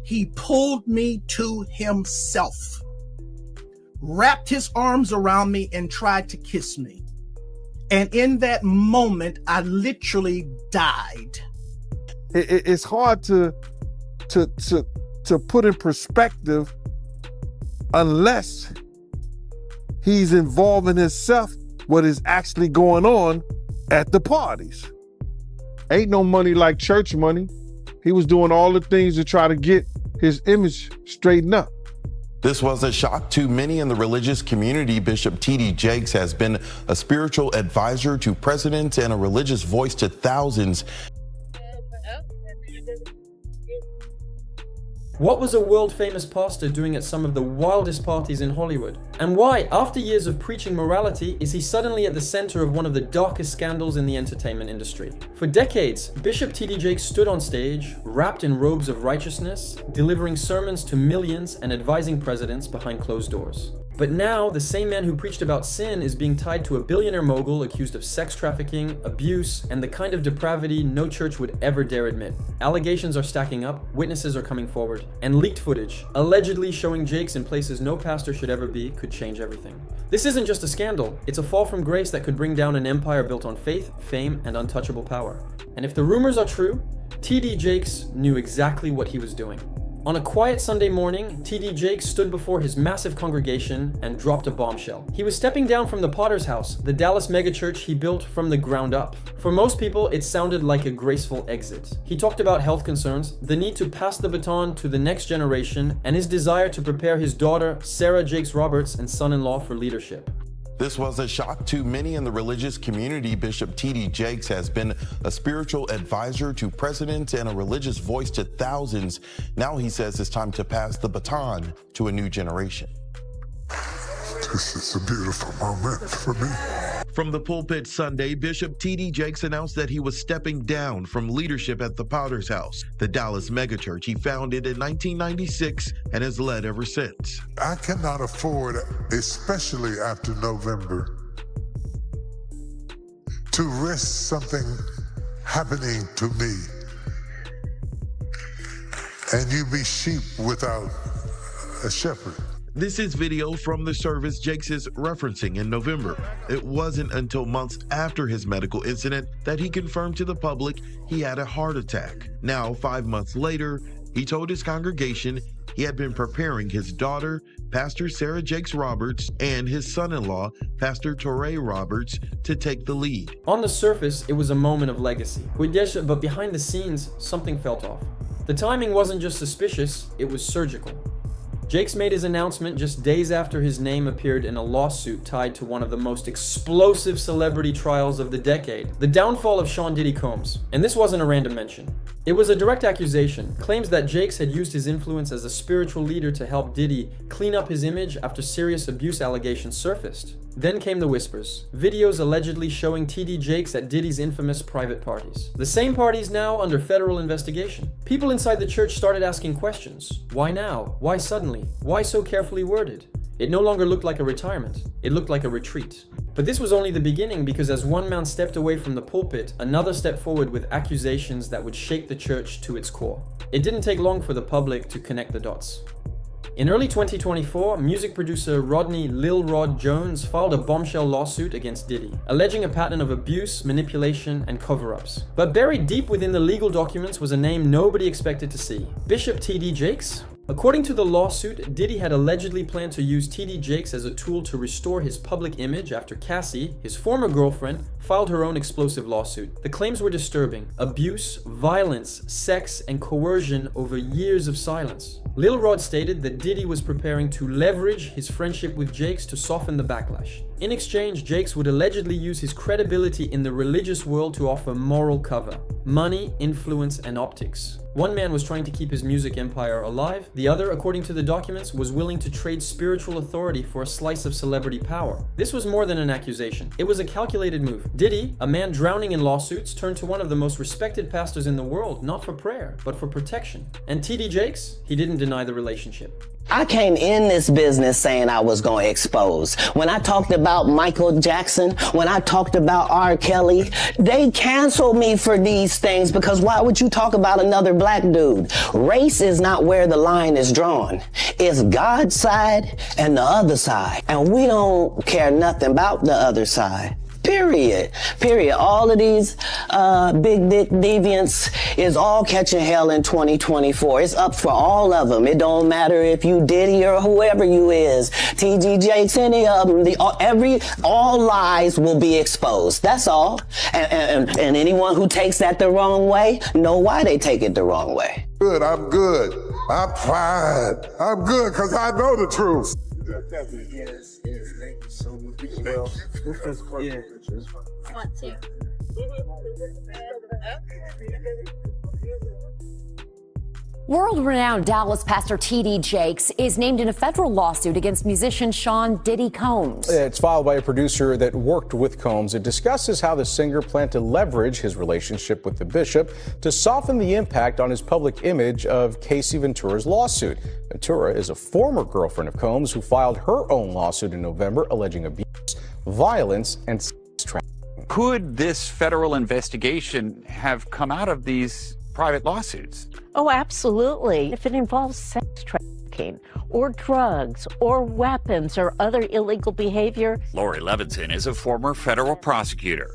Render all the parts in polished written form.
he pulled me to himself, wrapped his arms around me, and tried to kiss me. And in that moment, I literally died. It's hard to put in perspective unless he's involving himself what is actually going on at the parties. Ain't no money like church money. He was doing all the things to try to get his image straightened up. This was a shock to many in the religious community. Bishop T.D. Jakes has been a spiritual advisor to presidents and a religious voice to thousands. What was a world-famous pastor doing at some of the wildest parties in Hollywood? And why, after years of preaching morality, is he suddenly at the center of one of the darkest scandals in the entertainment industry? For decades, Bishop T.D. Jakes stood on stage, wrapped in robes of righteousness, delivering sermons to millions and advising presidents behind closed doors. But now, the same man who preached about sin is being tied to a billionaire mogul accused of sex trafficking, abuse, and the kind of depravity no church would ever dare admit. Allegations are stacking up, witnesses are coming forward, and leaked footage, allegedly showing Jakes in places no pastor should ever be, could change everything. This isn't just a scandal, it's a fall from grace that could bring down an empire built on faith, fame, and untouchable power. And if the rumors are true, T.D. Jakes knew exactly what he was doing. On a quiet Sunday morning, T.D. Jakes stood before his massive congregation and dropped a bombshell. He was stepping down from the Potter's House, the Dallas megachurch he built from the ground up. For most people, it sounded like a graceful exit. He talked about health concerns, the need to pass the baton to the next generation, and his desire to prepare his daughter, Sarah Jakes Roberts, and son-in-law for leadership. This was a shock to many in the religious community. Bishop T.D. Jakes has been a spiritual advisor to presidents and a religious voice to thousands. Now he says it's time to pass the baton to a new generation. This is a beautiful moment for me. From the pulpit Sunday, Bishop T.D. Jakes announced that he was stepping down from leadership at the Potter's House, the Dallas megachurch he founded in 1996 and has led ever since. I cannot afford, especially after November, to risk something happening to me and you be sheep without a shepherd. This is video from the service Jakes is referencing in November. It wasn't until months after his medical incident that he confirmed to the public he had a heart attack. Now, 5 months later, he told his congregation he had been preparing his daughter, Pastor Sarah Jakes Roberts, and his son-in-law, Pastor Torrey Roberts, to take the lead. On the surface, it was a moment of legacy. But behind the scenes, something felt off. The timing wasn't just suspicious, it was surgical. Jakes made his announcement just days after his name appeared in a lawsuit tied to one of the most explosive celebrity trials of the decade, the downfall of Sean Diddy Combs. And this wasn't a random mention. It was a direct accusation, claims that Jakes had used his influence as a spiritual leader to help Diddy clean up his image after serious abuse allegations surfaced. Then came the whispers, videos allegedly showing T.D. Jakes at Diddy's infamous private parties. The same parties now under federal investigation. People inside the church started asking questions. Why now? Why suddenly? Why so carefully worded? It no longer looked like a retirement. It looked like a retreat. But this was only the beginning, because as one man stepped away from the pulpit, another stepped forward with accusations that would shake the church to its core. It didn't take long for the public to connect the dots. In early 2024, music producer Rodney Lil Rod Jones filed a bombshell lawsuit against Diddy, alleging a pattern of abuse, manipulation, and cover-ups. But buried deep within the legal documents was a name nobody expected to see: Bishop T.D. Jakes. According to the lawsuit, Diddy had allegedly planned to use T.D. Jakes as a tool to restore his public image after Cassie, his former girlfriend, filed her own explosive lawsuit. The claims were disturbing: abuse, violence, sex, and coercion over years of silence. Lil Rod stated that Diddy was preparing to leverage his friendship with Jakes to soften the backlash. In exchange, Jakes would allegedly use his credibility in the religious world to offer moral cover: money, influence, and optics. One man was trying to keep his music empire alive. The other, according to the documents, was willing to trade spiritual authority for a slice of celebrity power. This was more than an accusation. It was a calculated move. Diddy, a man drowning in lawsuits, turned to one of the most respected pastors in the world, not for prayer, but for protection. And T.D. Jakes, he didn't deny the relationship. I came in this business saying I was going to expose. When I talked about Michael Jackson, when I talked about R. Kelly, they canceled me for these things because why would you talk about another black dude? Race is not where the line is drawn. It's God's side and the other side. And we don't care nothing about the other side. Period. All of these big dick deviants is all catching hell in 2024. It's up for all of them. It don't matter if you Diddy or whoever you is, TG Jakes, any of them. All lies will be exposed. That's all. And anyone who takes that the wrong way, know why they take it the wrong way. Good, I'm good. I'm fine. I'm good because I know the truth. Yes, thank you so much. Well, yeah. Want to. World-renowned Dallas pastor T.D. Jakes is named in a federal lawsuit against musician Sean Diddy Combs. It's filed by a producer that worked with Combs. It discusses how the singer planned to leverage his relationship with the bishop to soften the impact on his public image of Casey Ventura's lawsuit. Ventura is a former girlfriend of Combs who filed her own lawsuit in November alleging abuse, violence, and sex trafficking. Could this federal investigation have come out of these private lawsuits? Oh, absolutely. If it involves sex trafficking or drugs or weapons or other illegal behavior. Lori Levinson is a former federal prosecutor.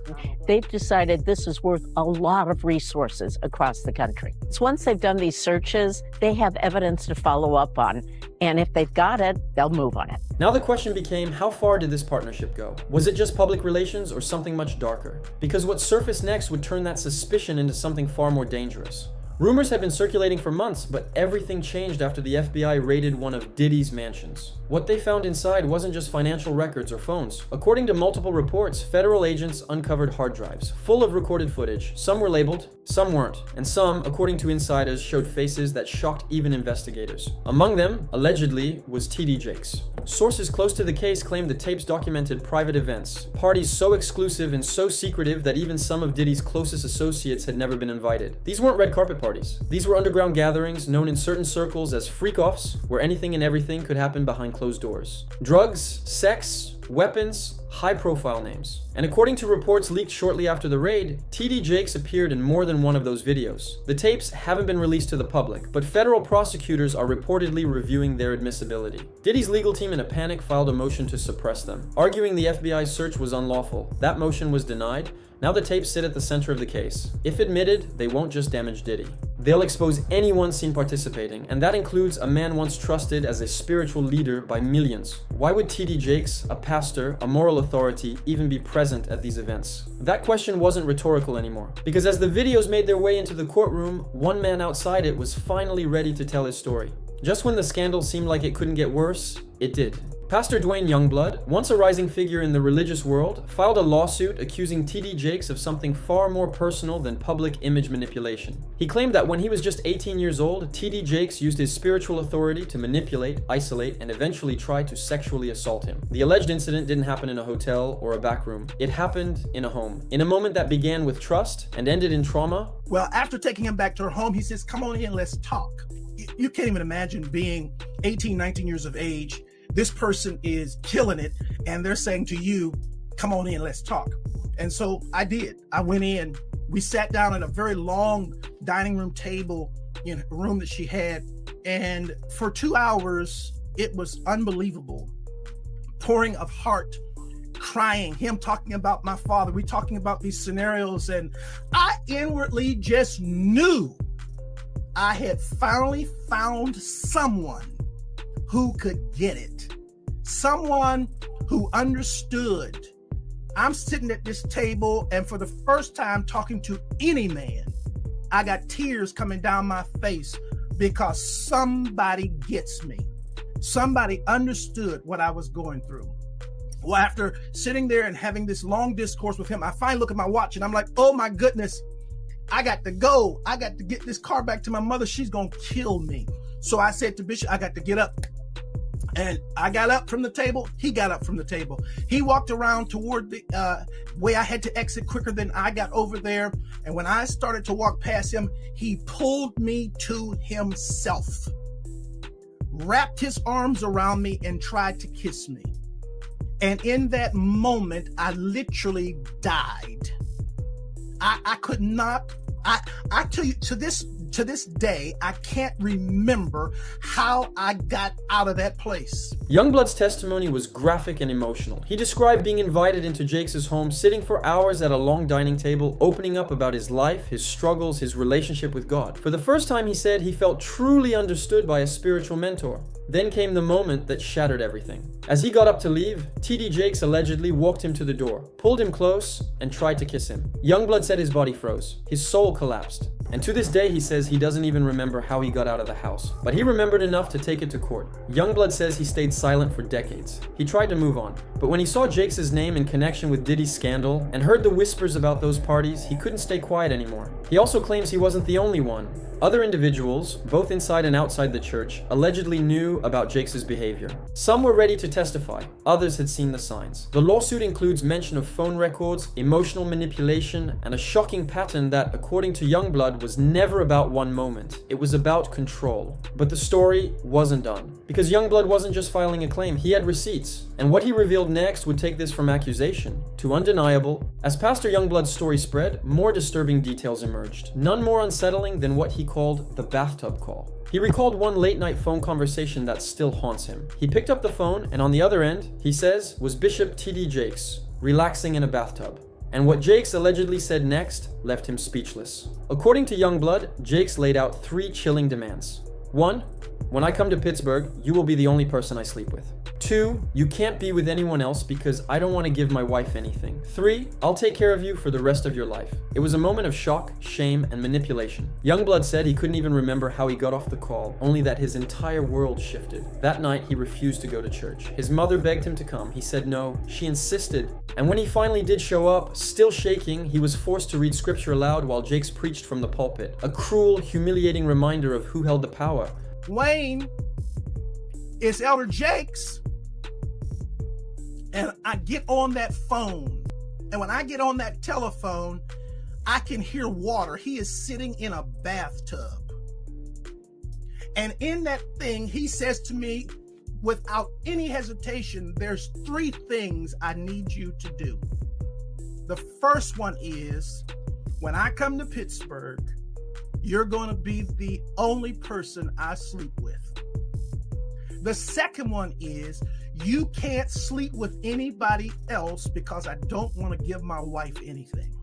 They've decided this is worth a lot of resources across the country. So once they've done these searches, they have evidence to follow up on. And if they've got it, they'll move on it. Now the question became, how far did this partnership go? Was it just public relations or something much darker? Because what surfaced next would turn that suspicion into something far more dangerous. Rumors had been circulating for months, but everything changed after the FBI raided one of Diddy's mansions. What they found inside wasn't just financial records or phones. According to multiple reports, federal agents uncovered hard drives full of recorded footage. Some were labeled, some weren't, and some, according to insiders, showed faces that shocked even investigators. Among them, allegedly, was T.D. Jakes. Sources close to the case claimed the tapes documented private events, parties so exclusive and so secretive that even some of Diddy's closest associates had never been invited. These weren't red carpet parties. These were underground gatherings known in certain circles as freak-offs, where anything and everything could happen behind closed doors. Drugs, sex, weapons, high-profile names. And according to reports leaked shortly after the raid, T.D. Jakes appeared in more than one of those videos. The tapes haven't been released to the public, but federal prosecutors are reportedly reviewing their admissibility. Diddy's legal team in a panic filed a motion to suppress them, arguing the FBI's search was unlawful. That motion was denied. Now the tapes sit at the center of the case. If admitted, they won't just damage Diddy. They'll expose anyone seen participating, and that includes a man once trusted as a spiritual leader by millions. Why would T.D. Jakes, a pastor, a moral authority, even be present at these events? That question wasn't rhetorical anymore, because as the videos made their way into the courtroom, one man outside it was finally ready to tell his story. Just when the scandal seemed like it couldn't get worse, it did. Pastor Dwayne Youngblood, once a rising figure in the religious world, filed a lawsuit accusing T.D. Jakes of something far more personal than public image manipulation. He claimed that when he was just 18 years old, T.D. Jakes used his spiritual authority to manipulate, isolate, and eventually try to sexually assault him. The alleged incident didn't happen in a hotel or a back room. It happened in a home, in a moment that began with trust and ended in trauma. Well, after taking him back to her home, he says, come on in, let's talk. You can't even imagine being 18, 19 years of age. This person is killing it, and they're saying to you, come on in, let's talk. And so I did. I went in. We sat down at a very long dining room table in a room that she had. And for 2 hours, it was unbelievable. Pouring of heart, crying, him talking about my father. We talking about these scenarios. And I inwardly just knew I had finally found someone who could get it. Someone who understood. I'm sitting at this table, and for the first time talking to any man, I got tears coming down my face because somebody gets me. Somebody understood what I was going through. Well, after sitting there and having this long discourse with him, I finally look at my watch and I'm like, oh my goodness, I got to go. I got to get this car back to my mother. She's going to kill me. So I said to Bishop, I got to get up. And I got up from the table. He got up from the table. He walked around toward the way I had to exit quicker than I got over there. And when I started to walk past him, he pulled me to himself, wrapped his arms around me and tried to kiss me. And in that moment, I literally died. I could not, I tell you, to this day, I can't remember how I got out of that place. Youngblood's testimony was graphic and emotional. He described being invited into Jakes' home, sitting for hours at a long dining table, opening up about his life, his struggles, his relationship with God. For the first time, he said he felt truly understood by a spiritual mentor. Then came the moment that shattered everything. As he got up to leave, T.D. Jakes allegedly walked him to the door, pulled him close, and tried to kiss him. Youngblood said his body froze. His soul collapsed. And to this day, he says he doesn't even remember how he got out of the house. But he remembered enough to take it to court. Youngblood says he stayed silent for decades. He tried to move on. But when he saw Jakes' name in connection with Diddy's scandal and heard the whispers about those parties, he couldn't stay quiet anymore. He also claims he wasn't the only one. Other individuals, both inside and outside the church, allegedly knew about Jakes' behavior. Some were ready to testify. Others had seen the signs. The lawsuit includes mention of phone records, emotional manipulation, and a shocking pattern that, according to Youngblood, was never about one moment. It was about control. But the story wasn't done. Because Youngblood wasn't just filing a claim, he had receipts. And what he revealed next would take this from accusation to undeniable. As Pastor Youngblood's story spread, more disturbing details emerged. None more unsettling than what he called the bathtub call. He recalled one late-night phone conversation that still haunts him. He picked up the phone, and on the other end, he says, was Bishop T.D. Jakes, relaxing in a bathtub. And what Jakes allegedly said next left him speechless. According to Youngblood, Jakes laid out 3 chilling demands. 1, when I come to Pittsburgh, you will be the only person I sleep with. 2, you can't be with anyone else because I don't want to give my wife anything. 3, I'll take care of you for the rest of your life. It was a moment of shock, shame, and manipulation. Youngblood said he couldn't even remember how he got off the call, only that his entire world shifted. That night, he refused to go to church. His mother begged him to come. He said no. She insisted. And when he finally did show up, still shaking, he was forced to read scripture aloud while Jakes preached from the pulpit. A cruel, humiliating reminder of who held the power. Wayne, it's Elder Jakes. And I get on that phone. And when I get on that telephone, I can hear water. He is sitting in a bathtub. And in that thing, he says to me, without any hesitation, there's 3 things I need you to do. The first one is, when I come to Pittsburgh, you're going to be the only person I sleep with. The second one is, you can't sleep with anybody else because I don't want to give my wife anything.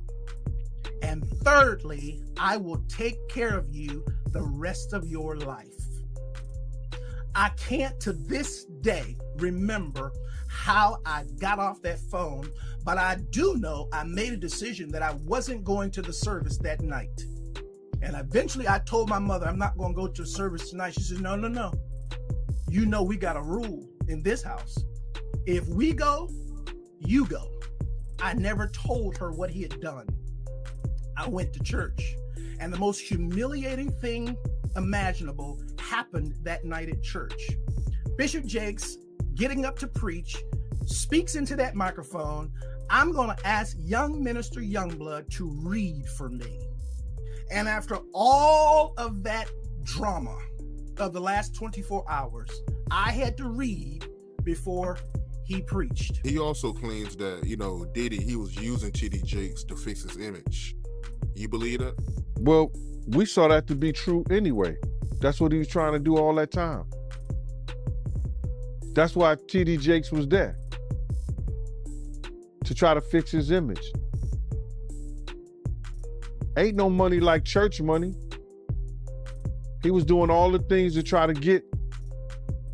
And thirdly, I will take care of you the rest of your life. I can't to this day remember how I got off that phone, but I do know I made a decision that I wasn't going to the service that night. And eventually I told my mother, I'm not going to go to a service tonight. She said, no. You know we got a rule in this house. If we go, you go. I never told her what he had done. I went to church. And the most humiliating thing imaginable happened that night at church. Bishop Jakes, getting up to preach, speaks into that microphone. I'm going to ask young minister Youngblood to read for me. And after all of that drama of the last 24 hours, I had to read before he preached. He also claims that, Diddy, he was using T.D. Jakes to fix his image. You believe that? Well, we saw that to be true anyway. That's what he was trying to do all that time. That's why T.D. Jakes was there. To try to fix his image. Ain't no money like church money. He was doing all the things to try to get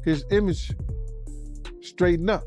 his image straightened up.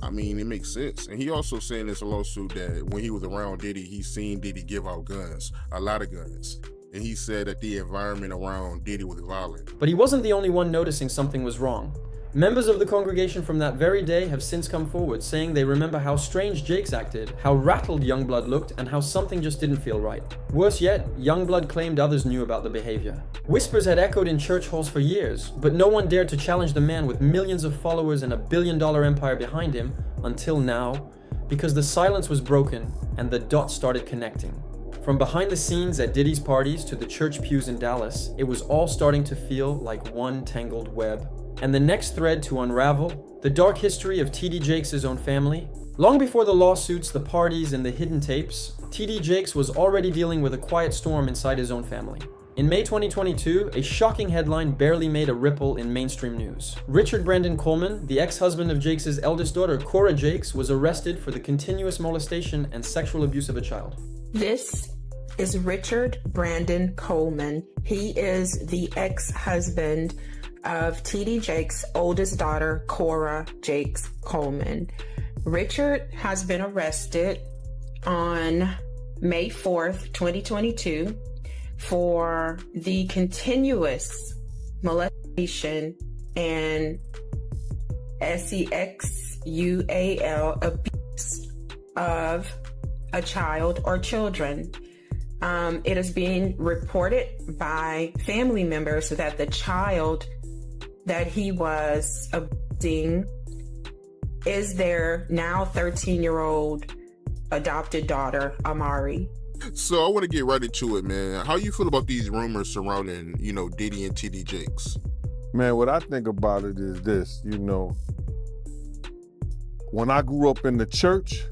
I mean, it makes sense. And he also said in this lawsuit that when he was around Diddy, he seen Diddy give out guns, a lot of guns. And he said that the environment around Diddy was violent. But he wasn't the only one noticing something was wrong. Members of the congregation from that very day have since come forward, saying they remember how strange Jakes acted, how rattled Youngblood looked, and how something just didn't feel right. Worse yet, Youngblood claimed others knew about the behavior. Whispers had echoed in church halls for years, but no one dared to challenge the man with millions of followers and a billion-dollar empire behind him until now, because the silence was broken and the dots started connecting. From behind the scenes at Diddy's parties to the church pews in Dallas, it was all starting to feel like one tangled web. And the next thread to unravel, the dark history of T.D. Jakes' own family. Long before the lawsuits, the parties, and the hidden tapes, T.D. Jakes was already dealing with a quiet storm inside his own family. In May 2022, a shocking headline barely made a ripple in mainstream news. Richard Brandon Coleman, the ex-husband of Jakes' eldest daughter, Cora Jakes, was arrested for the continuous molestation and sexual abuse of a child. This is Richard Brandon Coleman. He is the ex-husband of T.D. Jakes' oldest daughter, Cora Jakes Coleman. Richard has been arrested on May 4th, 2022 for the continuous molestation and sexual abuse of a child or children. It is being reported by family members that the child that he was abusing is their now 13-year-old adopted daughter, Amari. So I want to get right into it, man. How you feel about these rumors surrounding, Diddy and T.D. Jakes? Man, what I think about it is this, when I grew up in the church,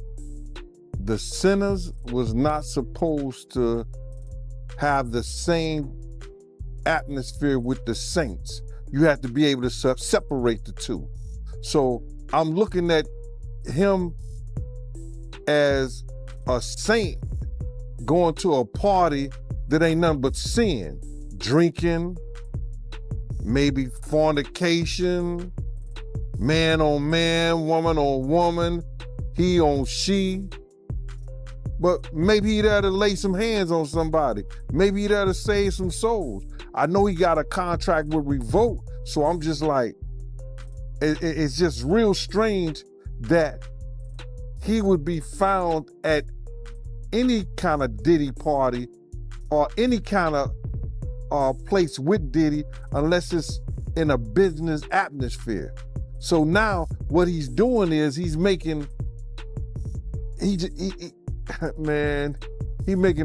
the sinners was not supposed to have the same atmosphere with the saints. You have to be able to separate the two. So I'm looking at him as a saint going to a party that ain't nothing but sin. Drinking, maybe fornication, man on man, woman on woman, he on she. But maybe he'd have to lay some hands on somebody. Maybe he'd have to save some souls. I know he got a contract with Revolt, so I'm just like, it's just real strange that he would be found at any kind of Diddy party or any kind of place with Diddy unless it's in a business atmosphere. So now what he's doing is he's making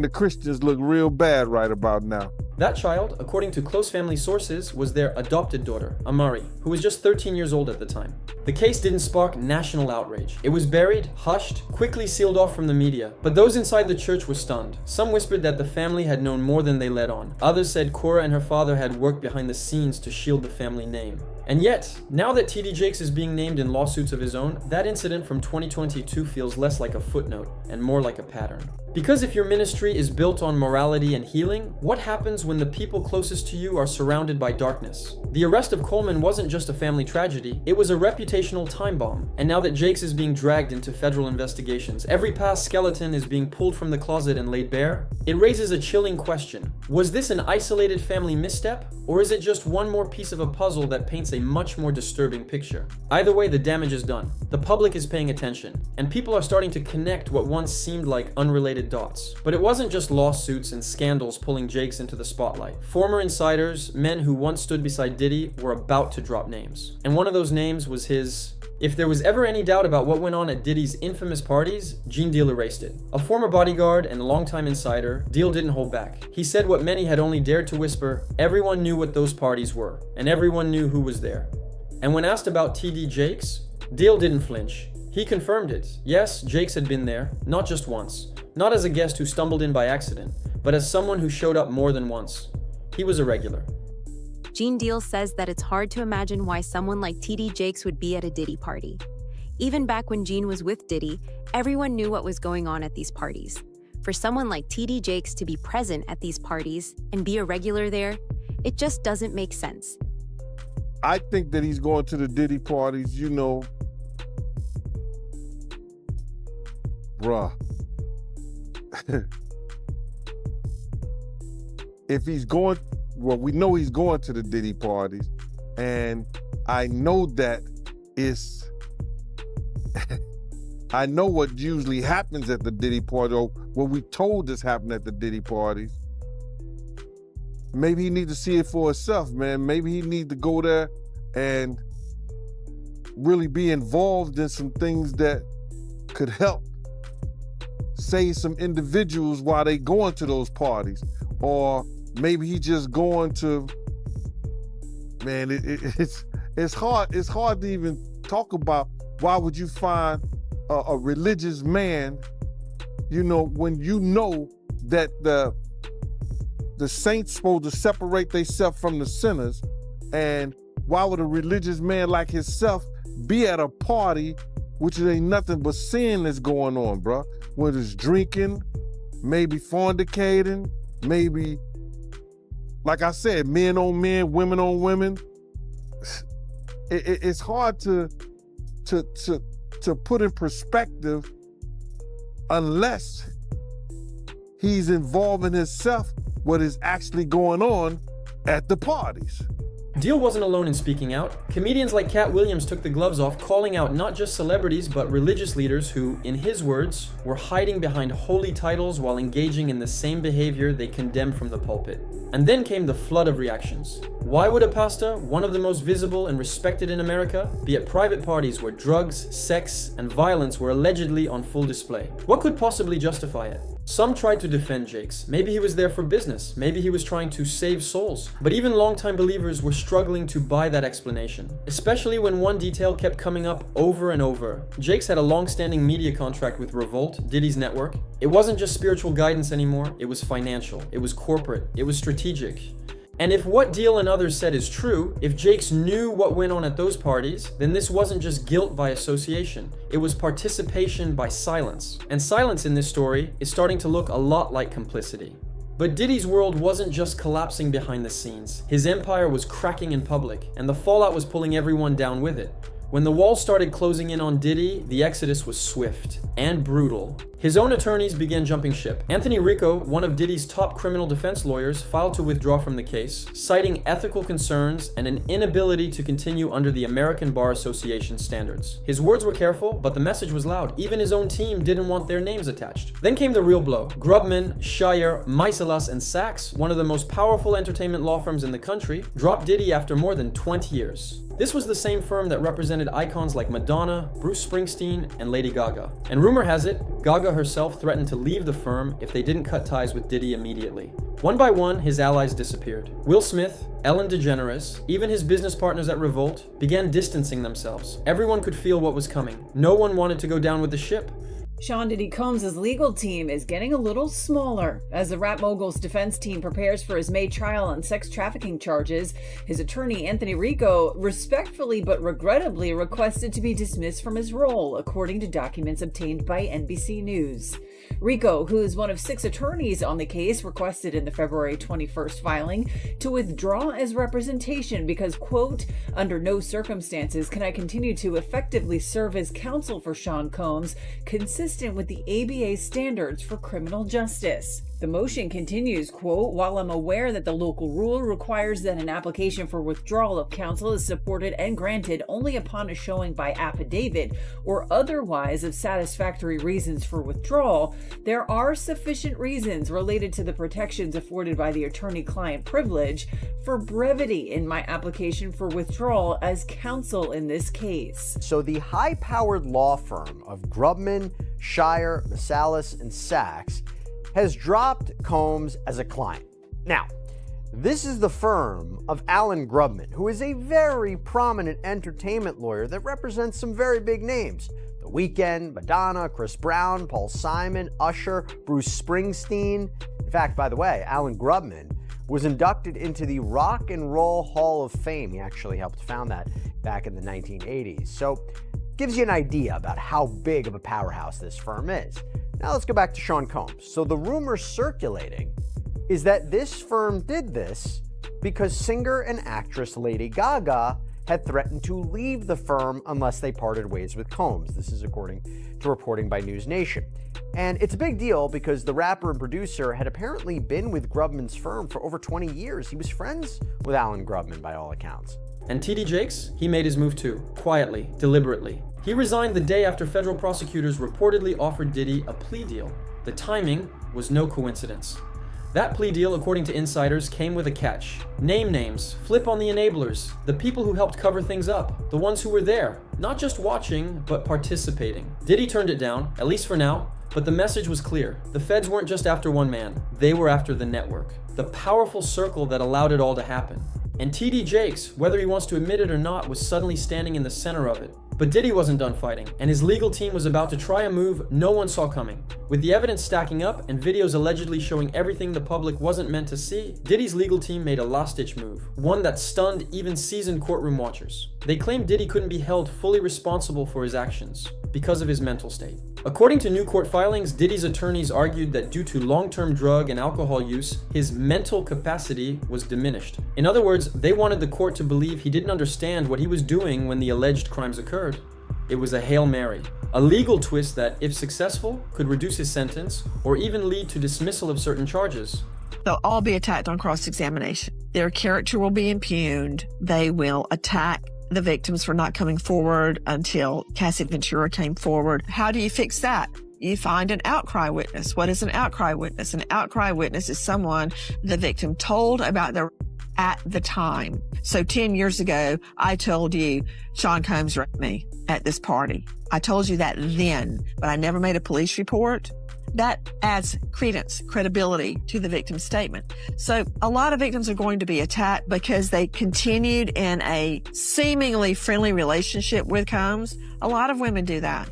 the Christians look real bad right about now. That child, according to close family sources, was their adopted daughter, Amari, who was just 13 years old at the time. The case didn't spark national outrage. It was buried, hushed, quickly sealed off from the media. But those inside the church were stunned. Some whispered that the family had known more than they let on. Others said Cora and her father had worked behind the scenes to shield the family name. And yet, now that T.D. Jakes is being named in lawsuits of his own, that incident from 2022 feels less like a footnote and more like a pattern. Because if your ministry is built on morality and healing, what happens when the people closest to you are surrounded by darkness? The arrest of Coleman wasn't just a family tragedy, it was a reputational time bomb. And now that Jakes is being dragged into federal investigations, every past skeleton is being pulled from the closet and laid bare, it raises a chilling question. Was this an isolated family misstep? Or is it just one more piece of a puzzle that paints a much more disturbing picture? Either way, the damage is done. The public is paying attention, and people are starting to connect what once seemed like unrelated dots. But it wasn't just lawsuits and scandals pulling Jakes into the spotlight. Former insiders, men who once stood beside Diddy, were about to drop names. And one of those names was his. If there was ever any doubt about what went on at Diddy's infamous parties, Gene Deal erased it. A former bodyguard and longtime insider, Deal didn't hold back. He said what many had only dared to whisper: everyone knew what those parties were, and everyone knew who was there. And when asked about T.D. Jakes, Deal didn't flinch. He confirmed it. Yes, Jakes had been there, not just once. Not as a guest who stumbled in by accident, but as someone who showed up more than once. He was a regular. Gene Deal says that it's hard to imagine why someone like T.D. Jakes would be at a Diddy party. Even back when Gene was with Diddy, everyone knew what was going on at these parties. For someone like T.D. Jakes to be present at these parties and be a regular there, it just doesn't make sense. I think that he's going to the Diddy parties, bruh. If he's going, well, we know he's going to the Diddy parties, and I know that it's, I know what usually happens at the Diddy party, or what we told us happened at the Diddy parties. Maybe he needs to see it for himself, man. Maybe he needs to go there and really be involved in some things that could help say some individuals while they going to those parties, or maybe he just going to, man, it's hard to even talk about. Why would you find a religious man, you know, when you know that the saints supposed to separate themselves from the sinners? And why would a religious man like himself be at a party which ain't nothing but sin that's going on, bro? Whether it's drinking, maybe fornicating, maybe, like I said, men on men, women on women. It's hard to put in perspective unless he's involving himself what is actually going on at the parties. Deal wasn't alone in speaking out. Comedians like Cat Williams took the gloves off, calling out not just celebrities, but religious leaders who, in his words, were hiding behind holy titles while engaging in the same behavior they condemned from the pulpit. And then came the flood of reactions. Why would a pastor, one of the most visible and respected in America, be at private parties where drugs, sex, and violence were allegedly on full display? What could possibly justify it? Some tried to defend Jakes. Maybe he was there for business. Maybe he was trying to save souls. But even longtime believers were struggling to buy that explanation, especially when one detail kept coming up over and over. Jakes had a long-standing media contract with Revolt, Diddy's network. It wasn't just spiritual guidance anymore. It was financial. It was corporate. It was strategic. And if what Deal and others said is true, if Jakes knew what went on at those parties, then this wasn't just guilt by association. It was participation by silence. And silence in this story is starting to look a lot like complicity. But Diddy's world wasn't just collapsing behind the scenes. His empire was cracking in public, and the fallout was pulling everyone down with it. When the walls started closing in on Diddy, the exodus was swift and brutal. His own attorneys began jumping ship. Anthony Rico, one of Diddy's top criminal defense lawyers, filed to withdraw from the case, citing ethical concerns and an inability to continue under the American Bar Association standards. His words were careful, but the message was loud. Even his own team didn't want their names attached. Then came the real blow. Grubman, Shire, Meiselas, and Sachs, one of the most powerful entertainment law firms in the country, dropped Diddy after more than 20 years. This was the same firm that represented icons like Madonna, Bruce Springsteen, and Lady Gaga. And rumor has it, Gaga herself threatened to leave the firm if they didn't cut ties with Diddy immediately. One by one, his allies disappeared. Will Smith, Ellen DeGeneres, even his business partners at Revolt, began distancing themselves. Everyone could feel what was coming. No one wanted to go down with the ship. Sean Diddy Combs' legal team is getting a little smaller. As the rap mogul's defense team prepares for his May trial on sex trafficking charges, his attorney Anthony Rico respectfully but regrettably requested to be dismissed from his role, according to documents obtained by NBC News. Rico, who is one of 6 attorneys on the case, requested in the February 21st filing to withdraw as representation because, quote, under no circumstances can I continue to effectively serve as counsel for Sean Combs, consistent with the ABA standards for criminal justice. The motion continues, quote, while I'm aware that the local rule requires that an application for withdrawal of counsel is supported and granted only upon a showing by affidavit or otherwise of satisfactory reasons for withdrawal, there are sufficient reasons related to the protections afforded by the attorney-client privilege for brevity in my application for withdrawal as counsel in this case. So the high-powered law firm of Grubman, Shire, Meiselas, and Sachs has dropped Combs as a client. Now, this is the firm of Alan Grubman, who is a very prominent entertainment lawyer that represents some very big names. The Weeknd, Madonna, Chris Brown, Paul Simon, Usher, Bruce Springsteen. In fact, by the way, Alan Grubman was inducted into the Rock and Roll Hall of Fame. He actually helped found that back in the 1980s. So, gives you an idea about how big of a powerhouse this firm is. Now let's go back to Sean Combs. So the rumor circulating is that this firm did this because singer and actress Lady Gaga had threatened to leave the firm unless they parted ways with Combs. This is according to reporting by News Nation. And it's a big deal because the rapper and producer had apparently been with Grubman's firm for over 20 years. He was friends with Alan Grubman by all accounts. And TD Jakes, he made his move too, quietly, deliberately. He resigned the day after federal prosecutors reportedly offered Diddy a plea deal. The timing was no coincidence. That plea deal, according to insiders, came with a catch. Name names, flip on the enablers, the people who helped cover things up, the ones who were there, not just watching, but participating. Diddy turned it down, at least for now, But the message was clear. The feds weren't just after one man. They were after the network. The powerful circle that allowed it all to happen. And T.D. Jakes, whether he wants to admit it or not, was suddenly standing in the center of it. But Diddy wasn't done fighting, and his legal team was about to try a move no one saw coming. With the evidence stacking up and videos allegedly showing everything the public wasn't meant to see, Diddy's legal team made a last-ditch move, one that stunned even seasoned courtroom watchers. They claimed Diddy couldn't be held fully responsible for his actions because of his mental state. According to new court filings, Diddy's attorneys argued that due to long-term drug and alcohol use, his mental capacity was diminished. In other words, they wanted the court to believe he didn't understand what he was doing when the alleged crimes occurred. It was a Hail Mary, a legal twist that, if successful, could reduce his sentence or even lead to dismissal of certain charges. They'll all be attacked on cross-examination. Their character will be impugned. They will attack the victims for not coming forward until Cassie Ventura came forward. How do you fix that? You find an outcry witness. What is an outcry witness? An outcry witness is someone the victim told about their at the time. So 10 years ago, I told you Sean Combs raped me at this party. I told you that then, but I never made a police report. That adds credence, credibility to the victim's statement. So a lot of victims are going to be attacked because they continued in a seemingly friendly relationship with Combs. A lot of women do that.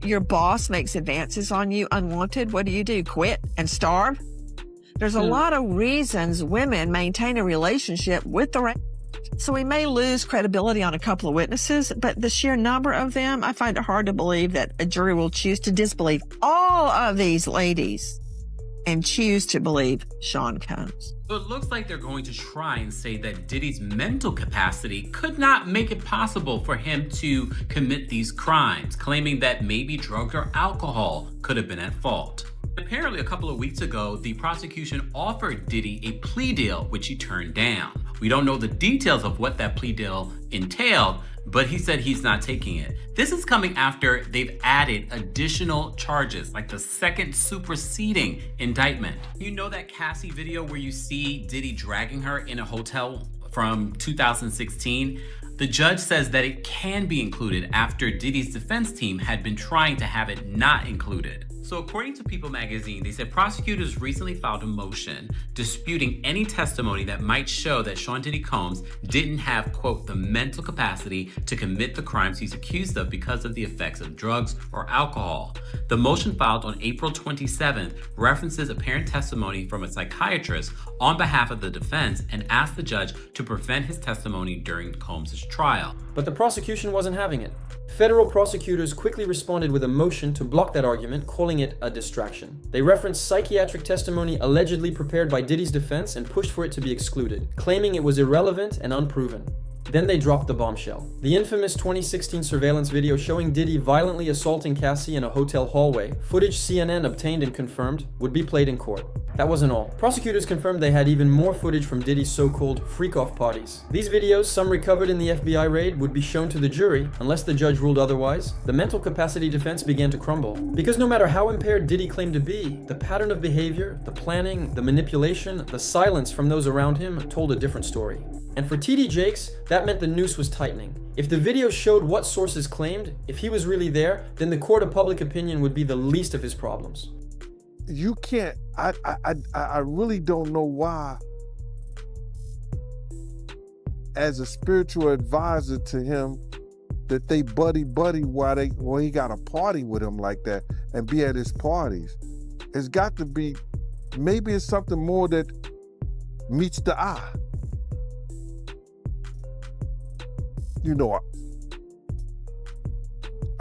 Your boss makes advances on you unwanted. What do? Quit and starve? There's a lot of reasons women maintain a relationship with the rapist. So we may lose credibility on a couple of witnesses, but the sheer number of them, I find it hard to believe that a jury will choose to disbelieve all of these ladies and choose to believe Sean Combs. So it looks like they're going to try and say that Diddy's mental capacity could not make it possible for him to commit these crimes, claiming that maybe drugs or alcohol could have been at fault. Apparently, a couple of weeks ago, the prosecution offered Diddy a plea deal, which he turned down. We don't know the details of what that plea deal entailed, but he said he's not taking it. This is coming after they've added additional charges, like the second superseding indictment. You know that Cassie video where you see Diddy dragging her in a hotel from 2016? The judge says that it can be included after Diddy's defense team had been trying to have it not included. So according to People magazine, they said prosecutors recently filed a motion disputing any testimony that might show that Sean Diddy Combs didn't have, quote, the mental capacity to commit the crimes he's accused of because of the effects of drugs or alcohol. The motion filed on April 27th references apparent testimony from a psychiatrist on behalf of the defense and asked the judge to prevent his testimony during Combs' trial. But the prosecution wasn't having it. Federal prosecutors quickly responded with a motion to block that argument, calling it a distraction. They referenced psychiatric testimony allegedly prepared by Diddy's defense and pushed for it to be excluded, claiming it was irrelevant and unproven. Then they dropped the bombshell. The infamous 2016 surveillance video showing Diddy violently assaulting Cassie in a hotel hallway, footage CNN obtained and confirmed, would be played in court. That wasn't all. Prosecutors confirmed they had even more footage from Diddy's so-called freak-off parties. These videos, some recovered in the FBI raid, would be shown to the jury, unless the judge ruled otherwise. The mental capacity defense began to crumble. Because no matter how impaired Diddy claimed to be, the pattern of behavior, the planning, the manipulation, the silence from those around him told a different story. And for T.D. Jakes, that meant the noose was tightening. If the video showed what sources claimed, if he was really there, then the court of public opinion would be the least of his problems. You can't, I really don't know why, as a spiritual advisor to him, that they buddy while he got a party with him like that and be at his parties. It's got to be, maybe it's something more that meets the eye. You know,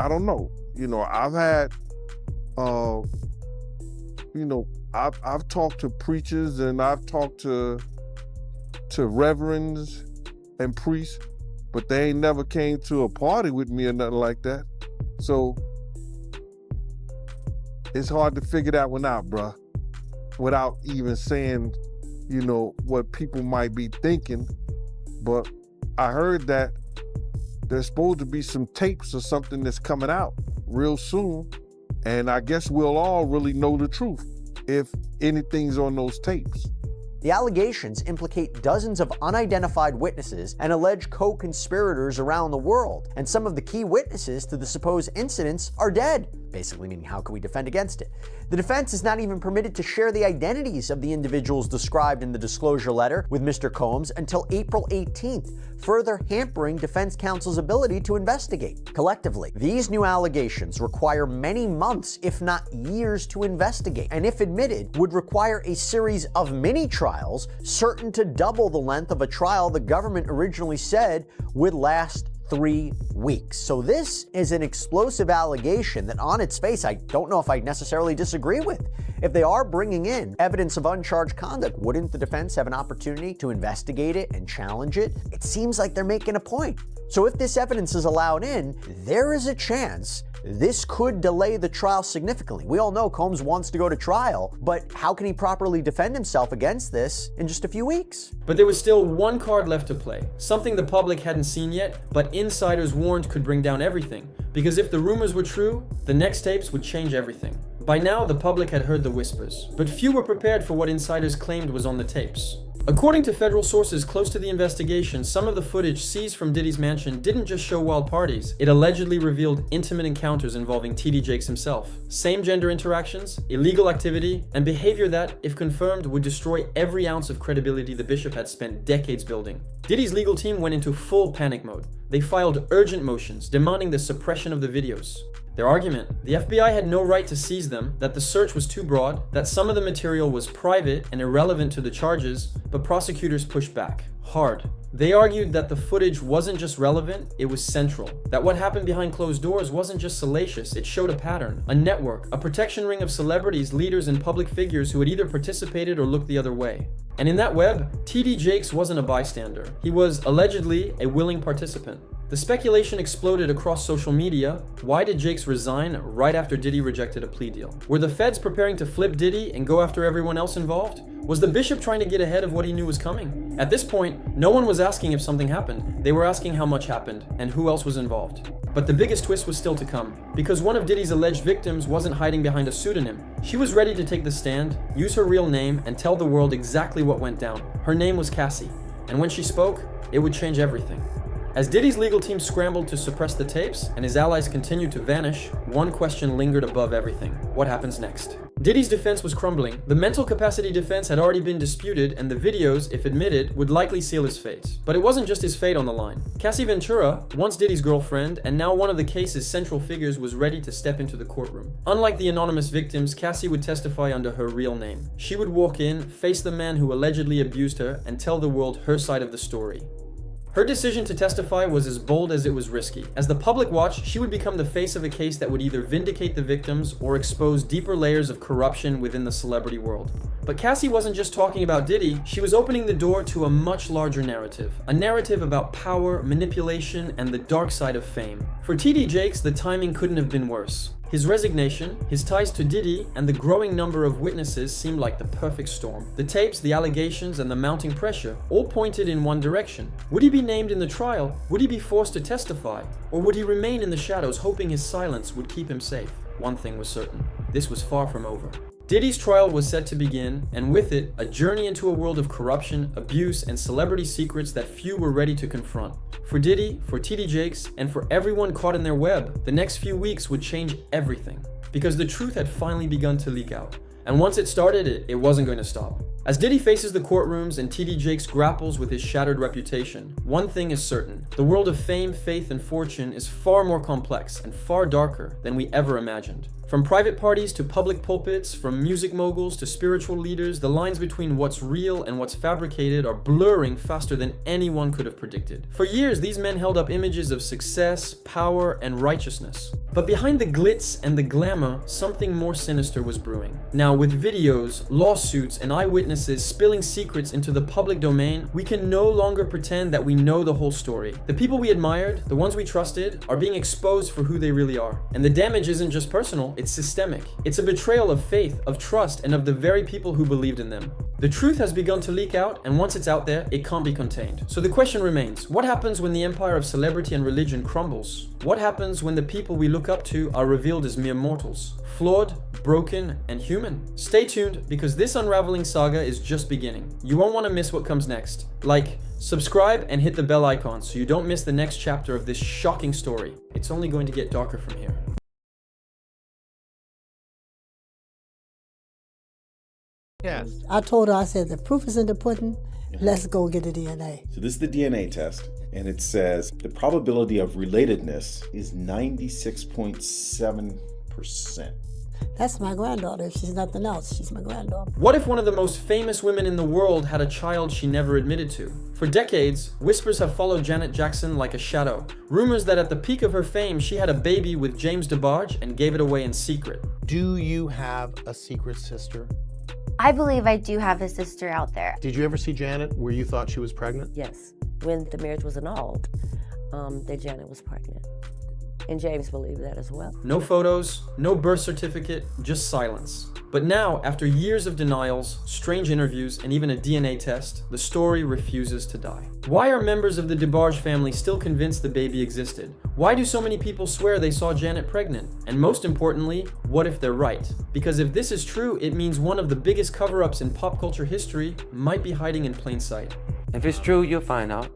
I don't know. You know, I've had, I've talked to preachers and I've talked to reverends and priests, but they ain't never came to a party with me or nothing like that. So it's hard to figure that one out, bruh, without even saying, you know, what people might be thinking. But I heard that there's supposed to be some tapes or something that's coming out real soon. And I guess we'll all really know the truth if anything's on those tapes. The allegations implicate dozens of unidentified witnesses and alleged co-conspirators around the world, and some of the key witnesses to the supposed incidents are dead. basically meaning how can we defend against it? The defense is not even permitted to share the identities of the individuals described in the disclosure letter with Mr. Combs until April 18th, further hampering defense counsel's ability to investigate. Collectively, these new allegations require many months, if not years, to investigate, and if admitted, would require a series of mini-trials certain to double the length of a trial the government originally said would last 3 weeks. So this is an explosive allegation that on its face, I don't know if I necessarily disagree with. If they are bringing in evidence of uncharged conduct, wouldn't the defense have an opportunity to investigate it and challenge it? It seems like they're making a point. So if this evidence is allowed in, there is a chance this could delay the trial significantly. We all know Combs wants to go to trial, but how can he properly defend himself against this in just a few weeks? But there was still one card left to play, something the public hadn't seen yet, but insiders warned could bring down everything. Because if the rumors were true, the next tapes would change everything. By now, the public had heard the whispers, but few were prepared for what insiders claimed was on the tapes. According to federal sources close to the investigation, some of the footage seized from Diddy's mansion didn't just show wild parties. It allegedly revealed intimate encounters involving TD Jakes himself, same-gender interactions, illegal activity, and behavior that, if confirmed, would destroy every ounce of credibility the bishop had spent decades building. Diddy's legal team went into full panic mode. They filed urgent motions demanding the suppression of the videos. Their argument: the FBI had no right to seize them, that the search was too broad, that some of the material was private and irrelevant to the charges, but prosecutors pushed back hard. They argued that the footage wasn't just relevant, it was central. That what happened behind closed doors wasn't just salacious, it showed a pattern, a network, a protection ring of celebrities, leaders, and public figures who had either participated or looked the other way. And in that web, TD Jakes wasn't a bystander. He was allegedly a willing participant. The speculation exploded across social media. Why did Jakes resign right after Diddy rejected a plea deal? Were the feds preparing to flip Diddy and go after everyone else involved? Was the bishop trying to get ahead of what he knew was coming? At this point, no one was asking if something happened. They were asking how much happened and who else was involved. But the biggest twist was still to come, because one of Diddy's alleged victims wasn't hiding behind a pseudonym. She was ready to take the stand, use her real name, and tell the world exactly what went down. Her name was Cassie, and when she spoke, it would change everything. As Diddy's legal team scrambled to suppress the tapes and his allies continued to vanish, one question lingered above everything: what happens next? Diddy's defense was crumbling. The mental capacity defense had already been disputed, and the videos, if admitted, would likely seal his fate. But it wasn't just his fate on the line. Cassie Ventura, once Diddy's girlfriend and now one of the case's central figures, was ready to step into the courtroom. Unlike the anonymous victims, Cassie would testify under her real name. She would walk in, face the man who allegedly abused her, and tell the world her side of the story. Her decision to testify was as bold as it was risky. As the public watched, she would become the face of a case that would either vindicate the victims or expose deeper layers of corruption within the celebrity world. But Cassie wasn't just talking about Diddy, she was opening the door to a much larger narrative. A narrative about power, manipulation, and the dark side of fame. For TD Jakes, the timing couldn't have been worse. His resignation, his ties to Diddy, and the growing number of witnesses seemed like the perfect storm. The tapes, the allegations, and the mounting pressure all pointed in one direction. Would he be named in the trial? Would he be forced to testify? Or would he remain in the shadows, hoping his silence would keep him safe? One thing was certain: this was far from over. Diddy's trial was set to begin, and with it, a journey into a world of corruption, abuse, and celebrity secrets that few were ready to confront. For Diddy, for TD Jakes, and for everyone caught in their web, the next few weeks would change everything. Because the truth had finally begun to leak out. And once it started, it wasn't going to stop. As Diddy faces the courtrooms and TD Jakes grapples with his shattered reputation, one thing is certain: the world of fame, faith, and fortune is far more complex and far darker than we ever imagined. From private parties to public pulpits, from music moguls to spiritual leaders, the lines between what's real and what's fabricated are blurring faster than anyone could have predicted. For years, these men held up images of success, power, and righteousness. But behind the glitz and the glamour, something more sinister was brewing. Now, with videos, lawsuits, and eyewitnesses spilling secrets into the public domain, we can no longer pretend that we know the whole story. The people we admired, the ones we trusted, are being exposed for who they really are. And the damage isn't just personal, it's systemic. It's a betrayal of faith, of trust, and of the very people who believed in them. The truth has begun to leak out, and once it's out there, it can't be contained. So the question remains: what happens when the empire of celebrity and religion crumbles? What happens when the people we look up to are revealed as mere mortals? Flawed, broken, and human? Stay tuned, because this unraveling saga is just beginning. You won't want to miss what comes next. Like, subscribe, and hit the bell icon so you don't miss the next chapter of this shocking story. It's only going to get darker from here. Yes. I told her, I said, the proof is in the pudding. Let's go get the DNA. So this is the DNA test, and it says the probability of relatedness is 96.7%. That's my granddaughter. If she's nothing else, she's my granddaughter. What if one of the most famous women in the world had a child she never admitted to? For decades, whispers have followed Janet Jackson like a shadow. Rumors that at the peak of her fame, she had a baby with James DeBarge and gave it away in secret. Do you have a secret sister? I believe I do have a sister out there. Did you ever see Janet where you thought she was pregnant? Yes. When the marriage was annulled, that Janet was pregnant. And James believed that as well. No photos, no birth certificate, just silence. But now, after years of denials, strange interviews, and even a DNA test, the story refuses to die. Why are members of the DeBarge family still convinced the baby existed? Why do so many people swear they saw Janet pregnant? And most importantly, what if they're right? Because if this is true, it means one of the biggest cover-ups in pop culture history might be hiding in plain sight. If it's true, you'll find out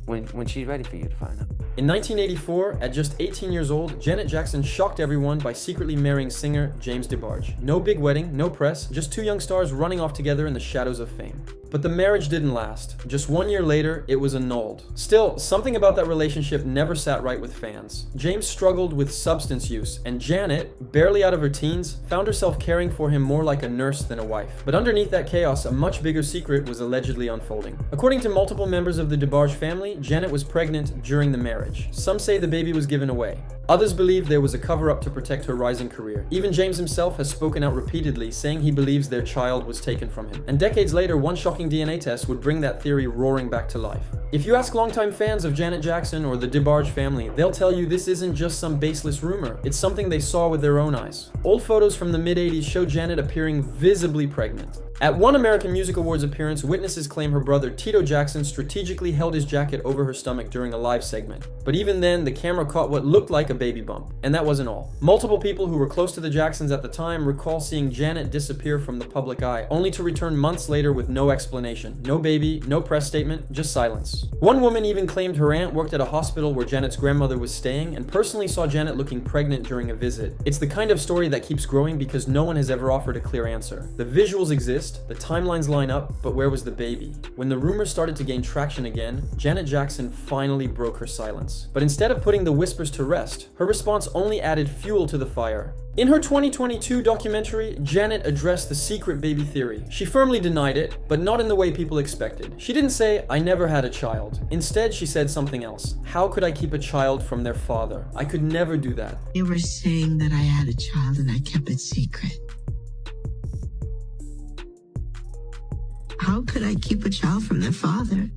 when she's ready for you to find out. In 1984, at just 18 years old, Janet Jackson shocked everyone by secretly marrying singer James DeBarge. No big wedding, no press, just two young stars running off together in the shadows of fame. But the marriage didn't last. Just 1 year later, it was annulled. Still, something about that relationship never sat right with fans. James struggled with substance use, and Janet, barely out of her teens, found herself caring for him more like a nurse than a wife. But underneath that chaos, a much bigger secret was allegedly unfolding. According to multiple members of the DeBarge family, Janet was pregnant during the marriage. Some say the baby was given away. Others believe there was a cover-up to protect her rising career. Even James himself has spoken out repeatedly, saying he believes their child was taken from him. And decades later, one shocking DNA test would bring that theory roaring back to life. If you ask longtime fans of Janet Jackson or the DeBarge family, they'll tell you this isn't just some baseless rumor. It's something they saw with their own eyes. Old photos from the mid-80s show Janet appearing visibly pregnant. At one American Music Awards appearance, witnesses claim her brother Tito Jackson strategically held his jacket over her stomach during a live segment. But even then, the camera caught what looked like a baby bump. And that wasn't all. Multiple people who were close to the Jacksons at the time recall seeing Janet disappear from the public eye, only to return months later with no explanation. No baby, no press statement, just silence. One woman even claimed her aunt worked at a hospital where Janet's grandmother was staying and personally saw Janet looking pregnant during a visit. It's the kind of story that keeps growing because no one has ever offered a clear answer. The visuals exist, the timelines line up, but where was the baby? When the rumors started to gain traction again, Janet Jackson finally broke her silence. But instead of putting the whispers to rest, her response only added fuel to the fire. In her 2022 documentary, Janet addressed the secret baby theory. She firmly denied it, but not in the way people expected. She didn't say, "I never had a child." Instead, she said something else. "How could I keep a child from their father? I could never do that." You were saying that I had a child and I kept it secret. How could I keep a child from their father?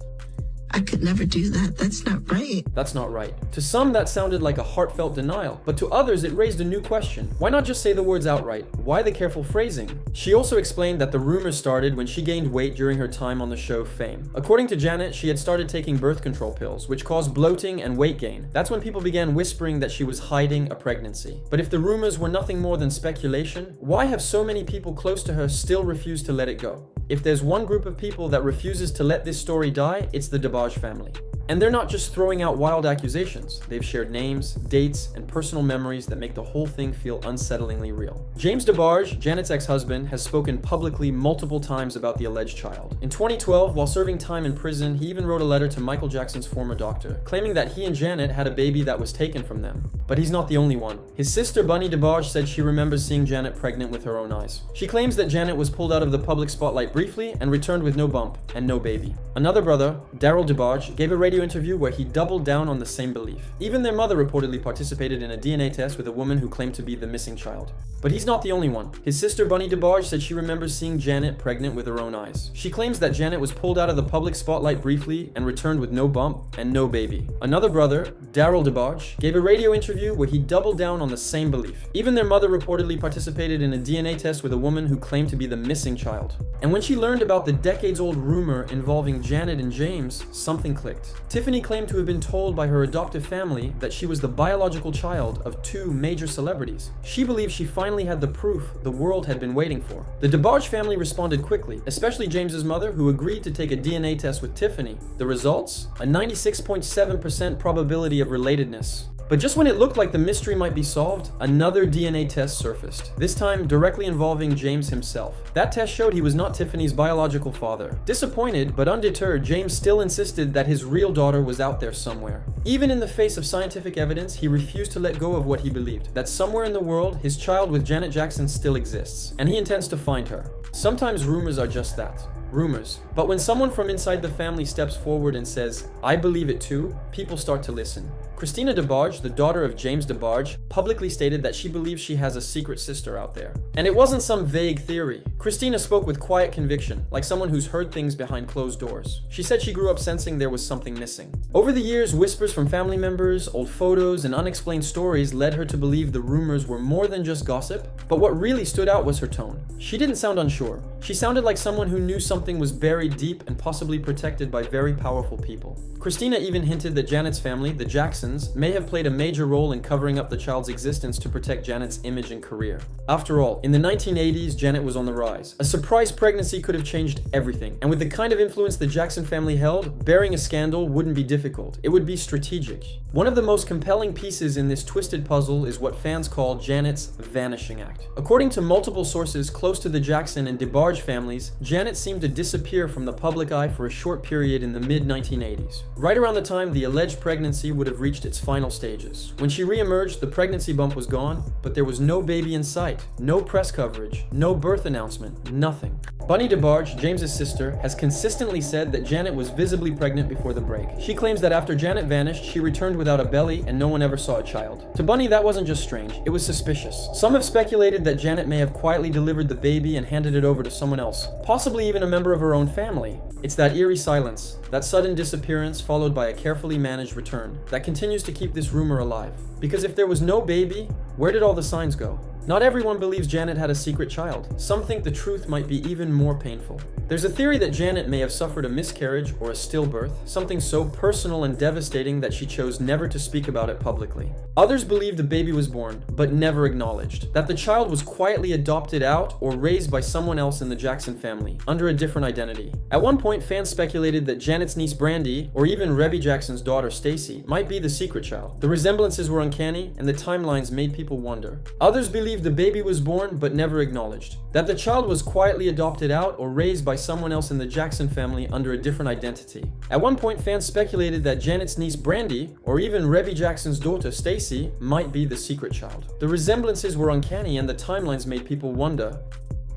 I could never do that. That's not right. That's not right. To some, that sounded like a heartfelt denial, but to others, it raised a new question. Why not just say the words outright? Why the careful phrasing? She also explained that the rumors started when she gained weight during her time on the show Fame. According to Janet, she had started taking birth control pills, which caused bloating and weight gain. That's when people began whispering that she was hiding a pregnancy. But if the rumors were nothing more than speculation, why have so many people close to her still refused to let it go? If there's one group of people that refuses to let this story die, it's the DeBarge family. And they're not just throwing out wild accusations. They've shared names, dates, and personal memories that make the whole thing feel unsettlingly real. James DeBarge, Janet's ex-husband, has spoken publicly multiple times about the alleged child. In 2012, while serving time in prison, he even wrote a letter to Michael Jackson's former doctor, claiming that he and Janet had a baby that was taken from them. But he's not the only one. His sister, Bunny DeBarge, said she remembers seeing Janet pregnant with her own eyes. She claims that Janet was pulled out of the public spotlight briefly and returned with no bump and no baby. Another brother, Daryl DeBarge, gave a radio interview where he doubled down on the same belief. Even their mother reportedly participated in a DNA test with a woman who claimed to be the missing child. But he's not the only one. His sister Bunny DeBarge said she remembers seeing Janet pregnant with her own eyes. She claims that Janet was pulled out of the public spotlight briefly and returned with no bump and no baby. Another brother, Daryl DeBarge, gave a radio interview where he doubled down on the same belief. Even their mother reportedly participated in a DNA test with a woman who claimed to be the missing child. And when she learned about the decades-old rumor involving Janet and James, something clicked. Tiffany claimed to have been told by her adoptive family that she was the biological child of two major celebrities. She believed she finally had the proof the world had been waiting for. The DeBarge family responded quickly, especially James's mother, who agreed to take a DNA test with Tiffany. The results? A 96.7% probability of relatedness. But just when it looked like the mystery might be solved, another DNA test surfaced, this time directly involving James himself. That test showed he was not Tiffany's biological father. Disappointed, but undeterred, James still insisted that his real daughter was out there somewhere. Even in the face of scientific evidence, he refused to let go of what he believed, that somewhere in the world, his child with Janet Jackson still exists, and he intends to find her. Sometimes rumors are just that. Rumors. But when someone from inside the family steps forward and says, "I believe it too," people start to listen. Christina DeBarge, the daughter of James DeBarge, publicly stated that she believes she has a secret sister out there. And it wasn't some vague theory. Christina spoke with quiet conviction, like someone who's heard things behind closed doors. She said she grew up sensing there was something missing. Over the years, whispers from family members, old photos, and unexplained stories led her to believe the rumors were more than just gossip, but what really stood out was her tone. She didn't sound unsure. She sounded like someone who knew something was buried deep and possibly protected by very powerful people. Christina even hinted that Janet's family, the Jacksons, may have played a major role in covering up the child's existence to protect Janet's image and career. After all, in the 1980s, Janet was on the rise. A surprise pregnancy could have changed everything, and with the kind of influence the Jackson family held, bearing a scandal wouldn't be difficult. It would be strategic. One of the most compelling pieces in this twisted puzzle is what fans call Janet's vanishing act. According to multiple sources close to the Jackson and DeBarge families, Janet seemed to disappear from the public eye for a short period in the mid-1980s. Right around the time the alleged pregnancy would have reached its final stages. When she re-emerged, the pregnancy bump was gone, but there was no baby in sight, no press coverage, no birth announcement, nothing. Bunny DeBarge, James's sister, has consistently said that Janet was visibly pregnant before the break. She claims that after Janet vanished, she returned without a belly and no one ever saw a child. To Bunny, that wasn't just strange, it was suspicious. Some have speculated that Janet may have quietly delivered the baby and handed it over to someone else, possibly even a member of her own family. It's that eerie silence, that sudden disappearance followed by a carefully managed return, that continues to keep this rumor alive. Because if there was no baby, where did all the signs go? Not everyone believes Janet had a secret child. Some think the truth might be even more painful. There's a theory that Janet may have suffered a miscarriage or a stillbirth, something so personal and devastating that she chose never to speak about it publicly. Others believe the baby was born, but never acknowledged, that the child was quietly adopted out or raised by someone else in the Jackson family, under a different identity. At one point, fans speculated that Janet's niece Brandy, or even Rebby Jackson's daughter Stacy, might be the secret child. The resemblances were uncanny, and the timelines made people wonder. Others believed the baby was born, but never acknowledged, that the child was quietly adopted out or raised by someone else in the Jackson family under a different identity. At one point, fans speculated that Janet's niece Brandy, or even Rebby Jackson's daughter Stacy, might be the secret child. The resemblances were uncanny and the timelines made people wonder.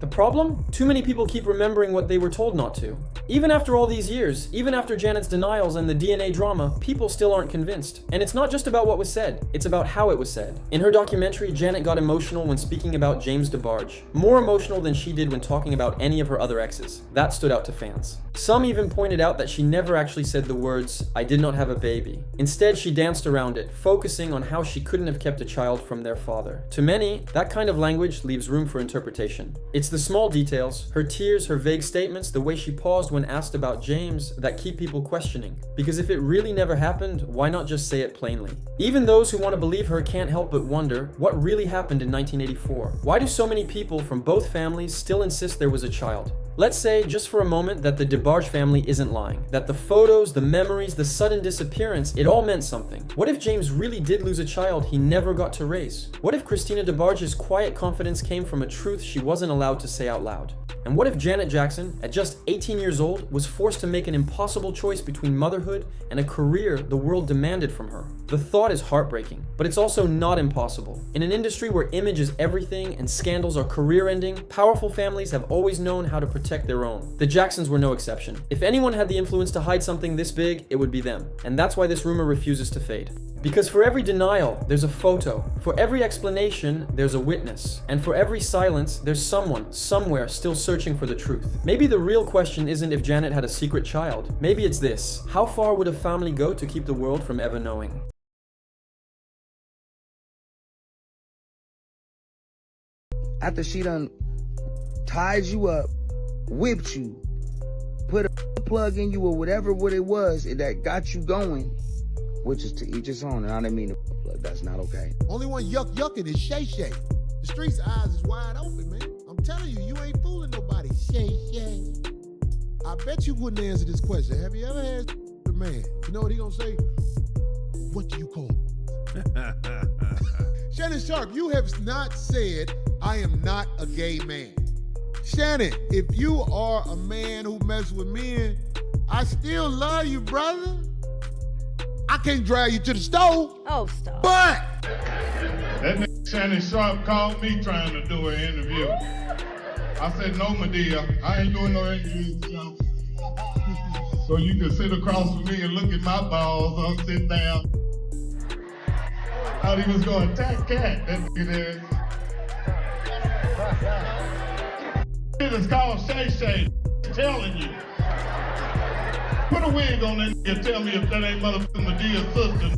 The problem? Too many people keep remembering what they were told not to. Even after all these years, even after Janet's denials and the DNA drama, people still aren't convinced. And it's not just about what was said, it's about how it was said. In her documentary, Janet got emotional when speaking about James DeBarge. More emotional than she did when talking about any of her other exes. That stood out to fans. Some even pointed out that she never actually said the words, "I did not have a baby." Instead, she danced around it, focusing on how she couldn't have kept a child from their father. To many, that kind of language leaves room for interpretation. It's the small details, her tears, her vague statements, the way she paused when asked about James, that keep people questioning. Because if it really never happened, why not just say it plainly? Even those who want to believe her can't help but wonder, what really happened in 1984? Why do so many people from both families still insist there was a child? Let's say, just for a moment, that the DeBarge family isn't lying. That the photos, the memories, the sudden disappearance, it all meant something. What if James really did lose a child he never got to raise? What if Christina DeBarge's quiet confidence came from a truth she wasn't allowed to say out loud? And what if Janet Jackson, at just 18 years old, was forced to make an impossible choice between motherhood and a career the world demanded from her? The thought is heartbreaking, but it's also not impossible. In an industry where image is everything and scandals are career-ending, powerful families have always known how to protect their own. The Jacksons were no exception. If anyone had the influence to hide something this big, it would be them. And that's why this rumor refuses to fade. Because for every denial, there's a photo. For every explanation, there's a witness. And for every silence, there's someone, somewhere, still searching for the truth. Maybe the real question isn't if Janet had a secret child. Maybe it's this: how far would a family go to keep the world from ever knowing? After she done tied you up, whipped you, put a plug in you or whatever what it was that got you going, which is to each his own, and I didn't mean to plug, that's not okay. Only one yucking is Shay Shay. The streets' eyes is wide open, man. I'm telling you, you ain't fooling nobody, Shay Shay. I bet you wouldn't answer this question. Have you ever had a man? You know what he gonna say? What do you call Shannon Sharp, you have not said, I am not a gay man. Shannon, if you are a man who messes with men, I still love you, brother. I can't drag you to the stove. Oh, stop. But that nigga Shannon Sharp called me trying to do an interview. I said, no, Medea, I ain't doing no interviews, yo. So you can sit across from me and look at my balls or sit down. Thought he was going to attack Cat. That nigga there. It is called Shay Shay. I'm telling you. Put a wig on that nigga and tell me if that ain't motherfucking Medea's sister.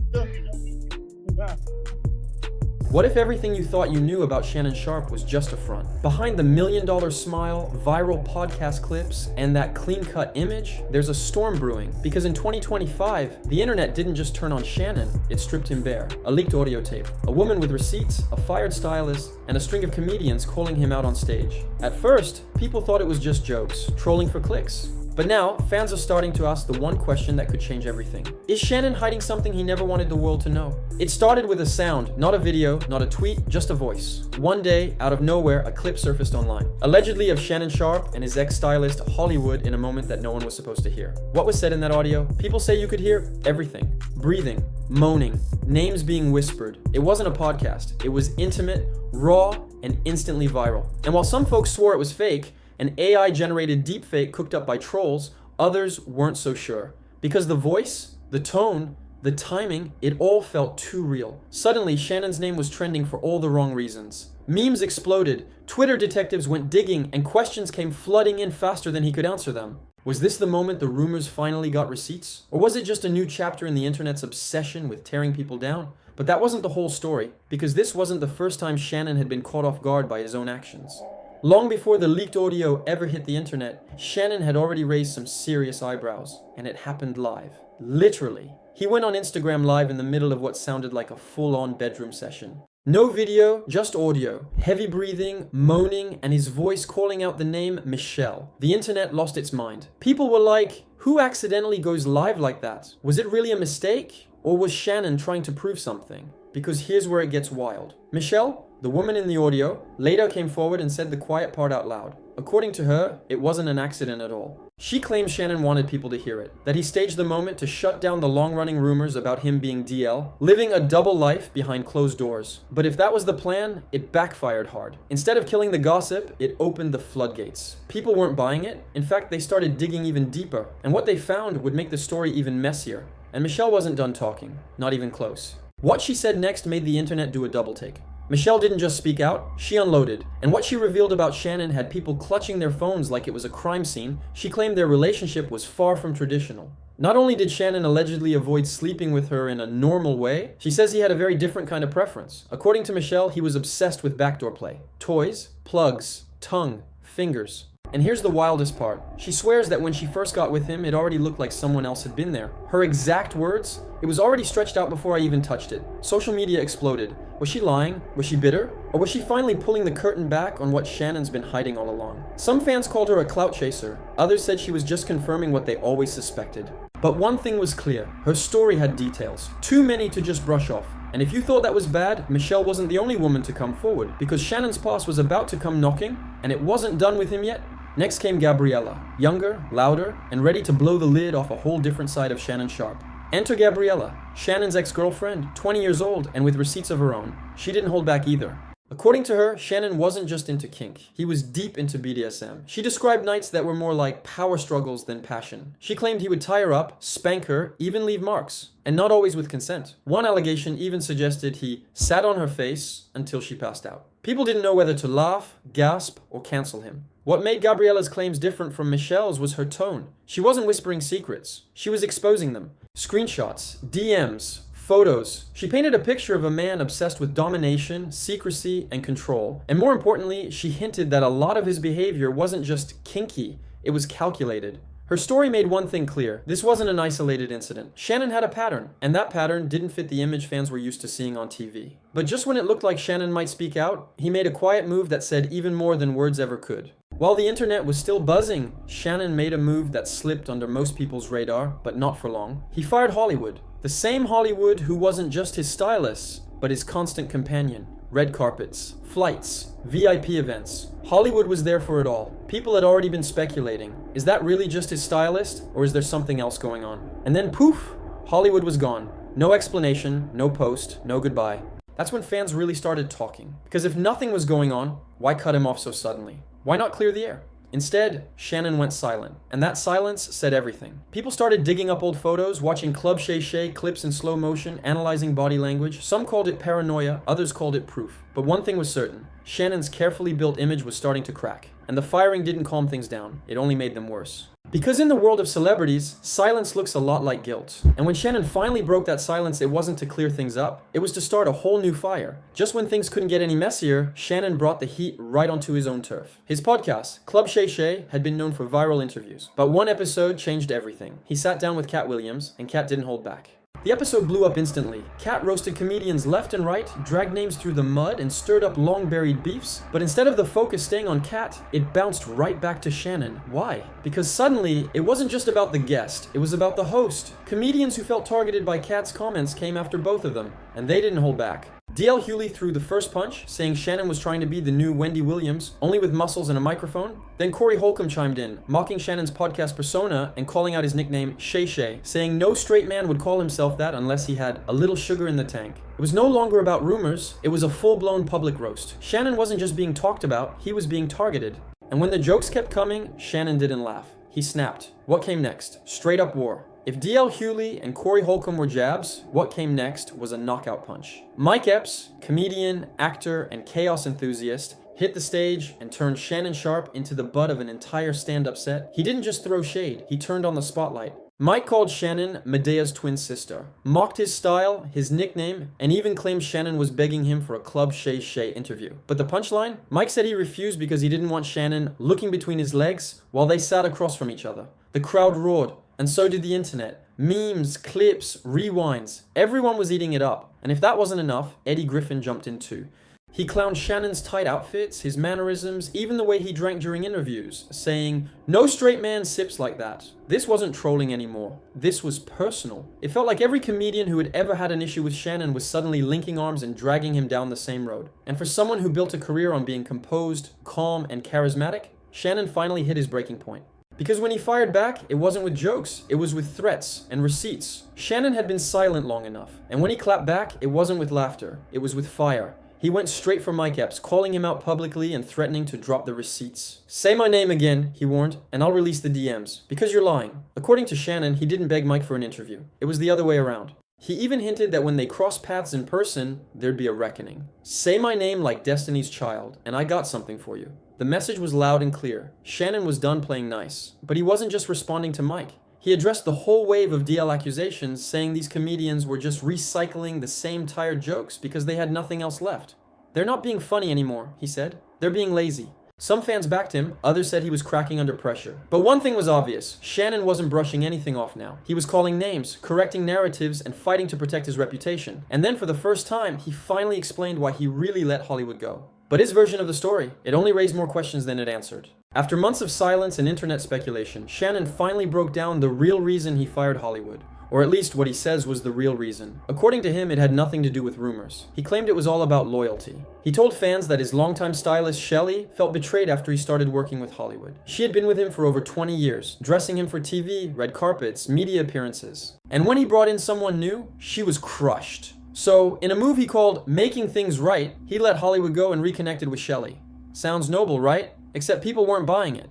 What if everything you thought you knew about Shannon Sharp was just a front? Behind the $1 million smile, viral podcast clips, and that clean-cut image, there's a storm brewing. Because in 2025, the internet didn't just turn on Shannon, it stripped him bare. A leaked audio tape, a woman with receipts, a fired stylist, and a string of comedians calling him out on stage. At first, people thought it was just jokes, trolling for clicks. But now, fans are starting to ask the one question that could change everything. Is Shannon hiding something he never wanted the world to know? It started with a sound, not a video, not a tweet, just a voice. One day, out of nowhere, a clip surfaced online. Allegedly of Shannon Sharp and his ex-stylist Hollywood in a moment that no one was supposed to hear. What was said in that audio? People say you could hear everything. Breathing, moaning, names being whispered. It wasn't a podcast. It was intimate, raw, and instantly viral. And while some folks swore it was fake, an AI-generated deepfake cooked up by trolls, others weren't so sure. Because the voice, the tone, the timing, it all felt too real. Suddenly, Shannon's name was trending for all the wrong reasons. Memes exploded, Twitter detectives went digging, and questions came flooding in faster than he could answer them. Was this the moment the rumors finally got receipts? Or was it just a new chapter in the internet's obsession with tearing people down? But that wasn't the whole story, because this wasn't the first time Shannon had been caught off guard by his own actions. Long before the leaked audio ever hit the internet, Shannon had already raised some serious eyebrows, and it happened live. Literally. He went on Instagram Live in the middle of what sounded like a full-on bedroom session. No video, just audio. Heavy breathing, moaning, and his voice calling out the name Michelle. The internet lost its mind. People were like, who accidentally goes live like that? Was it really a mistake? Or was Shannon trying to prove something? Because here's where it gets wild. Michelle, the woman in the audio, later came forward and said the quiet part out loud. According to her, it wasn't an accident at all. She claims Shannon wanted people to hear it, that he staged the moment to shut down the long-running rumors about him being DL, living a double life behind closed doors. But if that was the plan, it backfired hard. Instead of killing the gossip, it opened the floodgates. People weren't buying it. In fact, they started digging even deeper, and what they found would make the story even messier. And Michelle wasn't done talking, not even close. What she said next made the internet do a double take. Michelle didn't just speak out, she unloaded. And what she revealed about Shannon had people clutching their phones like it was a crime scene. She claimed their relationship was far from traditional. Not only did Shannon allegedly avoid sleeping with her in a normal way, she says he had a very different kind of preference. According to Michelle, he was obsessed with backdoor play. Toys, plugs, tongue, fingers. And here's the wildest part. She swears that when she first got with him, it already looked like someone else had been there. Her exact words, it was already stretched out before I even touched it. Social media exploded. Was she lying? Was she bitter? Or was she finally pulling the curtain back on what Shannon's been hiding all along? Some fans called her a clout chaser. Others said she was just confirming what they always suspected. But one thing was clear. Her story had details. Too many to just brush off. And if you thought that was bad, Michelle wasn't the only woman to come forward, because Shannon's past was about to come knocking, and it wasn't done with him yet. Next came Gabriella, younger, louder, and ready to blow the lid off a whole different side of Shannon Sharp. Enter Gabriella, Shannon's ex-girlfriend, 20 years old, and with receipts of her own. She didn't hold back either. According to her, Shannon wasn't just into kink. He was deep into BDSM. She described nights that were more like power struggles than passion. She claimed he would tie her up, spank her, even leave marks, and not always with consent. One allegation even suggested he sat on her face until she passed out. People didn't know whether to laugh, gasp, or cancel him. What made Gabriella's claims different from Michelle's was her tone. She wasn't whispering secrets. She was exposing them. Screenshots, DMs, photos. She painted a picture of a man obsessed with domination, secrecy, and control. And more importantly, she hinted that a lot of his behavior wasn't just kinky, it was calculated. Her story made one thing clear. This wasn't an isolated incident. Shannon had a pattern, and that pattern didn't fit the image fans were used to seeing on TV. But just when it looked like Shannon might speak out, he made a quiet move that said even more than words ever could. While the internet was still buzzing, Shannon made a move that slipped under most people's radar, but not for long. He fired Hollywood. The same Hollywood who wasn't just his stylist, but his constant companion. Red carpets, flights, VIP events. Hollywood was there for it all. People had already been speculating. Is that really just his stylist, or is there something else going on? And then poof, Hollywood was gone. No explanation, no post, no goodbye. That's when fans really started talking. Because if nothing was going on, why cut him off so suddenly? Why not clear the air? Instead, Shannon went silent, and that silence said everything. People started digging up old photos, watching Club Shay Shay clips in slow motion, analyzing body language. Some called it paranoia, others called it proof. But one thing was certain, Shannon's carefully built image was starting to crack, and the firing didn't calm things down, it only made them worse. Because in the world of celebrities, silence looks a lot like guilt. And when Shannon finally broke that silence, it wasn't to clear things up, it was to start a whole new fire. Just when things couldn't get any messier, Shannon brought the heat right onto his own turf. His podcast, Club Shay Shay, had been known for viral interviews, but one episode changed everything. He sat down with Cat Williams, and Cat didn't hold back. The episode blew up instantly. Cat roasted comedians left and right, dragged names through the mud, and stirred up long-buried beefs. But instead of the focus staying on Cat, it bounced right back to Shannon. Why? Because suddenly, it wasn't just about the guest, it was about the host. Comedians who felt targeted by Cat's comments came after both of them, and they didn't hold back. D.L. Hewley threw the first punch, saying Shannon was trying to be the new Wendy Williams, only with muscles and a microphone. Then Corey Holcomb chimed in, mocking Shannon's podcast persona and calling out his nickname Shay Shay, saying no straight man would call himself that unless he had a little sugar in the tank. It was no longer about rumors, it was a full-blown public roast. Shannon wasn't just being talked about, he was being targeted. And when the jokes kept coming, Shannon didn't laugh. He snapped. What came next? Straight up war. If D.L. Hewley and Corey Holcomb were jabs, what came next was a knockout punch. Mike Epps, comedian, actor, and chaos enthusiast, hit the stage and turned Shannon Sharpe into the butt of an entire stand-up set. He didn't just throw shade, he turned on the spotlight. Mike called Shannon Medea's twin sister, mocked his style, his nickname, and even claimed Shannon was begging him for a Club Shay Shay interview. But the punchline? Mike said he refused because he didn't want Shannon looking between his legs while they sat across from each other. The crowd roared, and so did the internet. Memes, clips, rewinds, everyone was eating it up. And if that wasn't enough, Eddie Griffin jumped in too. He clowned Shannon's tight outfits, his mannerisms, even the way he drank during interviews, saying, "No straight man sips like that." This wasn't trolling anymore. This was personal. It felt like every comedian who had ever had an issue with Shannon was suddenly linking arms and dragging him down the same road. And for someone who built a career on being composed, calm, and charismatic, Shannon finally hit his breaking point. Because when he fired back, it wasn't with jokes, it was with threats and receipts. Shannon had been silent long enough, and when he clapped back, it wasn't with laughter, it was with fire. He went straight for Mike Epps, calling him out publicly and threatening to drop the receipts. "Say my name again," he warned, "and I'll release the DMs, because you're lying." According to Shannon, he didn't beg Mike for an interview. It was the other way around. He even hinted that when they crossed paths in person, there'd be a reckoning. "Say my name like Destiny's Child, and I got something for you." The message was loud and clear. Shannon was done playing nice. But he wasn't just responding to Mike. He addressed the whole wave of DL accusations, saying these comedians were just recycling the same tired jokes because they had nothing else left. "They're not being funny anymore," he said. "They're being lazy." Some fans backed him, others said he was cracking under pressure. But one thing was obvious, Shannon wasn't brushing anything off now. He was calling names, correcting narratives, and fighting to protect his reputation. And then for the first time, he finally explained why he really let Hollywood go. But his version of the story, it only raised more questions than it answered. After months of silence and internet speculation, Shannon finally broke down the real reason he fired Hollywood. Or at least what he says was the real reason. According to him, it had nothing to do with rumors. He claimed it was all about loyalty. He told fans that his longtime stylist, Shelley, felt betrayed after he started working with Hollywood. She had been with him for over 20 years, dressing him for TV, red carpets, media appearances. And when he brought in someone new, she was crushed. So, in a move he called Making Things Right, he let Hollywood go and reconnected with Shelley. Sounds noble, right? Except people weren't buying it.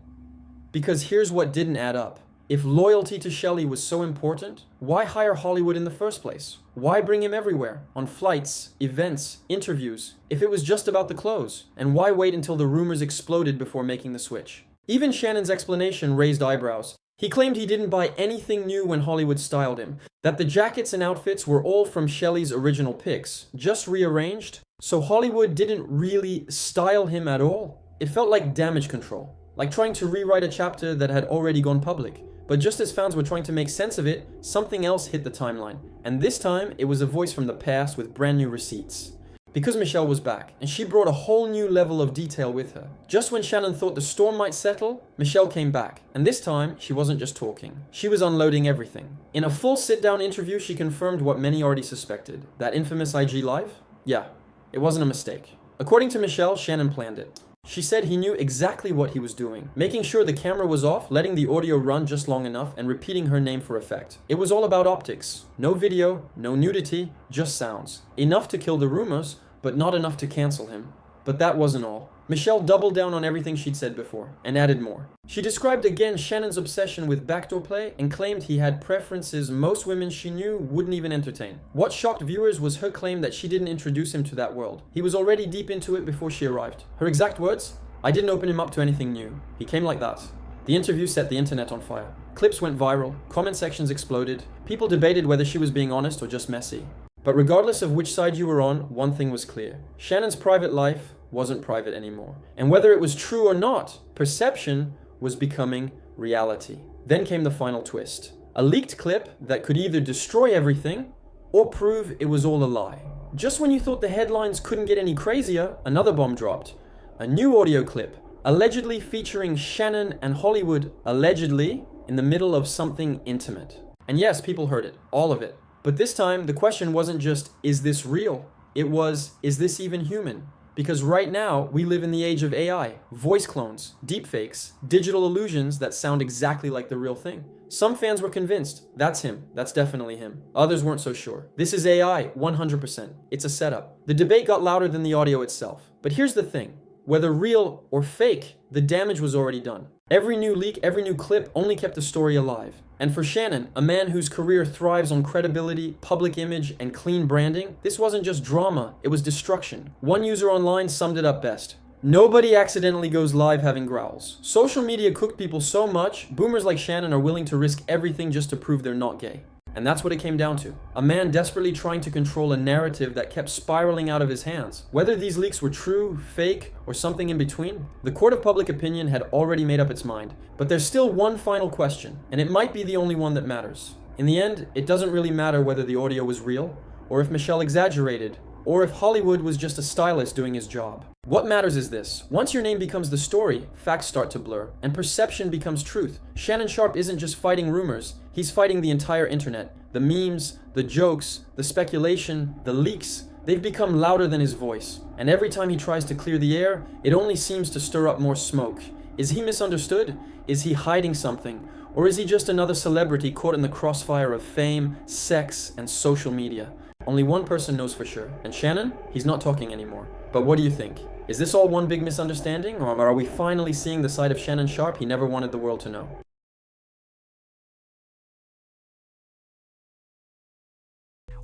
Because here's what didn't add up. If loyalty to Shelley was so important, why hire Hollywood in the first place? Why bring him everywhere? On flights, events, interviews, if it was just about the clothes? And why wait until the rumors exploded before making the switch? Even Shannon's explanation raised eyebrows. He claimed he didn't buy anything new when Hollywood styled him, that the jackets and outfits were all from Shelley's original picks, just rearranged, so Hollywood didn't really style him at all. It felt like damage control, like trying to rewrite a chapter that had already gone public. But just as fans were trying to make sense of it, something else hit the timeline. And this time, it was a voice from the past with brand new receipts. Because Michelle was back, and she brought a whole new level of detail with her. Just when Shannon thought the storm might settle, Michelle came back. And this time, she wasn't just talking. She was unloading everything. In a full sit-down interview, she confirmed what many already suspected. That infamous IG Live? Yeah, it wasn't a mistake. According to Michelle, Shannon planned it. She said he knew exactly what he was doing, making sure the camera was off, letting the audio run just long enough, and repeating her name for effect. It was all about optics. No video, no nudity, just sounds. Enough to kill the rumors, but not enough to cancel him. But that wasn't all. Michelle doubled down on everything she'd said before, and added more. She described again Shannon's obsession with backdoor play and claimed he had preferences most women she knew wouldn't even entertain. What shocked viewers was her claim that she didn't introduce him to that world. He was already deep into it before she arrived. Her exact words? "I didn't open him up to anything new. He came like that." The interview set the internet on fire. Clips went viral, comment sections exploded, people debated whether she was being honest or just messy. But regardless of which side you were on, one thing was clear. Shannon's private life wasn't private anymore. And whether it was true or not, perception was becoming reality. Then came the final twist. A leaked clip that could either destroy everything or prove it was all a lie. Just when you thought the headlines couldn't get any crazier, another bomb dropped. A new audio clip, allegedly featuring Shannon and Hollywood, allegedly in the middle of something intimate. And yes, people heard it, all of it. But this time, the question wasn't just, is this real? It was, is this even human? Because right now, we live in the age of AI, voice clones, deepfakes, digital illusions that sound exactly like the real thing. Some fans were convinced, that's him, that's definitely him. Others weren't so sure. This is AI, 100%. It's a setup. The debate got louder than the audio itself. But here's the thing. Whether real or fake, the damage was already done. Every new leak, every new clip only kept the story alive. And for Shannon, a man whose career thrives on credibility, public image, and clean branding, this wasn't just drama, it was destruction. One user online summed it up best. Nobody accidentally goes live having growls. Social media cooked people so much, boomers like Shannon are willing to risk everything just to prove they're not gay. And that's what it came down to. A man desperately trying to control a narrative that kept spiraling out of his hands. Whether these leaks were true, fake, or something in between, the court of public opinion had already made up its mind. But there's still one final question, and it might be the only one that matters. In the end, it doesn't really matter whether the audio was real, or if Michelle exaggerated, or if Hollywood was just a stylist doing his job. What matters is this. Once your name becomes the story, facts start to blur, and perception becomes truth. Shannon Sharpe isn't just fighting rumors, he's fighting the entire internet. The memes, the jokes, the speculation, the leaks, they've become louder than his voice. And every time he tries to clear the air, it only seems to stir up more smoke. Is he misunderstood? Is he hiding something? Or is he just another celebrity caught in the crossfire of fame, sex, and social media? Only one person knows for sure. And Shannon? He's not talking anymore. But what do you think? Is this all one big misunderstanding? Or are we finally seeing the side of Shannon Sharpe he never wanted the world to know?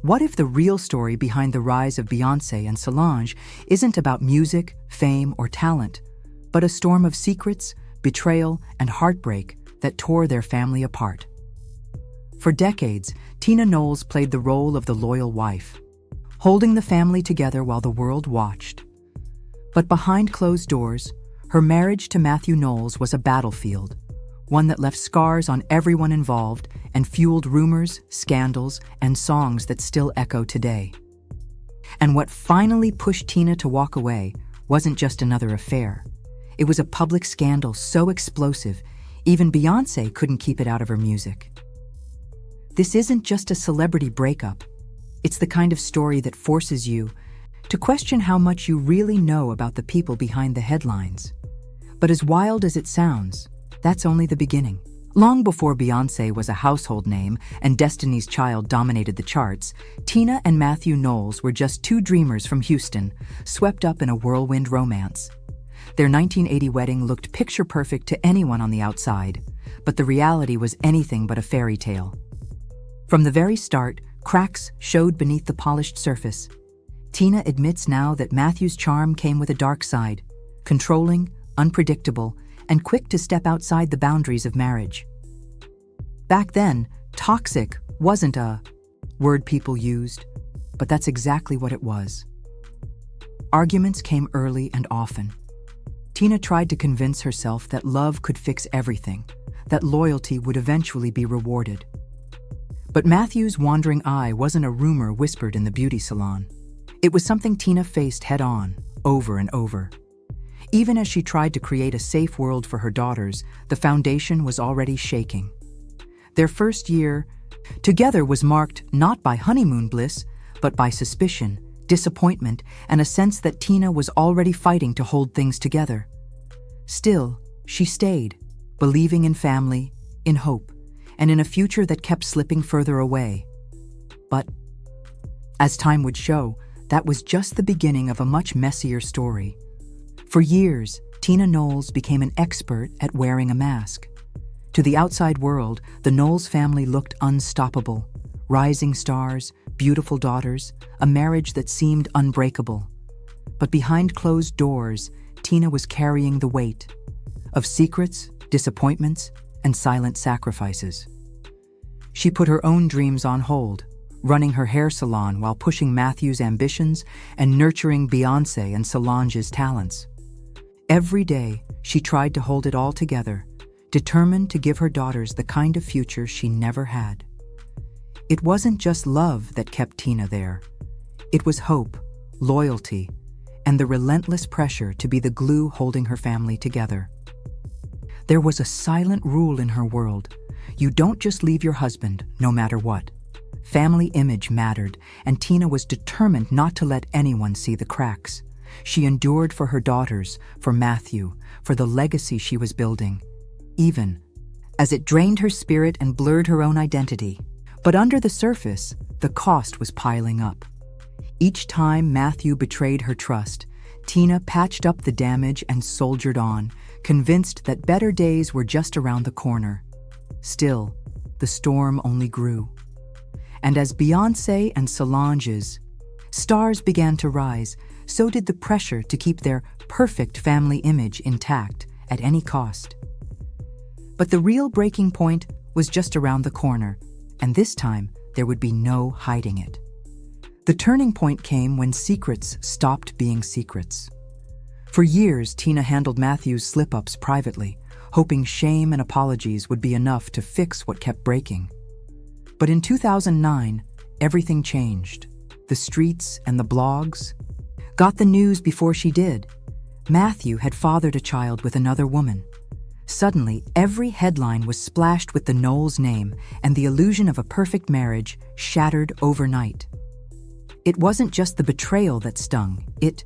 What if the real story behind the rise of Beyoncé and Solange isn't about music, fame, or talent, but a storm of secrets, betrayal, and heartbreak that tore their family apart? For decades, Tina Knowles played the role of the loyal wife, holding the family together while the world watched. But behind closed doors, her marriage to Matthew Knowles was a battlefield, one that left scars on everyone involved and fueled rumors, scandals, and songs that still echo today. And what finally pushed Tina to walk away wasn't just another affair. It was a public scandal so explosive, even Beyoncé couldn't keep it out of her music. This isn't just a celebrity breakup. It's the kind of story that forces you to question how much you really know about the people behind the headlines. But as wild as it sounds, that's only the beginning. Long before Beyoncé was a household name and Destiny's Child dominated the charts, Tina and Matthew Knowles were just two dreamers from Houston, swept up in a whirlwind romance. Their 1980 wedding looked picture-perfect to anyone on the outside, but the reality was anything but a fairy tale. From the very start, cracks showed beneath the polished surface. Tina admits now that Matthew's charm came with a dark side, controlling, unpredictable, and quick to step outside the boundaries of marriage. Back then, toxic wasn't a word people used, but that's exactly what it was. Arguments came early and often. Tina tried to convince herself that love could fix everything, that loyalty would eventually be rewarded. But Matthew's wandering eye wasn't a rumor whispered in the beauty salon. It was something Tina faced head-on, over and over. Even as she tried to create a safe world for her daughters, the foundation was already shaking. Their first year together was marked not by honeymoon bliss, but by suspicion, disappointment, and a sense that Tina was already fighting to hold things together. Still, she stayed, believing in family, in hope, and in a future that kept slipping further away. But, as time would show, that was just the beginning of a much messier story. For years, Tina Knowles became an expert at wearing a mask. To the outside world, the Knowles family looked unstoppable. Rising stars, beautiful daughters, a marriage that seemed unbreakable. But behind closed doors, Tina was carrying the weight of secrets, disappointments, and silent sacrifices. She put her own dreams on hold, running her hair salon while pushing Matthew's ambitions and nurturing Beyoncé and Solange's talents. Every day, she tried to hold it all together, determined to give her daughters the kind of future she never had. It wasn't just love that kept Tina there. It was hope, loyalty, and the relentless pressure to be the glue holding her family together. There was a silent rule in her world. You don't just leave your husband, no matter what. Family image mattered, and Tina was determined not to let anyone see the cracks. She endured for her daughters, for Matthew, for the legacy she was building, even as it drained her spirit and blurred her own identity. But under the surface, the cost was piling up. Each time Matthew betrayed her trust, Tina patched up the damage and soldiered on, convinced that better days were just around the corner. Still, the storm only grew. And as Beyoncé and Solange's stars began to rise, so did the pressure to keep their perfect family image intact at any cost. But the real breaking point was just around the corner, and this time there would be no hiding it. The turning point came when secrets stopped being secrets. For years, Tina handled Matthew's slip-ups privately, hoping shame and apologies would be enough to fix what kept breaking. But in 2009, everything changed. The streets and the blogs got the news before she did. Matthew had fathered a child with another woman. Suddenly, every headline was splashed with the Knowles name, and the illusion of a perfect marriage shattered overnight. It wasn't just the betrayal that stung, it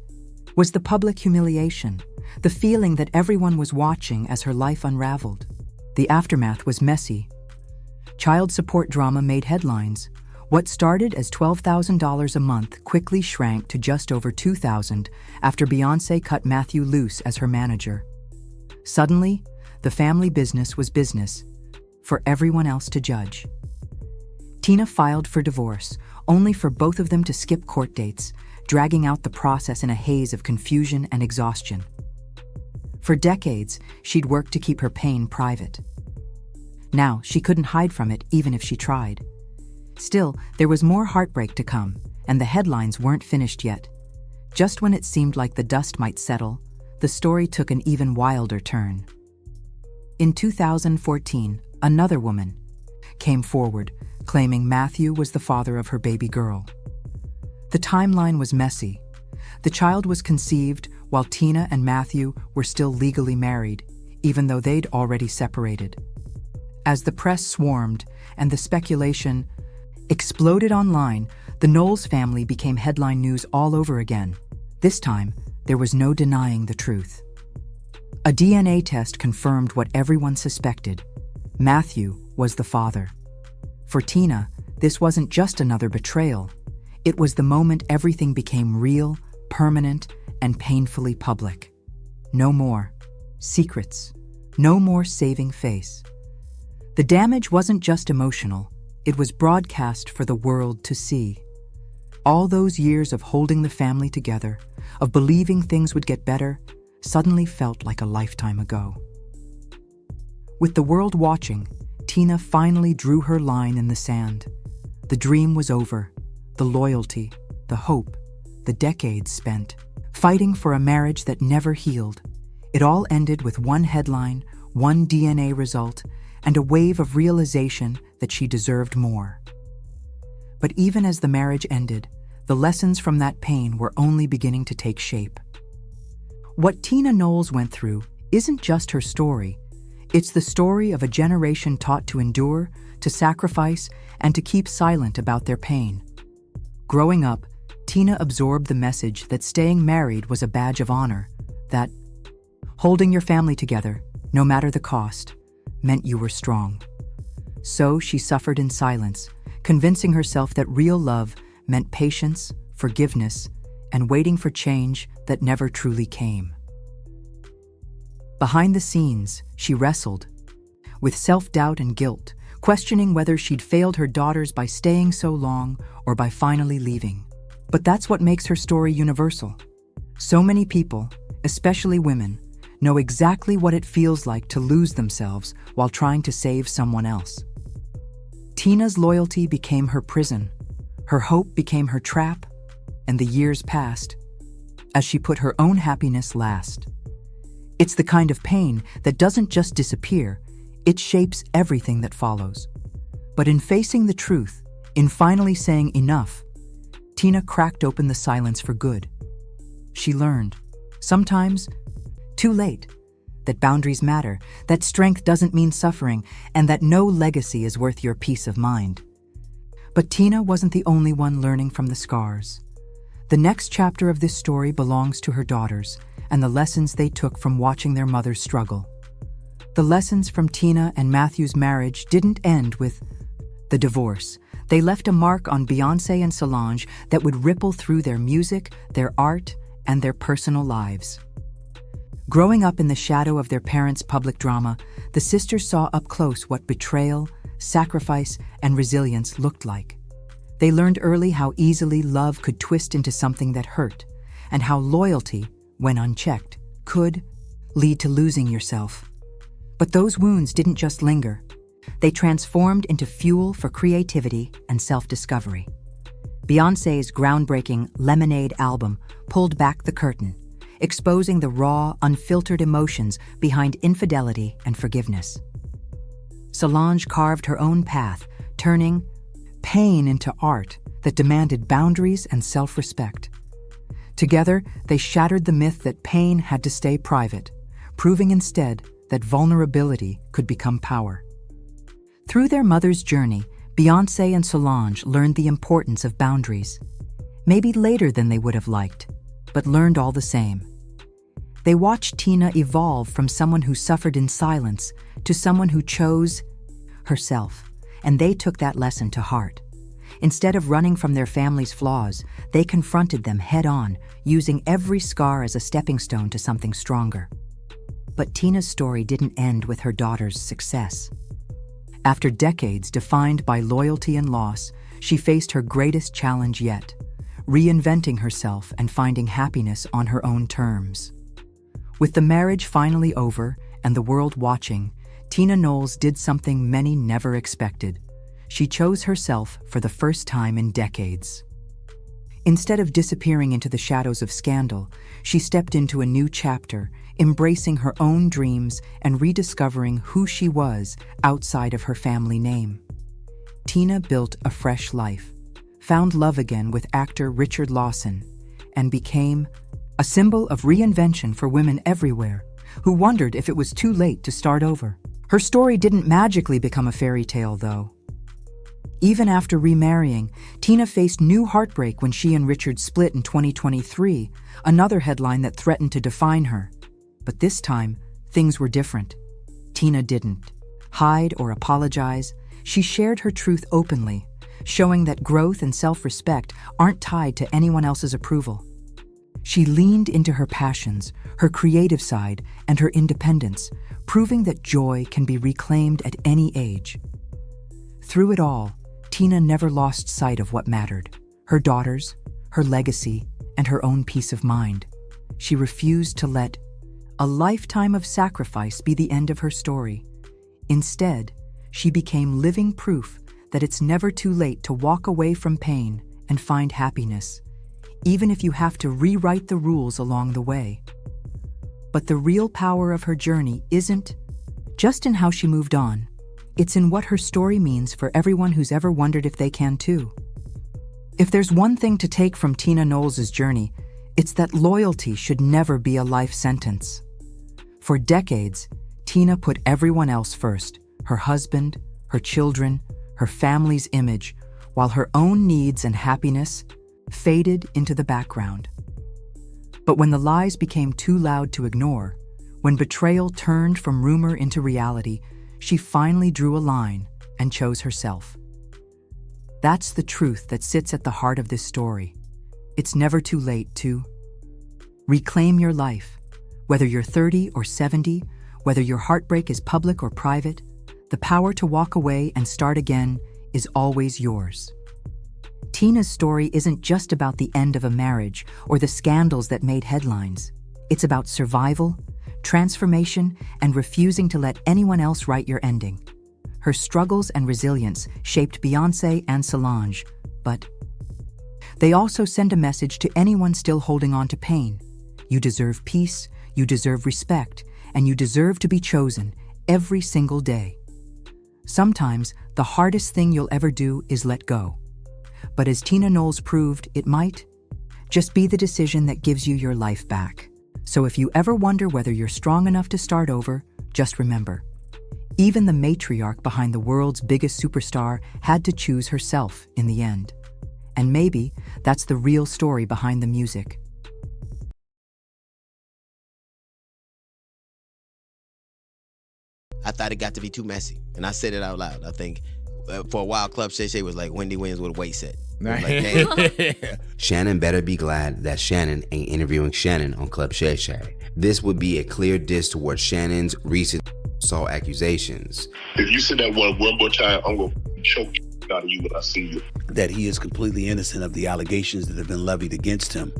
was the public humiliation, the feeling that everyone was watching as her life unraveled. The aftermath was messy. Child support drama made headlines. What started as $12,000 a month quickly shrank to just over $2,000 after Beyoncé cut Matthew loose as her manager. Suddenly, the family business was business, for everyone else to judge. Tina filed for divorce, only for both of them to skip court dates, dragging out the process in a haze of confusion and exhaustion. For decades, she'd worked to keep her pain private. Now, she couldn't hide from it even if she tried. Still, there was more heartbreak to come, and the headlines weren't finished yet. Just when it seemed like the dust might settle, the story took an even wilder turn. In 2014, another woman came forward, claiming Matthew was the father of her baby girl. The timeline was messy. The child was conceived while Tina and Matthew were still legally married, even though they'd already separated. As the press swarmed and the speculation exploded online, the Knowles family became headline news all over again. This time, there was no denying the truth. A DNA test confirmed what everyone suspected. Matthew was the father. For Tina, this wasn't just another betrayal. It was the moment everything became real, permanent, and painfully public. No more secrets. No more saving face. The damage wasn't just emotional. It was broadcast for the world to see. All those years of holding the family together, of believing things would get better, suddenly felt like a lifetime ago. With the world watching, Tina finally drew her line in the sand. The dream was over. The loyalty, the hope, the decades spent, fighting for a marriage that never healed. It all ended with one headline, one DNA result, and a wave of realization that she deserved more. But even as the marriage ended, the lessons from that pain were only beginning to take shape. What Tina Knowles went through isn't just her story. It's the story of a generation taught to endure, to sacrifice, and to keep silent about their pain. Growing up, Tina absorbed the message that staying married was a badge of honor, that holding your family together, no matter the cost, meant you were strong. So she suffered in silence, convincing herself that real love meant patience, forgiveness, and waiting for change that never truly came. Behind the scenes, she wrestled with self-doubt and guilt, questioning whether she'd failed her daughters by staying so long or by finally leaving. But that's what makes her story universal. So many people, especially women, know exactly what it feels like to lose themselves while trying to save someone else. Tina's loyalty became her prison, her hope became her trap, and the years passed as she put her own happiness last. It's the kind of pain that doesn't just disappear, it shapes everything that follows. But in facing the truth, in finally saying enough, Tina cracked open the silence for good. She learned, sometimes too late, that boundaries matter, that strength doesn't mean suffering, and that no legacy is worth your peace of mind. But Tina wasn't the only one learning from the scars. The next chapter of this story belongs to her daughters and the lessons they took from watching their mothers struggle. The lessons from Tina and Matthew's marriage didn't end with the divorce. They left a mark on Beyoncé and Solange that would ripple through their music, their art, and their personal lives. Growing up in the shadow of their parents' public drama, the sisters saw up close what betrayal, sacrifice, and resilience looked like. They learned early how easily love could twist into something that hurt, and how loyalty, when unchecked, could lead to losing yourself. But those wounds didn't just linger. They transformed into fuel for creativity and self-discovery. Beyoncé's groundbreaking Lemonade album pulled back the curtain, exposing the raw, unfiltered emotions behind infidelity and forgiveness. Solange carved her own path, turning pain into art that demanded boundaries and self-respect. Together, they shattered the myth that pain had to stay private, proving instead that vulnerability could become power. Through their mother's journey, Beyoncé and Solange learned the importance of boundaries. Maybe later than they would have liked, but learned all the same. They watched Tina evolve from someone who suffered in silence to someone who chose herself, and they took that lesson to heart. Instead of running from their family's flaws, they confronted them head-on, using every scar as a stepping stone to something stronger. But Tina's story didn't end with her daughter's success. After decades defined by loyalty and loss, she faced her greatest challenge yet, reinventing herself and finding happiness on her own terms. With the marriage finally over and the world watching, Tina Knowles did something many never expected. She chose herself for the first time in decades. Instead of disappearing into the shadows of scandal, she stepped into a new chapter, embracing her own dreams and rediscovering who she was outside of her family name. Tina built a fresh life, found love again with actor Richard Lawson, and became a symbol of reinvention for women everywhere who wondered if it was too late to start over. Her story didn't magically become a fairy tale, though. Even after remarrying, Tina faced new heartbreak when she and Richard split in 2023, another headline that threatened to define her. But this time, things were different. Tina didn't hide or apologize. She shared her truth openly, showing that growth and self-respect aren't tied to anyone else's approval. She leaned into her passions, her creative side, and her independence, proving that joy can be reclaimed at any age. Through it all, Tina never lost sight of what mattered: her daughters, her legacy, and her own peace of mind. She refused to let a lifetime of sacrifice be the end of her story. Instead, she became living proof that it's never too late to walk away from pain and find happiness, even if you have to rewrite the rules along the way. But the real power of her journey isn't just in how she moved on. It's in what her story means for everyone who's ever wondered if they can too. If there's one thing to take from Tina Knowles' journey, it's that loyalty should never be a life sentence. For decades, Tina put everyone else first, her husband, her children, her family's image, while her own needs and happiness faded into the background. But when the lies became too loud to ignore, when betrayal turned from rumor into reality, she finally drew a line and chose herself. That's the truth that sits at the heart of this story. It's never too late to reclaim your life. Whether you're 30 or 70, whether your heartbreak is public or private, the power to walk away and start again is always yours. Tina's story isn't just about the end of a marriage or the scandals that made headlines. It's about survival, transformation, and refusing to let anyone else write your ending. Her struggles and resilience shaped Beyoncé and Solange, but they also send a message to anyone still holding on to pain. You deserve peace, you deserve respect, and you deserve to be chosen every single day. Sometimes the hardest thing you'll ever do is let go. But as Tina Knowles proved, it might just be the decision that gives you your life back. So if you ever wonder whether you're strong enough to start over, just remember, even the matriarch behind the world's biggest superstar had to choose herself in the end. And maybe that's the real story behind the music. I thought it got to be too messy, and I said it out loud. I think for a while, Club Shay Shay was like Wendy Williams with a weight set. Like, hey. Shannon better be glad that Shannon ain't interviewing Shannon on Club Shay Shay. This would be a clear diss towards Shannon's recent assault accusations. If you say that one more time, I'm going to choke out of you when I see you. That he is completely innocent of the allegations that have been levied against him.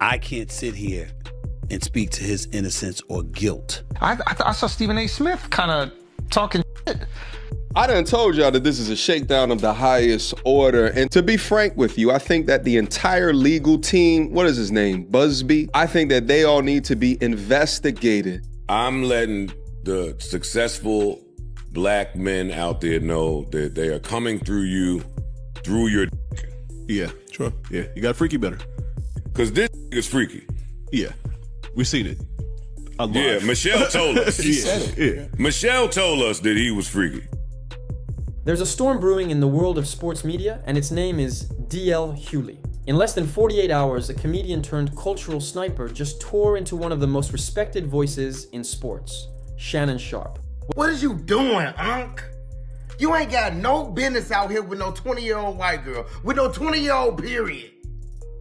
I can't sit here and speak to his innocence or guilt. I saw Stephen A. Smith kind of talking shit. I done told y'all that this is a shakedown of the highest order. And to be frank with you, I think that the entire legal team, what is his name, Busby? I think that they all need to be investigated. I'm letting the successful black men out there know that they are coming through you, through your Yeah, sure. Yeah, you got freaky better. Because this is freaky. Yeah, we seen it. Yeah, Michelle told us. She said it. Yeah. Michelle told us that he was freaky. There's a storm brewing in the world of sports media, and its name is D.L. Hewley. In less than 48 hours, a comedian turned cultural sniper just tore into one of the most respected voices in sports, Shannon Sharpe. What is you doing, Unc? You ain't got no business out here with no 20-year-old white girl, with no 20-year-old period.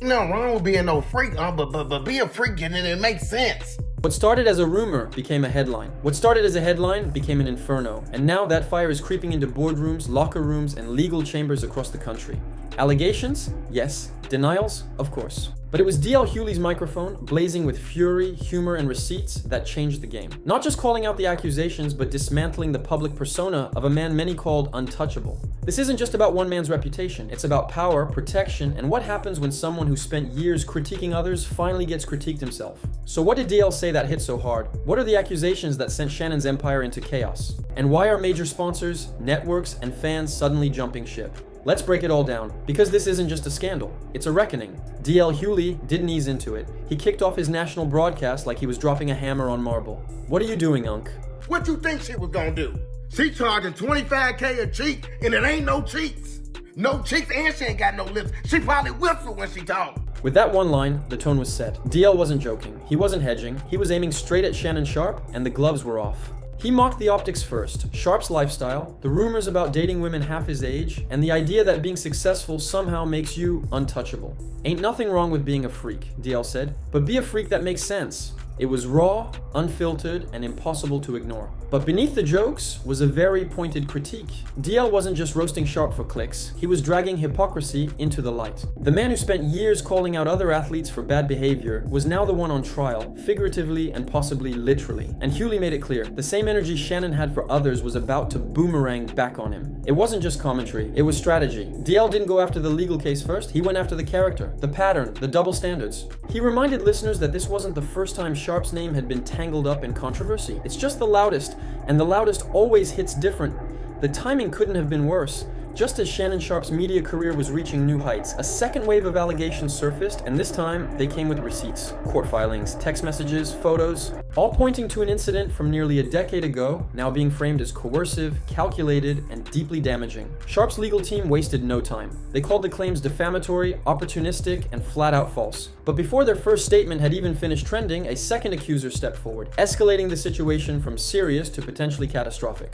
Nothing wrong with being no freak, but be a freak and it makes sense. What started as a rumor became a headline. What started as a headline became an inferno. And now that fire is creeping into boardrooms, locker rooms, and legal chambers across the country. Allegations? Yes. Denials? Of course. But it was D.L. Hewley's microphone, blazing with fury, humor, and receipts, that changed the game. Not just calling out the accusations, but dismantling the public persona of a man many called untouchable. This isn't just about one man's reputation. It's about power, protection, and what happens when someone who spent years critiquing others finally gets critiqued himself. So what did DL say that hit so hard? What are the accusations that sent Shannon's empire into chaos? And why are major sponsors, networks, and fans suddenly jumping ship? Let's break it all down, because this isn't just a scandal, it's a reckoning. D.L. Hewley didn't ease into it. He kicked off his national broadcast like he was dropping a hammer on marble. What are you doing, Unc? What you think she was gonna do? She charging $25K a cheek, and it ain't no cheeks. No cheeks, and she ain't got no lips. She probably whistled when she talked. With that one line, the tone was set. DL wasn't joking. He wasn't hedging. He was aiming straight at Shannon Sharpe, and the gloves were off. He mocked the optics first, Sharpe's lifestyle, the rumors about dating women half his age, and the idea that being successful somehow makes you untouchable. Ain't nothing wrong with being a freak, DL said, but be a freak that makes sense. It was raw, unfiltered, and impossible to ignore. But beneath the jokes was a very pointed critique. DL wasn't just roasting Sharpe for clicks, he was dragging hypocrisy into the light. The man who spent years calling out other athletes for bad behavior was now the one on trial, figuratively and possibly literally. And Hewley made it clear, the same energy Shannon had for others was about to boomerang back on him. It wasn't just commentary, it was strategy. DL didn't go after the legal case first, he went after the character, the pattern, the double standards. He reminded listeners that this wasn't the first time Sharpe's name had been tangled up in controversy. It's just the loudest, and the loudest always hits different. The timing couldn't have been worse. Just as Shannon Sharpe's media career was reaching new heights, a second wave of allegations surfaced, and this time they came with receipts, court filings, text messages, photos, all pointing to an incident from nearly a decade ago, now being framed as coercive, calculated, and deeply damaging. Sharpe's legal team wasted no time. They called the claims defamatory, opportunistic, and flat out false. But before their first statement had even finished trending, a second accuser stepped forward, escalating the situation from serious to potentially catastrophic.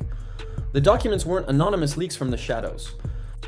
The documents weren't anonymous leaks from the shadows.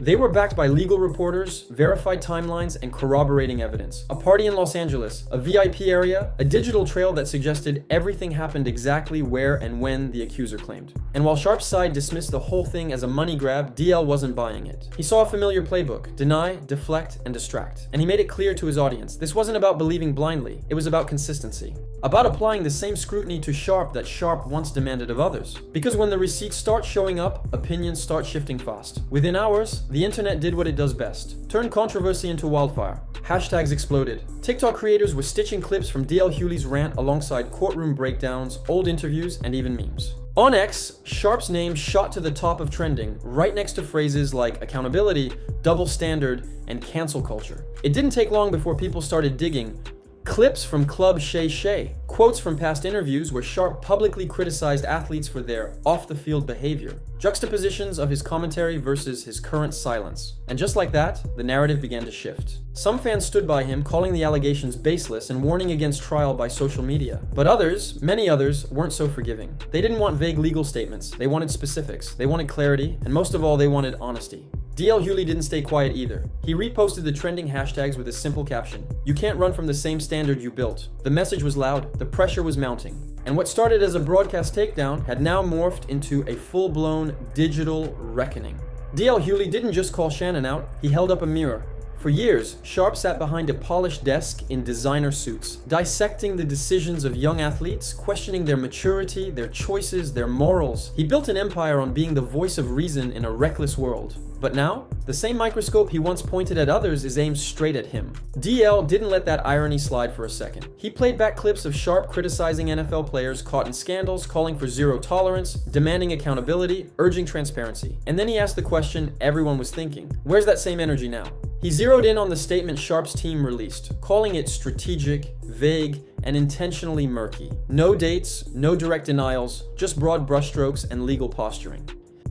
They were backed by legal reporters, verified timelines, and corroborating evidence. A party in Los Angeles, a VIP area, a digital trail that suggested everything happened exactly where and when the accuser claimed. And while Sharpe's side dismissed the whole thing as a money grab, DL wasn't buying it. He saw a familiar playbook: deny, deflect, and distract. And he made it clear to his audience, this wasn't about believing blindly, it was about consistency. About applying the same scrutiny to Sharpe that Sharpe once demanded of others. Because when the receipts start showing up, opinions start shifting fast. Within hours, the internet did what it does best: turn controversy into wildfire. Hashtags exploded. TikTok creators were stitching clips from DL Hewley's rant alongside courtroom breakdowns, old interviews, and even memes. On X, Sharpe's name shot to the top of trending, right next to phrases like accountability, double standard, and cancel culture. It didn't take long before people started digging clips from Club Shay Shay, quotes from past interviews where Sharpe publicly criticized athletes for their off-the-field behavior, juxtapositions of his commentary versus his current silence. And just like that, the narrative began to shift. Some fans stood by him, calling the allegations baseless and warning against trial by social media. But others, many others, weren't so forgiving. They didn't want vague legal statements, they wanted specifics, they wanted clarity, and most of all, they wanted honesty. DL Hewley didn't stay quiet either. He reposted the trending hashtags with a simple caption: "You can't run from the same standard you built." The message was loud, the pressure was mounting. And what started as a broadcast takedown had now morphed into a full-blown digital reckoning. DL Hewley didn't just call Shannon out, he held up a mirror. For years, Sharpe sat behind a polished desk in designer suits, dissecting the decisions of young athletes, questioning their maturity, their choices, their morals. He built an empire on being the voice of reason in a reckless world. But now, the same microscope he once pointed at others is aimed straight at him. DL didn't let that irony slide for a second. He played back clips of Sharpe criticizing NFL players caught in scandals, calling for zero tolerance, demanding accountability, urging transparency. And then he asked the question everyone was thinking: where's that same energy now? He zeroed in on the statement Sharpe's team released, calling it strategic, vague, and intentionally murky. No dates, no direct denials, just broad brushstrokes and legal posturing.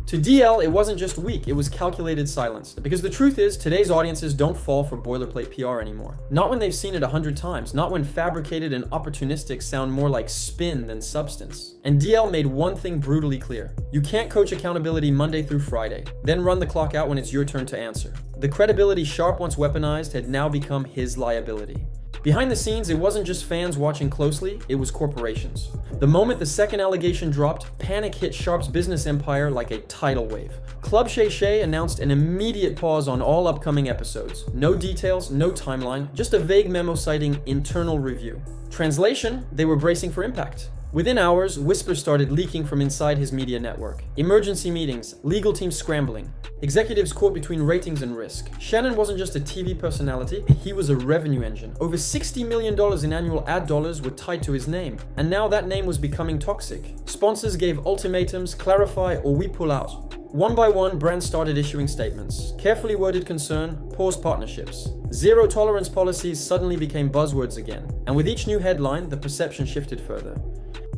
To DL, it wasn't just weak, it was calculated silence. Because the truth is, today's audiences don't fall for boilerplate PR anymore. Not when they've seen it 100 times, not when fabricated and opportunistic sound more like spin than substance. And DL made one thing brutally clear: you can't coach accountability Monday through Friday, then run the clock out when it's your turn to answer. The credibility Sharpe once weaponized had now become his liability. Behind the scenes, it wasn't just fans watching closely, it was corporations. The moment the second allegation dropped, panic hit Sharpe's business empire like a tidal wave. Club Shay Shay announced an immediate pause on all upcoming episodes. No details, no timeline, just a vague memo citing internal review. Translation: they were bracing for impact. Within hours, whispers started leaking from inside his media network. Emergency meetings, legal teams scrambling, executives caught between ratings and risk. Shannon wasn't just a TV personality, he was a revenue engine. Over $60 million in annual ad dollars were tied to his name, and now that name was becoming toxic. Sponsors gave ultimatums: clarify or we pull out. One by one, brands started issuing statements. Carefully worded concern, paused partnerships. Zero tolerance policies suddenly became buzzwords again, and with each new headline, the perception shifted further.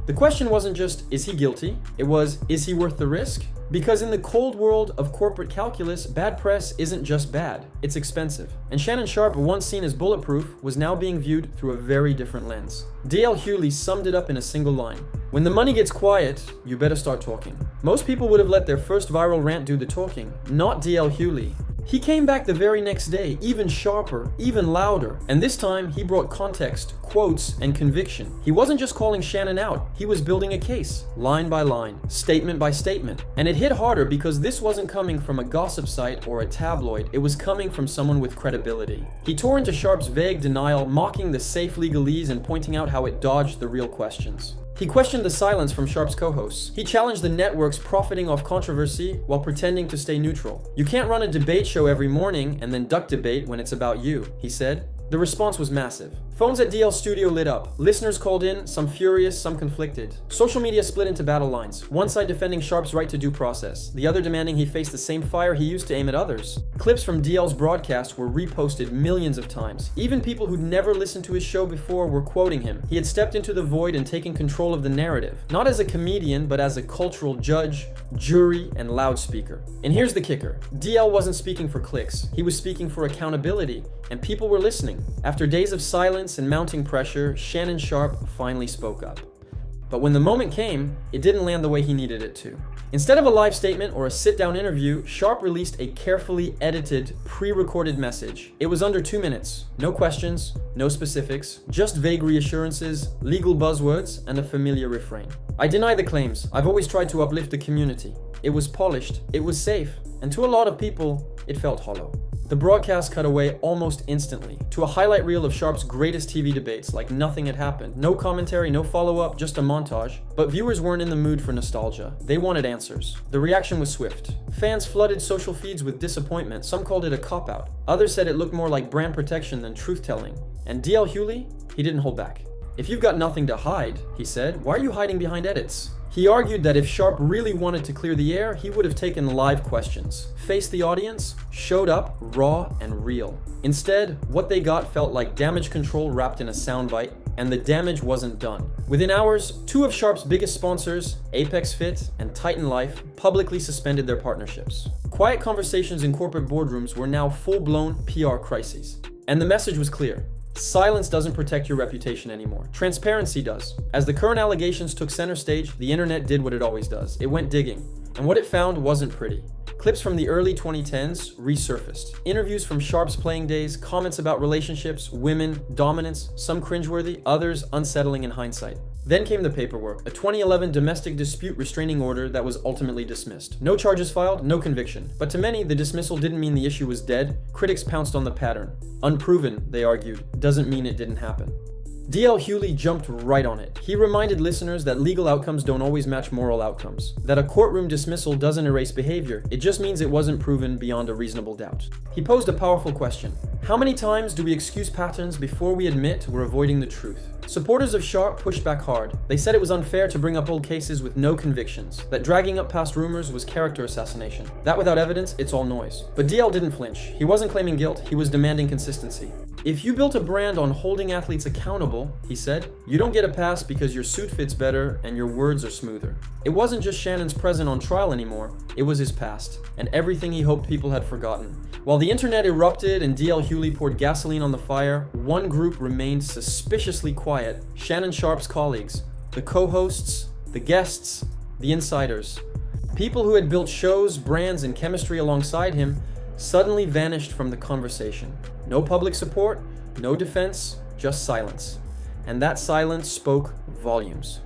The question wasn't just, is he guilty? It was, is he worth the risk? Because in the cold world of corporate calculus, bad press isn't just bad, it's expensive. And Shannon Sharpe, once seen as bulletproof, was now being viewed through a very different lens. DL Hewley summed it up in a single line: when the money gets quiet, you better start talking. Most people would have let their first viral rant do the talking, not DL Hewley. He came back the very next day, even sharper, even louder, and this time he brought context, quotes, and conviction. He wasn't just calling Shannon out, he was building a case, line by line, statement by statement. And it hit harder because this wasn't coming from a gossip site or a tabloid, it was coming from someone with credibility. He tore into Sharpe's vague denial, mocking the safe legalese and pointing out how it dodged the real questions. He questioned the silence from Sharpe's co-hosts. He challenged the networks profiting off controversy while pretending to stay neutral. You can't run a debate show every morning and then duck debate when it's about you, he said. The response was massive. Phones at DL's studio lit up. Listeners called in, some furious, some conflicted. Social media split into battle lines, one side defending Sharp's right to due process, the other demanding he face the same fire he used to aim at others. Clips from DL's broadcast were reposted millions of times. Even people who'd never listened to his show before were quoting him. He had stepped into the void and taken control of the narrative, not as a comedian, but as a cultural judge, jury, and loudspeaker. And here's the kicker. DL wasn't speaking for clicks. He was speaking for accountability, and people were listening. After days of silence and mounting pressure, Shannon Sharp finally spoke up. But when the moment came, it didn't land the way he needed it to. Instead of a live statement or a sit-down interview, Sharp released a carefully edited, pre-recorded message. It was under 2 minutes. No questions, no specifics, just vague reassurances, legal buzzwords, and a familiar refrain. I deny the claims. I've always tried to uplift the community. It was polished, it was safe, and to a lot of people, it felt hollow. The broadcast cut away almost instantly to a highlight reel of Sharp's greatest TV debates, like nothing had happened. No commentary, no follow-up, just a montage. But viewers weren't in the mood for nostalgia. They wanted answers. The reaction was swift. Fans flooded social feeds with disappointment. Some called it a cop-out. Others said it looked more like brand protection than truth-telling. And DL Hughley, he didn't hold back. If you've got nothing to hide, he said, why are you hiding behind edits? He argued that if Sharp really wanted to clear the air, he would have taken live questions, faced the audience, showed up raw and real. Instead, what they got felt like damage control wrapped in a soundbite, and the damage wasn't done. Within hours, 2 of Sharp's biggest sponsors, Apex Fit and Titan Life, publicly suspended their partnerships. Quiet conversations in corporate boardrooms were now full-blown PR crises. And the message was clear. Silence doesn't protect your reputation anymore. Transparency does. As the current allegations took center stage, the internet did what it always does. It went digging. And what it found wasn't pretty. Clips from the early 2010s resurfaced. Interviews from Sharp's playing days, comments about relationships, women, dominance, some cringeworthy, others unsettling in hindsight. Then came the paperwork, a 2011 domestic dispute restraining order that was ultimately dismissed. No charges filed, no conviction. But to many, the dismissal didn't mean the issue was dead. Critics pounced on the pattern. Unproven, they argued, doesn't mean it didn't happen. DL Hughley jumped right on it. He reminded listeners that legal outcomes don't always match moral outcomes, that a courtroom dismissal doesn't erase behavior, it just means it wasn't proven beyond a reasonable doubt. He posed a powerful question. How many times do we excuse patterns before we admit we're avoiding the truth? Supporters of Sharp pushed back hard. They said it was unfair to bring up old cases with no convictions, that dragging up past rumors was character assassination, that without evidence, it's all noise. But DL didn't flinch. He wasn't claiming guilt, he was demanding consistency. If you built a brand on holding athletes accountable, he said, you don't get a pass because your suit fits better and your words are smoother. It wasn't just Shannon's present on trial anymore, it was his past, and everything he hoped people had forgotten. While the internet erupted and DL Hughley poured gasoline on the fire, one group remained suspiciously quiet. Shannon Sharp's colleagues, the co-hosts, the guests, the insiders. People who had built shows, brands, and chemistry alongside him suddenly vanished from the conversation. No public support, no defense, just silence. And that silence spoke volumes.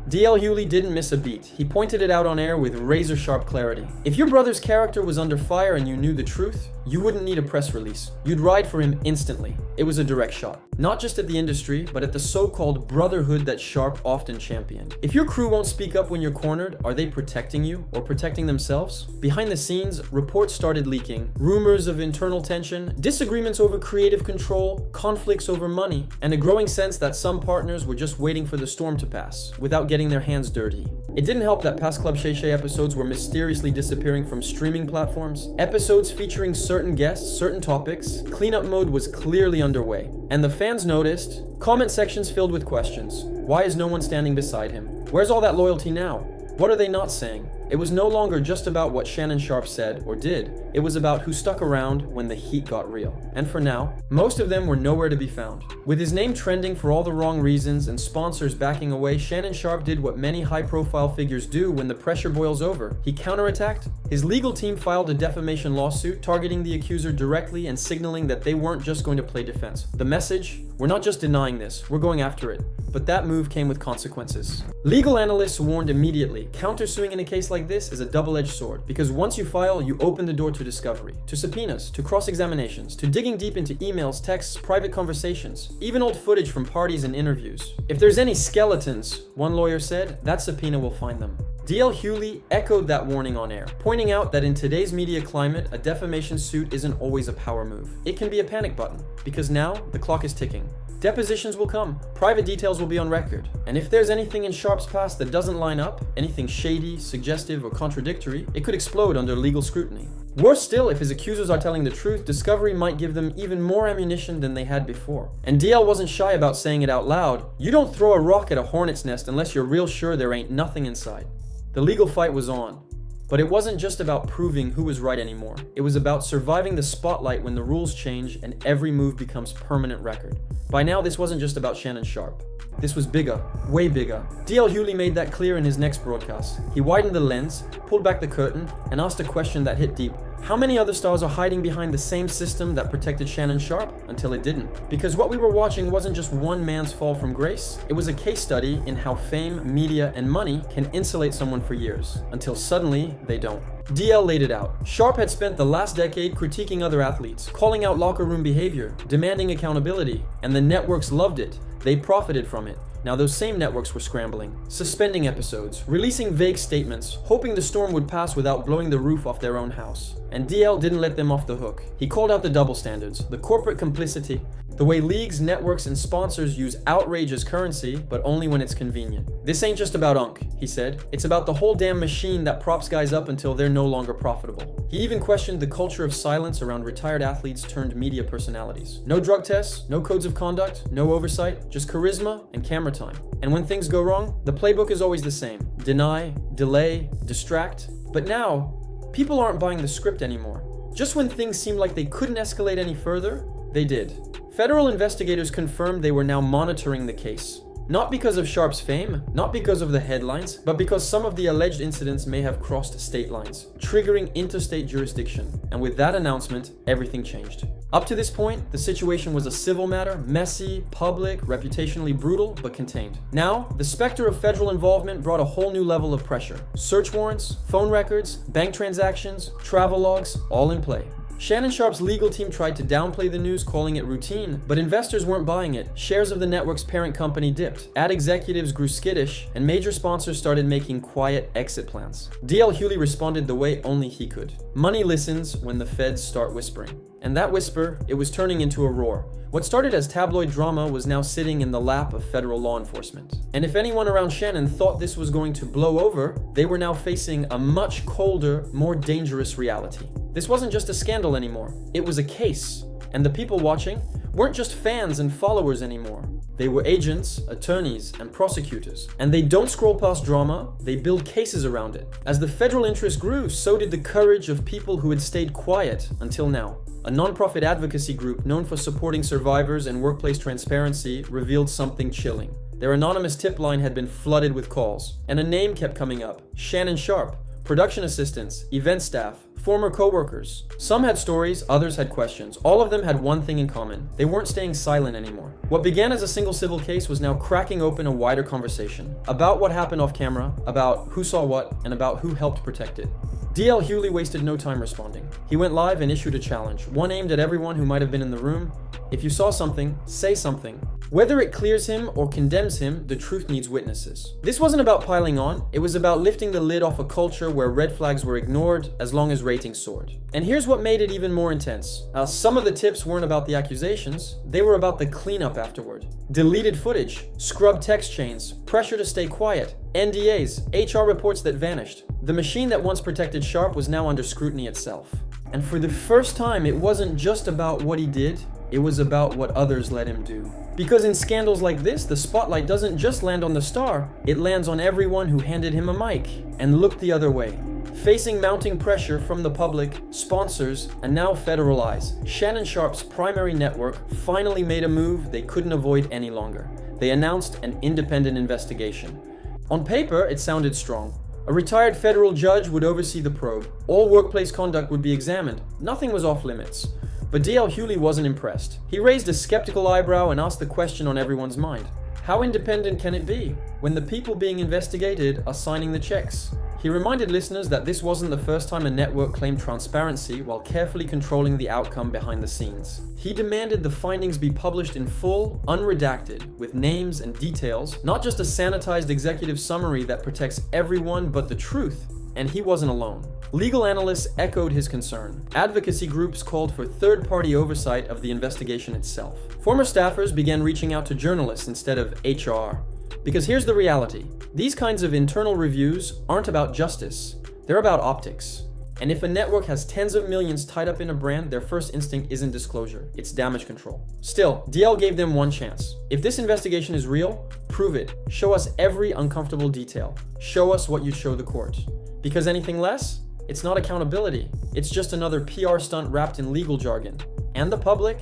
DL Hughley didn't miss a beat. He pointed it out on air with razor-sharp clarity. If your brother's character was under fire and you knew the truth, you wouldn't need a press release. You'd ride for him instantly. It was a direct shot. Not just at the industry, but at the so-called brotherhood that Sharp often championed. If your crew won't speak up when you're cornered, are they protecting you or protecting themselves? Behind the scenes, reports started leaking. Rumors of internal tension, disagreements over creative control, conflicts over money, and a growing sense that some partners were just waiting for the storm to pass, without getting their hands dirty. It didn't help that past Club Shay Shay episodes were mysteriously disappearing from streaming platforms. Episodes featuring certain guests, certain topics, cleanup mode was clearly underway. And the fans noticed, comment sections filled with questions. Why is no one standing beside him? Where's all that loyalty now? What are they not saying? It was no longer just about what Shannon Sharp said or did. It was about who stuck around when the heat got real. And for now, most of them were nowhere to be found. With his name trending for all the wrong reasons and sponsors backing away, Shannon Sharp did what many high-profile figures do when the pressure boils over. He counterattacked. His legal team filed a defamation lawsuit targeting the accuser directly and signaling that they weren't just going to play defense. The message? We're not just denying this, we're going after it. But that move came with consequences. Legal analysts warned immediately, countersuing in a case like this is a double-edged sword, because once you file, you open the door to discovery, to subpoenas, to cross-examinations, to digging deep into emails, texts, private conversations, even old footage from parties and interviews. If there's any skeletons, one lawyer said, that subpoena will find them. D.L. Hewley echoed that warning on air, pointing out that in today's media climate, a defamation suit isn't always a power move. It can be a panic button, because now the clock is ticking. Depositions will come, private details will be on record, and if there's anything in Sharp's past that doesn't line up, anything shady, suggestive, or contradictory, it could explode under legal scrutiny. Worse still, if his accusers are telling the truth, discovery might give them even more ammunition than they had before. And DL wasn't shy about saying it out loud. You don't throw a rock at a hornet's nest unless you're real sure there ain't nothing inside. The legal fight was on. But it wasn't just about proving who was right anymore. It was about surviving the spotlight when the rules change and every move becomes permanent record. By now, this wasn't just about Shannon Sharpe. This was bigger, way bigger. D.L. Hewley made that clear in his next broadcast. He widened the lens, pulled back the curtain, and asked a question that hit deep. How many other stars are hiding behind the same system that protected Shannon Sharpe until it didn't? Because what we were watching wasn't just one man's fall from grace, it was a case study in how fame, media, and money can insulate someone for years, until suddenly they don't. DL laid it out. Sharpe had spent the last decade critiquing other athletes, calling out locker room behavior, demanding accountability, and the networks loved it. They profited from it. Now those same networks were scrambling, suspending episodes, releasing vague statements, hoping the storm would pass without blowing the roof off their own house. And DL didn't let them off the hook. He called out the double standards, the corporate complicity, the way leagues, networks, and sponsors use outrage as currency, but only when it's convenient. This ain't just about Unk, he said. It's about the whole damn machine that props guys up until they're no longer profitable. He even questioned the culture of silence around retired athletes turned media personalities. No drug tests, no codes of conduct, no oversight, just charisma and camera time. And when things go wrong, the playbook is always the same. Deny, delay, distract. But now, people aren't buying the script anymore. Just when things seemed like they couldn't escalate any further, they did. Federal investigators confirmed they were now monitoring the case. Not because of Sharpe's fame, not because of the headlines, but because some of the alleged incidents may have crossed state lines, triggering interstate jurisdiction. And with that announcement, everything changed. Up to this point, the situation was a civil matter, messy, public, reputationally brutal, but contained. Now, the specter of federal involvement brought a whole new level of pressure. Search warrants, phone records, bank transactions, travel logs, all in play. Shannon Sharpe's legal team tried to downplay the news, calling it routine, but investors weren't buying it. Shares of the network's parent company dipped, ad executives grew skittish, and major sponsors started making quiet exit plans. D.L. Hewley responded the way only he could. Money listens when the feds start whispering. And that whisper, it was turning into a roar. What started as tabloid drama was now sitting in the lap of federal law enforcement. And if anyone around Shannon thought this was going to blow over, they were now facing a much colder, more dangerous reality. This wasn't just a scandal anymore, it was a case. And the people watching weren't just fans and followers anymore. They were agents, attorneys, and prosecutors. And they don't scroll past drama, they build cases around it. As the federal interest grew, so did the courage of people who had stayed quiet until now. A nonprofit advocacy group known for supporting survivors and workplace transparency revealed something chilling. Their anonymous tip line had been flooded with calls, and a name kept coming up: Shannon Sharpe. Production assistants, event staff, former co-workers. Some had stories, others had questions. All of them had one thing in common. They weren't staying silent anymore. What began as a single civil case was now cracking open a wider conversation about what happened off camera, about who saw what, and about who helped protect it. D.L. Hewley wasted no time responding. He went live and issued a challenge, one aimed at everyone who might have been in the room. If you saw something, say something. Whether it clears him or condemns him, the truth needs witnesses. This wasn't about piling on, it was about lifting the lid off a culture where red flags were ignored as long as ratings soared. And here's what made it even more intense. Some of the tips weren't about the accusations, they were about the cleanup afterward. Deleted footage, scrubbed text chains, pressure to stay quiet, NDAs, HR reports that vanished. The machine that once protected Sharpe was now under scrutiny itself. And for the first time, it wasn't just about what he did, it was about what others let him do. Because in scandals like this, the spotlight doesn't just land on the star, it lands on everyone who handed him a mic and looked the other way. Facing mounting pressure from the public, sponsors, and now federal eyes, Shannon Sharpe's primary network finally made a move they couldn't avoid any longer. They announced an independent investigation. On paper, it sounded strong. A retired federal judge would oversee the probe. All workplace conduct would be examined. Nothing was off limits. But D.L. Hewley wasn't impressed. He raised a skeptical eyebrow and asked the question on everyone's mind. How independent can it be when the people being investigated are signing the checks? He reminded listeners that this wasn't the first time a network claimed transparency while carefully controlling the outcome behind the scenes. He demanded the findings be published in full, unredacted, with names and details, not just a sanitized executive summary that protects everyone but the truth. And he wasn't alone. Legal analysts echoed his concern. Advocacy groups called for third-party oversight of the investigation itself. Former staffers began reaching out to journalists instead of HR. Because here's the reality. These kinds of internal reviews aren't about justice. They're about optics. And if a network has tens of millions tied up in a brand, their first instinct isn't disclosure, it's damage control. Still, DL gave them one chance. If this investigation is real, prove it. Show us every uncomfortable detail. Show us what you show the court. Because anything less, it's not accountability. It's just another PR stunt wrapped in legal jargon. And the public,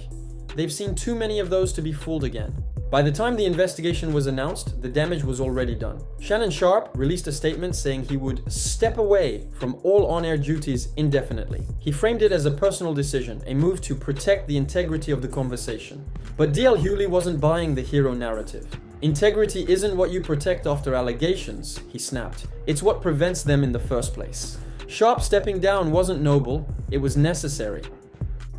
they've seen too many of those to be fooled again. By the time the investigation was announced, the damage was already done. Shannon Sharpe released a statement saying he would step away from all on-air duties indefinitely. He framed it as a personal decision, a move to protect the integrity of the conversation. But DL Hughley wasn't buying the hero narrative. Integrity isn't what you protect after allegations, he snapped. It's what prevents them in the first place. Sharpe stepping down wasn't noble, it was necessary.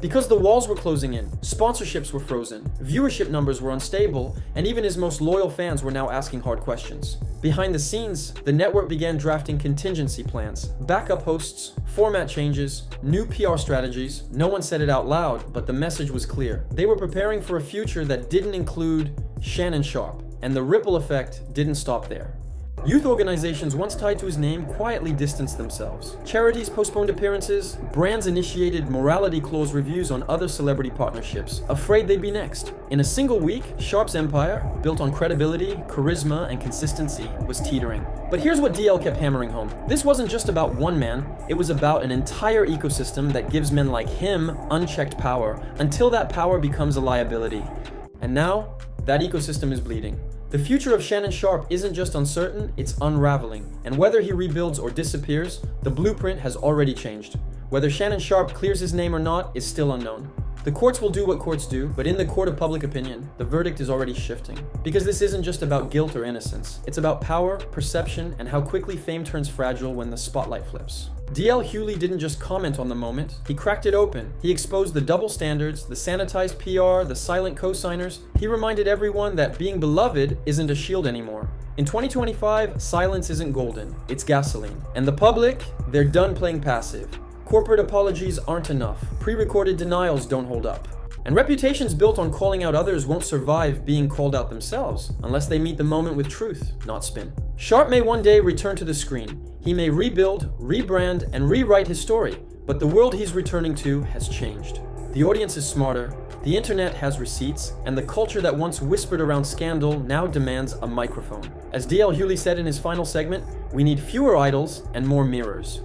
Because the walls were closing in, sponsorships were frozen, viewership numbers were unstable, and even his most loyal fans were now asking hard questions. Behind the scenes, the network began drafting contingency plans, backup hosts, format changes, new PR strategies. No one said it out loud, but the message was clear. They were preparing for a future that didn't include Shannon Sharpe, and the ripple effect didn't stop there. Youth organizations once tied to his name quietly distanced themselves. Charities postponed appearances, brands initiated morality clause reviews on other celebrity partnerships, afraid they'd be next. In a single week, Sharpe's empire, built on credibility, charisma, and consistency, was teetering. But here's what DL kept hammering home. This wasn't just about one man, it was about an entire ecosystem that gives men like him unchecked power, until that power becomes a liability. And now, that ecosystem is bleeding. The future of Shannon Sharpe isn't just uncertain, it's unraveling. And whether he rebuilds or disappears, the blueprint has already changed. Whether Shannon Sharpe clears his name or not is still unknown. The courts will do what courts do, but in the court of public opinion, the verdict is already shifting. Because this isn't just about guilt or innocence. It's about power, perception, and how quickly fame turns fragile when the spotlight flips. DL Hughley didn't just comment on the moment, he cracked it open. He exposed the double standards, the sanitized PR, the silent co-signers. He reminded everyone that being beloved isn't a shield anymore. In 2025, silence isn't golden, it's gasoline. And the public, they're done playing passive. Corporate apologies aren't enough. Pre-recorded denials don't hold up. And reputations built on calling out others won't survive being called out themselves, unless they meet the moment with truth, not spin. Sharpe may one day return to the screen. He may rebuild, rebrand, and rewrite his story, but the world he's returning to has changed. The audience is smarter, the internet has receipts, and the culture that once whispered around scandal now demands a microphone. As DL Hughley said in his final segment, we need fewer idols and more mirrors.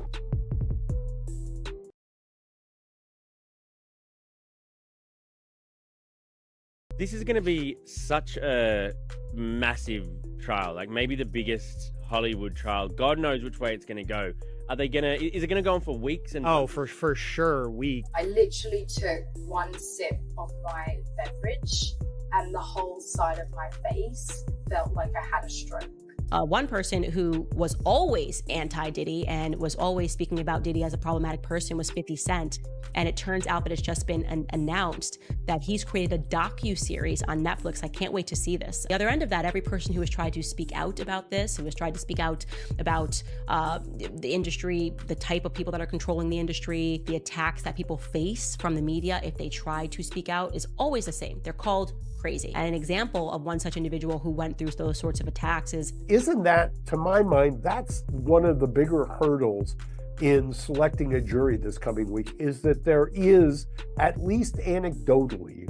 This is going to be such a massive trial, like maybe the biggest Hollywood trial. God knows which way it's going to go. Is it going to go on for weeks? And for sure, weeks. I literally took one sip of my beverage and the whole side of my face felt like I had a stroke. One person who was always anti-Diddy and was always speaking about Diddy as a problematic person was 50 Cent. And it turns out that it's just been announced that he's created a docu-series on Netflix. I can't wait to see this. The other end of that, every person who has tried to speak out about this, who has tried to speak out about the industry, the type of people that are controlling the industry, the attacks that people face from the media if they try to speak out, is always the same. They're called crazy. And an example of one such individual who went through those sorts of attacks is... Isn't that, to my mind, that's one of the bigger hurdles in selecting a jury this coming week, is that there is, at least anecdotally,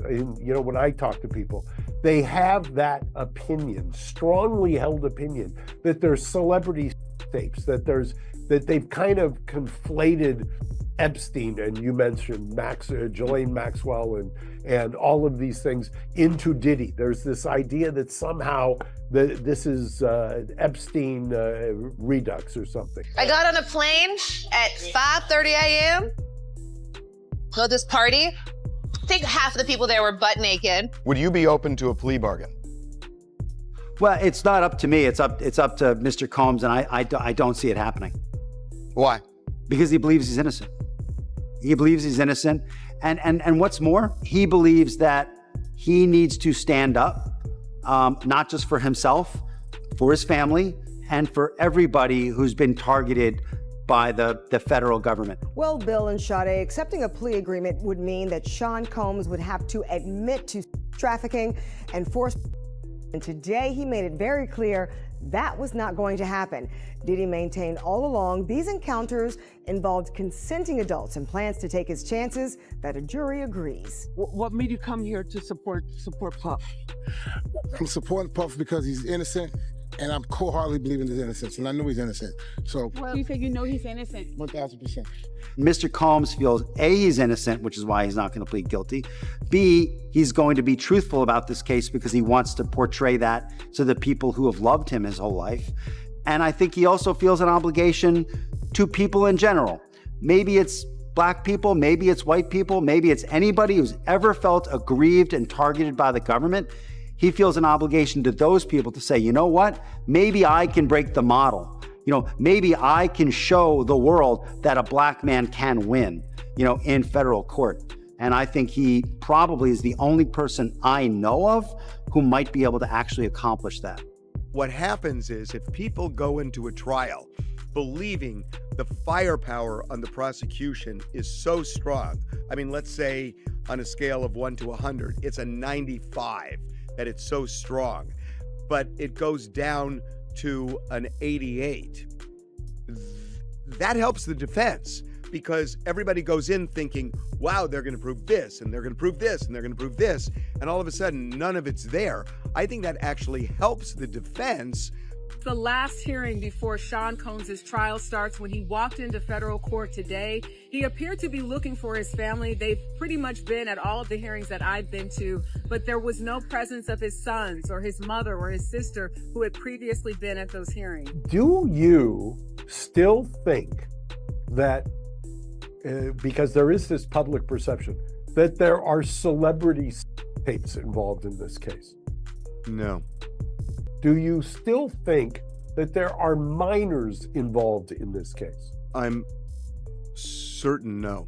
when I talk to people, they have that opinion, strongly held opinion, that there's celebrity tapes, that they've kind of conflated Epstein, and you mentioned Ghislaine Maxwell and all of these things into Diddy. There's this idea that somehow this is Epstein redux or something. I got on a plane at 5:30 a.m. for this party. I think half of the people there were butt naked. Would you be open to a plea bargain? Well, it's not up to me. It's up to Mr. Combs, and I don't see it happening. Why? Because he believes he's innocent. He believes he's innocent. And what's more, he believes that he needs to stand up, not just for himself, for his family, and for everybody who's been targeted by the federal government. Well, Bill and Sade, accepting a plea agreement would mean that Sean Combs would have to admit to trafficking and force. And today he made it very clear that was not going to happen. Diddy maintained all along these encounters involved consenting adults and plans to take his chances that a jury agrees. What made you come here to support Puff? I'm supporting Puff because he's innocent, and I'm wholeheartedly believing his innocence, and I know he's innocent. So, Well, you said you know he's innocent. 1,000%. Mr. Combs feels A, he's innocent, which is why he's not going to plead guilty. B, he's going to be truthful about this case because he wants to portray that to the people who have loved him his whole life. And I think he also feels an obligation to people in general. Maybe it's black people, maybe it's white people, maybe it's anybody who's ever felt aggrieved and targeted by the government. He feels an obligation to those people to say, you know what, maybe I can break the model. Maybe I can show the world that a black man can win, in federal court. And I think he probably is the only person I know of who might be able to actually accomplish that. What happens is if people go into a trial believing the firepower on the prosecution is so strong, I mean, let's say on a scale of 1 to 100, it's a 95 that it's so strong, but it goes down to an 88. That helps the defense because everybody goes in thinking, wow, they're going to prove this, and they're going to prove this, and they're going to prove this, and all of a sudden, none of it's there. I think that actually helps the defense. The last hearing before Sean Combs' trial starts, when he walked into federal court today, he appeared to be looking for his family. They've pretty much been at all of the hearings that I've been to, but there was no presence of his sons or his mother or his sister who had previously been at those hearings. Do you still think that, because there is this public perception, that there are celebrity tapes involved in this case? No. Do you still think that there are minors involved in this case? I'm certain no.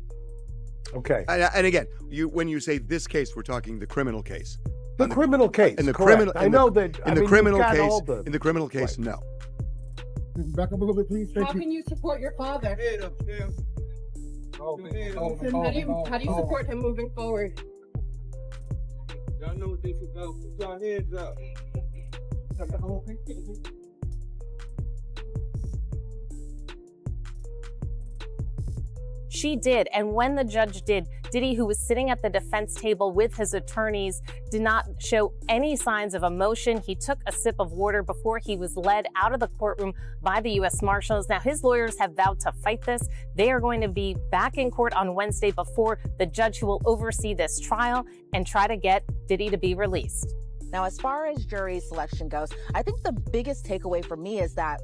Okay. And again, when you say this case, we're talking the criminal case. The criminal case. In the correct. criminal, I know that. In the criminal case. In the criminal case, no. Back up a little bit, please. How can you support your father? How do you support him moving forward? Y'all know what this is about. Put your hands up. She did, and when the judge did, Diddy, who was sitting at the defense table with his attorneys, did not show any signs of emotion. He took a sip of water before he was led out of the courtroom by the U.S. Marshals. Now, his lawyers have vowed to fight this. They are going to be back in court on Wednesday before the judge who will oversee this trial and try to get Diddy to be released. Now, as far as jury selection goes, I think the biggest takeaway for me is that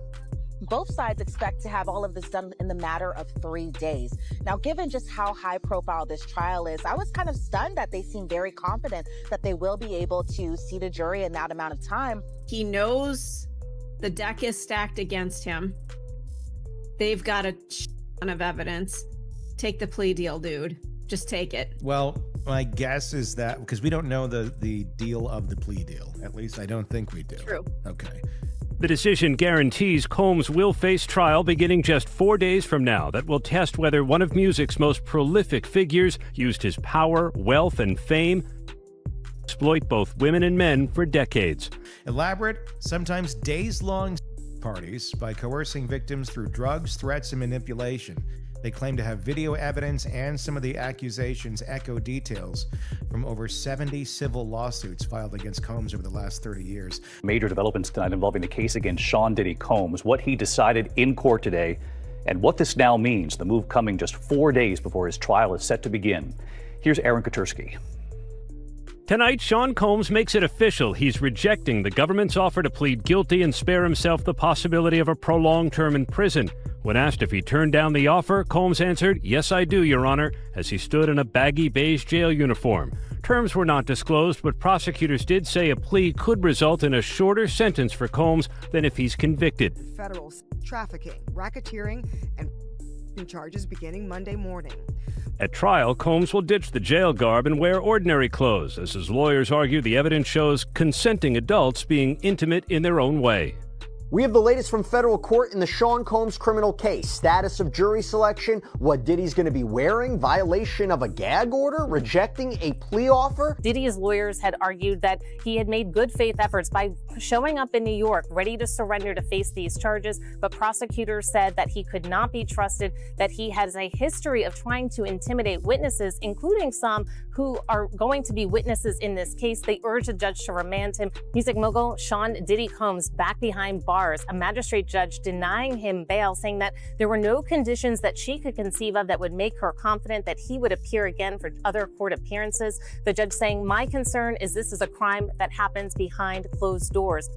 both sides expect to have all of this done in the matter of 3 days. Now, given just how high profile this trial is, I was kind of stunned that they seem very confident that they will be able to seat a jury in that amount of time. He knows the deck is stacked against him. They've got a ton of evidence. Take the plea deal, dude. Just take it. Well, my guess is that, because we don't know the deal of the plea deal. At least I don't think we do. True. Okay. The decision guarantees Combs will face trial beginning just 4 days from now that will test whether one of music's most prolific figures used his power, wealth, and fame to exploit both women and men for decades. Elaborate, sometimes days-long parties by coercing victims through drugs, threats, and manipulation. They claim to have video evidence, and some of the accusations echo details from over 70 civil lawsuits filed against Combs over the last 30 years. Major developments tonight involving the case against Sean Diddy Combs, what he decided in court today, and what this now means, the move coming just 4 days before his trial is set to begin. Here's Aaron Katursky. Tonight, Sean Combs makes it official. He's rejecting the government's offer to plead guilty and spare himself the possibility of a prolonged term in prison. When asked if he turned down the offer, Combs answered, "Yes, I do, Your Honor," as he stood in a baggy beige jail uniform. Terms were not disclosed, but prosecutors did say a plea could result in a shorter sentence for Combs than if he's convicted. Federal trafficking, racketeering, and charges beginning Monday morning. At trial, Combs will ditch the jail garb and wear ordinary clothes. As his lawyers argue, the evidence shows consenting adults being intimate in their own way. We have the latest from federal court in the Sean Combs criminal case. Status of jury selection, what Diddy's going to be wearing, violation of a gag order, rejecting a plea offer. Diddy's lawyers had argued that he had made good faith efforts by showing up in New York, ready to surrender to face these charges, but prosecutors said that he could not be trusted, that he has a history of trying to intimidate witnesses, including some who are going to be witnesses in this case. They urged the judge to remand him. Music mogul Sean Diddy Combs back behind bars. A magistrate judge denying him bail, saying that there were no conditions that she could conceive of that would make her confident that he would appear again for other court appearances. The judge saying, "My concern is this is a crime that happens behind closed doors."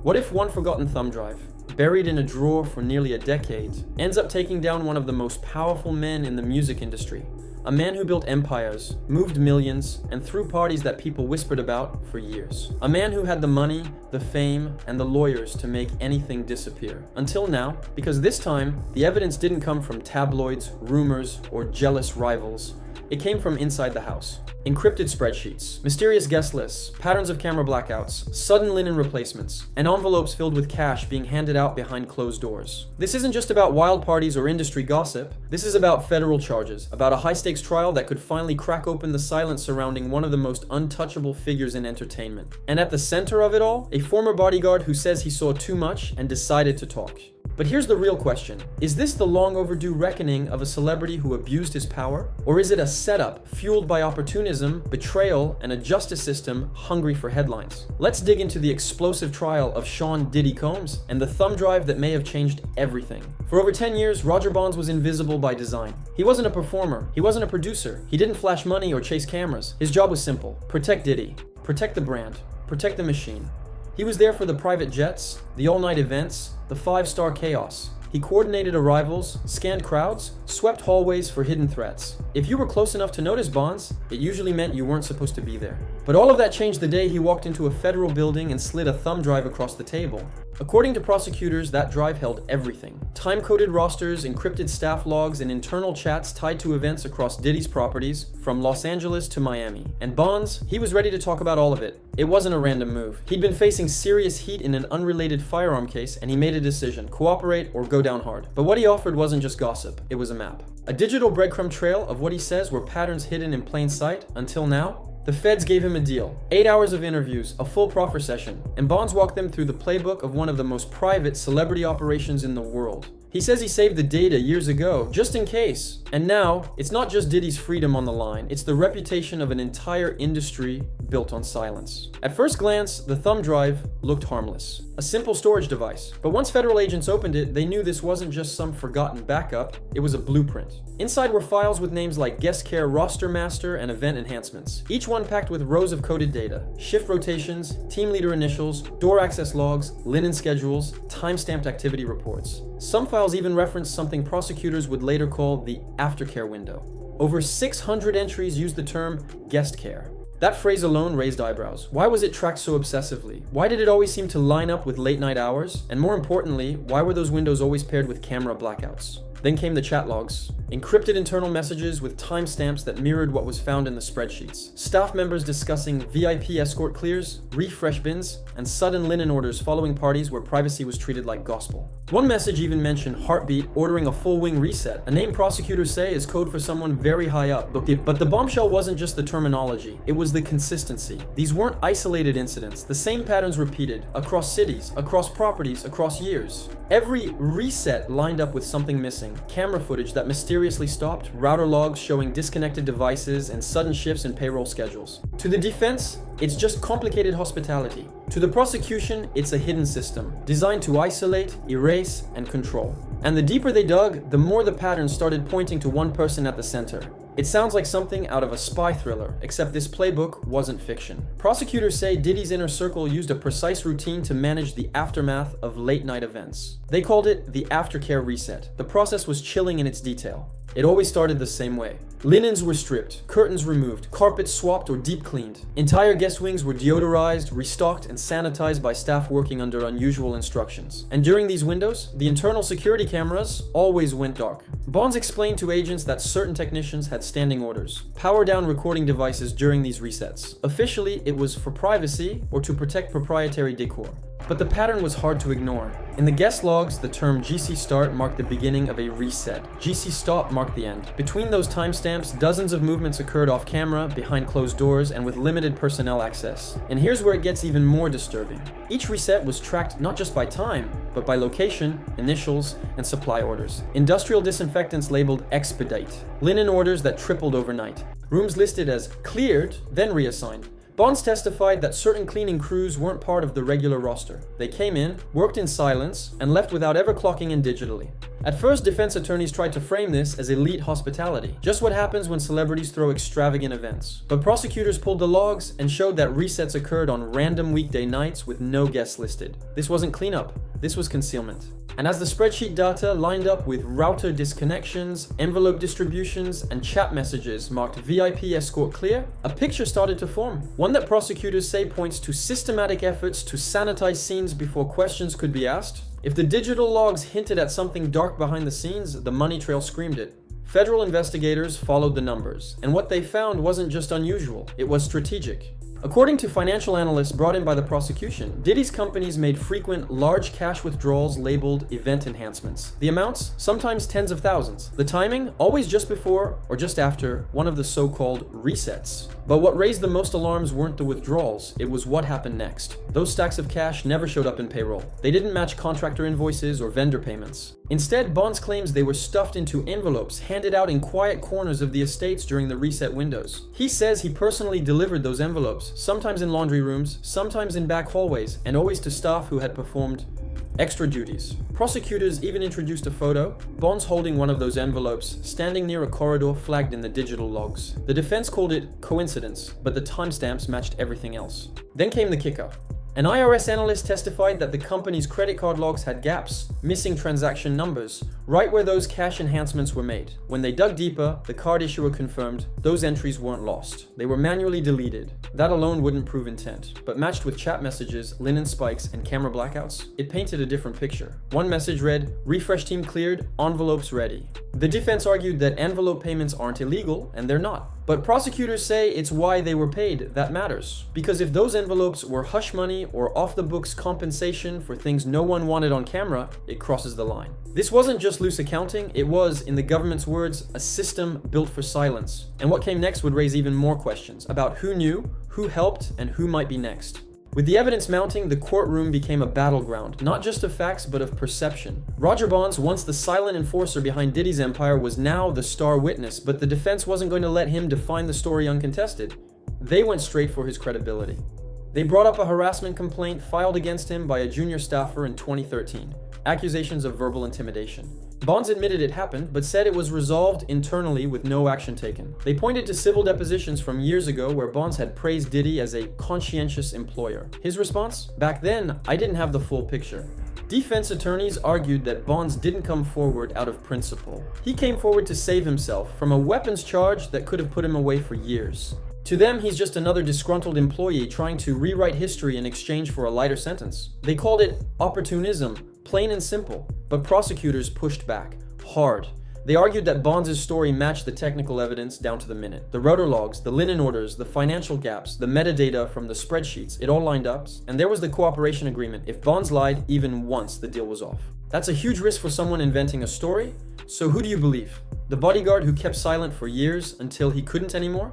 What if one forgotten thumb drive, buried in a drawer for nearly a decade, ends up taking down one of the most powerful men in the music industry? A man who built empires, moved millions, and threw parties that people whispered about for years. A man who had the money, the fame, and the lawyers to make anything disappear. Until now, because this time, the evidence didn't come from tabloids, rumors, or jealous rivals. It came from inside the house. Encrypted spreadsheets, mysterious guest lists, patterns of camera blackouts, sudden linen replacements, and envelopes filled with cash being handed out behind closed doors. This isn't just about wild parties or industry gossip. This is about federal charges, about a high-stakes trial that could finally crack open the silence surrounding one of the most untouchable figures in entertainment. And at the center of it all, a former bodyguard who says he saw too much and decided to talk. But here's the real question. Is this the long overdue reckoning of a celebrity who abused his power? Or is it a setup fueled by opportunism, betrayal, and a justice system hungry for headlines? Let's dig into the explosive trial of Sean Diddy Combs and the thumb drive that may have changed everything. For over 10 years, Roger Bonds was invisible by design. He wasn't a performer. He wasn't a producer. He didn't flash money or chase cameras. His job was simple. Protect Diddy. Protect the brand. Protect the machine. He was there for the private jets, the all-night events, the 5-star chaos. He coordinated arrivals, scanned crowds, swept hallways for hidden threats. If you were close enough to notice Bonds, it usually meant you weren't supposed to be there. But all of that changed the day he walked into a federal building and slid a thumb drive across the table. According to prosecutors, that drive held everything. Time-coded rosters, encrypted staff logs, and internal chats tied to events across Diddy's properties, from Los Angeles to Miami. And Bonds, he was ready to talk about all of it. It wasn't a random move. He'd been facing serious heat in an unrelated firearm case, and he made a decision: cooperate or go down hard. But what he offered wasn't just gossip, it was a map. A digital breadcrumb trail of what he says were patterns hidden in plain sight until now. The feds gave him a deal. 8 hours of interviews, a full proffer session, and Bonds walked them through the playbook of one of the most private celebrity operations in the world. He says he saved the data years ago, just in case. And now, it's not just Diddy's freedom on the line, it's the reputation of an entire industry built on silence. At first glance, the thumb drive looked harmless. A simple storage device. But once federal agents opened it, they knew this wasn't just some forgotten backup, it was a blueprint. Inside were files with names like guest care, roster master, and event enhancements. Each one packed with rows of coded data, shift rotations, team leader initials, door access logs, linen schedules, time-stamped activity reports. Some files even reference something prosecutors would later call the aftercare window. Over 600 entries used the term guest care. That phrase alone raised eyebrows. Why was it tracked so obsessively? Why did it always seem to line up with late night hours? And more importantly, why were those windows always paired with camera blackouts? Then came the chat logs. Encrypted internal messages with timestamps that mirrored what was found in the spreadsheets. Staff members discussing VIP escort clears, refresh bins, and sudden linen orders following parties where privacy was treated like gospel. One message even mentioned Heartbeat ordering a full wing reset, a name prosecutors say is code for someone very high up. But the bombshell wasn't just the terminology, it was the consistency. These weren't isolated incidents. The same patterns repeated across cities, across properties, across years. Every reset lined up with something missing. Camera footage that mysteriously stopped, router logs showing disconnected devices, and sudden shifts in payroll schedules. To the defense, it's just complicated hospitality. To the prosecution, it's a hidden system, designed to isolate, erase, and control. And the deeper they dug, the more the patterns started pointing to one person at the center. It sounds like something out of a spy thriller, except this playbook wasn't fiction. Prosecutors say Diddy's inner circle used a precise routine to manage the aftermath of late-night events. They called it the aftercare reset. The process was chilling in its detail. It always started the same way. Linens were stripped, curtains removed, carpets swapped or deep cleaned. Entire guest wings were deodorized, restocked, and sanitized by staff working under unusual instructions. And during these windows, the internal security cameras always went dark. Bonds explained to agents that certain technicians had standing orders. Power down recording devices during these resets. Officially, it was for privacy or to protect proprietary decor. But the pattern was hard to ignore. In the guest logs, the term GC start marked the beginning of a reset. GC stop marked the end. Between those timestamps, dozens of movements occurred off camera, behind closed doors, and with limited personnel access. And here's where it gets even more disturbing. Each reset was tracked not just by time, but by location, initials, and supply orders. Industrial disinfectants labeled expedite. Linen orders that tripled overnight. Rooms listed as cleared, then reassigned. Bonds testified that certain cleaning crews weren't part of the regular roster. They came in, worked in silence, and left without ever clocking in digitally. At first, defense attorneys tried to frame this as elite hospitality, just what happens when celebrities throw extravagant events. But prosecutors pulled the logs and showed that resets occurred on random weekday nights with no guests listed. This wasn't cleanup, this was concealment. And as the spreadsheet data lined up with router disconnections, envelope distributions, and chat messages marked VIP escort clear, a picture started to form. One that prosecutors say points to systematic efforts to sanitize scenes before questions could be asked. If the digital logs hinted at something dark behind the scenes, the money trail screamed it. Federal investigators followed the numbers, and what they found wasn't just unusual, it was strategic. According to financial analysts brought in by the prosecution, Diddy's companies made frequent large cash withdrawals labeled event enhancements. The amounts, sometimes tens of thousands. The timing, always just before or just after one of the so-called resets. But what raised the most alarms weren't the withdrawals, it was what happened next. Those stacks of cash never showed up in payroll. They didn't match contractor invoices or vendor payments. Instead, Bonds claims they were stuffed into envelopes handed out in quiet corners of the estates during the reset windows. He says he personally delivered those envelopes, sometimes in laundry rooms, sometimes in back hallways, and always to staff who had performed extra duties. Prosecutors even introduced a photo, Bonds holding one of those envelopes, standing near a corridor flagged in the digital logs. The defense called it coincidence, but the timestamps matched everything else. Then came the kicker. An IRS analyst testified that the company's credit card logs had gaps, missing transaction numbers, right where those cash enhancements were made. When they dug deeper, the card issuer confirmed those entries weren't lost. They were manually deleted. That alone wouldn't prove intent, but matched with chat messages, linen spikes, and camera blackouts, it painted a different picture. One message read, "Refresh team cleared, envelopes ready." The defense argued that envelope payments aren't illegal, and they're not. But prosecutors say it's why they were paid that matters. Because if those envelopes were hush money or off-the-books compensation for things no one wanted on camera, it crosses the line. This wasn't just loose accounting, it was, in the government's words, a system built for silence. And what came next would raise even more questions about who knew, who helped, and who might be next. With the evidence mounting, the courtroom became a battleground, not just of facts, but of perception. Roger Bonds, once the silent enforcer behind Diddy's empire, was now the star witness, but the defense wasn't going to let him define the story uncontested. They went straight for his credibility. They brought up a harassment complaint filed against him by a junior staffer in 2013, accusations of verbal intimidation. Bonds admitted it happened, but said it was resolved internally with no action taken. They pointed to civil depositions from years ago where Bonds had praised Diddy as a conscientious employer. His response? Back then, I didn't have the full picture. Defense attorneys argued that Bonds didn't come forward out of principle. He came forward to save himself from a weapons charge that could have put him away for years. To them, he's just another disgruntled employee trying to rewrite history in exchange for a lighter sentence. They called it opportunism, plain and simple, but prosecutors pushed back, hard. They argued that Bonds' story matched the technical evidence down to the minute. The rotor logs, the linen orders, the financial gaps, the metadata from the spreadsheets, it all lined up, and there was the cooperation agreement. If Bonds lied even once, the deal was off. That's a huge risk for someone inventing a story, so who do you believe? The bodyguard who kept silent for years until he couldn't anymore?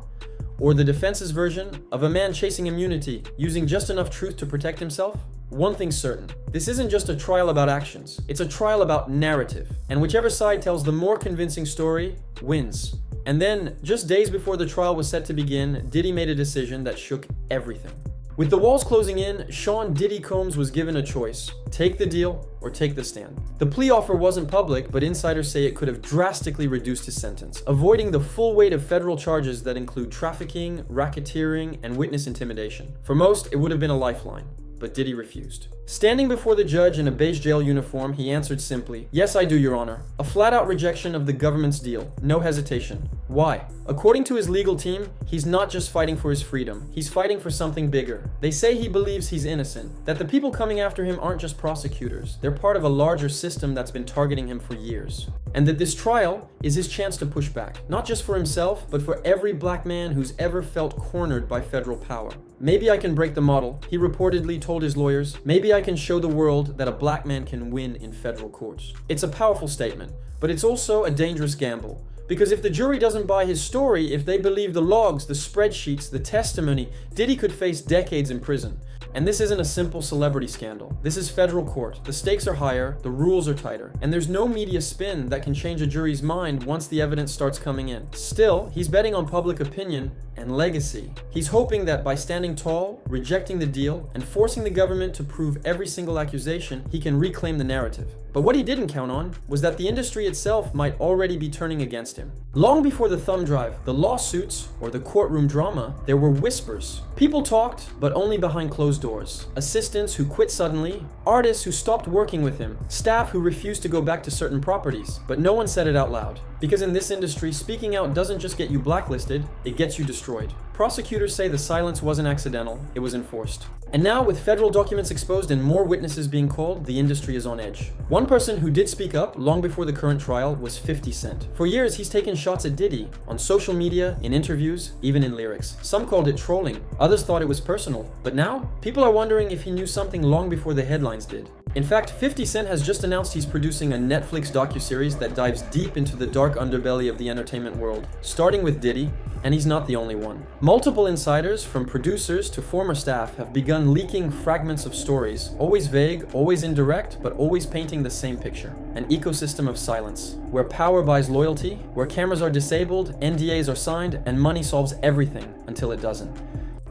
Or the defense's version of a man chasing immunity, using just enough truth to protect himself? One thing's certain, this isn't just a trial about actions, it's a trial about narrative, and whichever side tells the more convincing story wins. And then, just days before the trial was set to begin, Diddy made a decision that shook everything. With the walls closing in, Sean Diddy Combs was given a choice: take the deal or take the stand. The plea offer wasn't public, but insiders say it could have drastically reduced his sentence, avoiding the full weight of federal charges that include trafficking, racketeering, and witness intimidation. For most, it would have been a lifeline, but Diddy refused. Standing before the judge in a beige jail uniform, he answered simply, "Yes, I do, Your Honor." A flat-out rejection of the government's deal, no hesitation. Why? According to his legal team, he's not just fighting for his freedom, he's fighting for something bigger. They say he believes he's innocent, that the people coming after him aren't just prosecutors, they're part of a larger system that's been targeting him for years. And that this trial is his chance to push back, not just for himself, but for every black man who's ever felt cornered by federal power. Maybe I can break the model, he reportedly told his lawyers. Maybe I can show the world that a black man can win in federal courts. It's a powerful statement, but it's also a dangerous gamble. Because if the jury doesn't buy his story, if they believe the logs, the spreadsheets, the testimony, Diddy could face decades in prison. And this isn't a simple celebrity scandal. This is federal court. The stakes are higher, the rules are tighter, and there's no media spin that can change a jury's mind once the evidence starts coming in. Still, he's betting on public opinion and legacy. He's hoping that by standing tall, rejecting the deal, and forcing the government to prove every single accusation, he can reclaim the narrative. But what he didn't count on was that the industry itself might already be turning against him. Long before the thumb drive, the lawsuits, or the courtroom drama, there were whispers. People talked, but only behind closed doors. Assistants who quit suddenly, artists who stopped working with him, staff who refused to go back to certain properties, but no one said it out loud. Because in this industry, speaking out doesn't just get you blacklisted, it gets you destroyed. Prosecutors say the silence wasn't accidental, it was enforced. And now, with federal documents exposed and more witnesses being called, the industry is on edge. One person who did speak up long before the current trial was 50 Cent. For years, he's taken shots at Diddy, on social media, in interviews, even in lyrics. Some called it trolling, others thought it was personal. But now, people are wondering if he knew something long before the headlines did. In fact, 50 Cent has just announced he's producing a Netflix docuseries that dives deep into the dark underbelly of the entertainment world, starting with Diddy, and he's not the only one. Multiple insiders, from producers to former staff, have begun leaking fragments of stories, always vague, always indirect, but always painting the same picture. An ecosystem of silence, where power buys loyalty, where cameras are disabled, NDAs are signed, and money solves everything until it doesn't.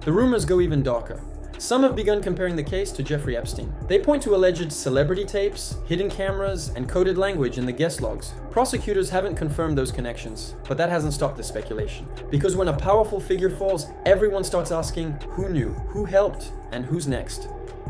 The rumors go even darker. Some have begun comparing the case to Jeffrey Epstein. They point to alleged celebrity tapes, hidden cameras, and coded language in the guest logs. Prosecutors haven't confirmed those connections, but that hasn't stopped the speculation. Because when a powerful figure falls, everyone starts asking who knew, who helped, and who's next.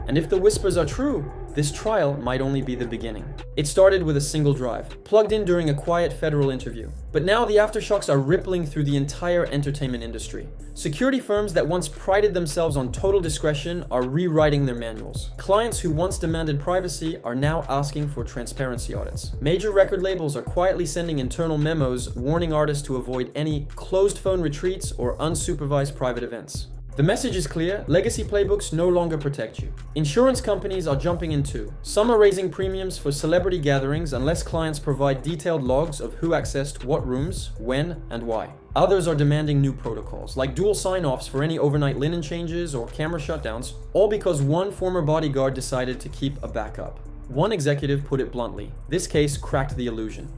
And if the whispers are true, this trial might only be the beginning. It started with a single drive, plugged in during a quiet federal interview. But now the aftershocks are rippling through the entire entertainment industry. Security firms that once prided themselves on total discretion are rewriting their manuals. Clients who once demanded privacy are now asking for transparency audits. Major record labels are quietly sending internal memos warning artists to avoid any closed phone retreats or unsupervised private events. The message is clear, legacy playbooks no longer protect you. Insurance companies are jumping in too. Some are raising premiums for celebrity gatherings unless clients provide detailed logs of who accessed what rooms, when, and why. Others are demanding new protocols, like dual sign-offs for any overnight linen changes or camera shutdowns, all because one former bodyguard decided to keep a backup. One executive put it bluntly, this case cracked the illusion.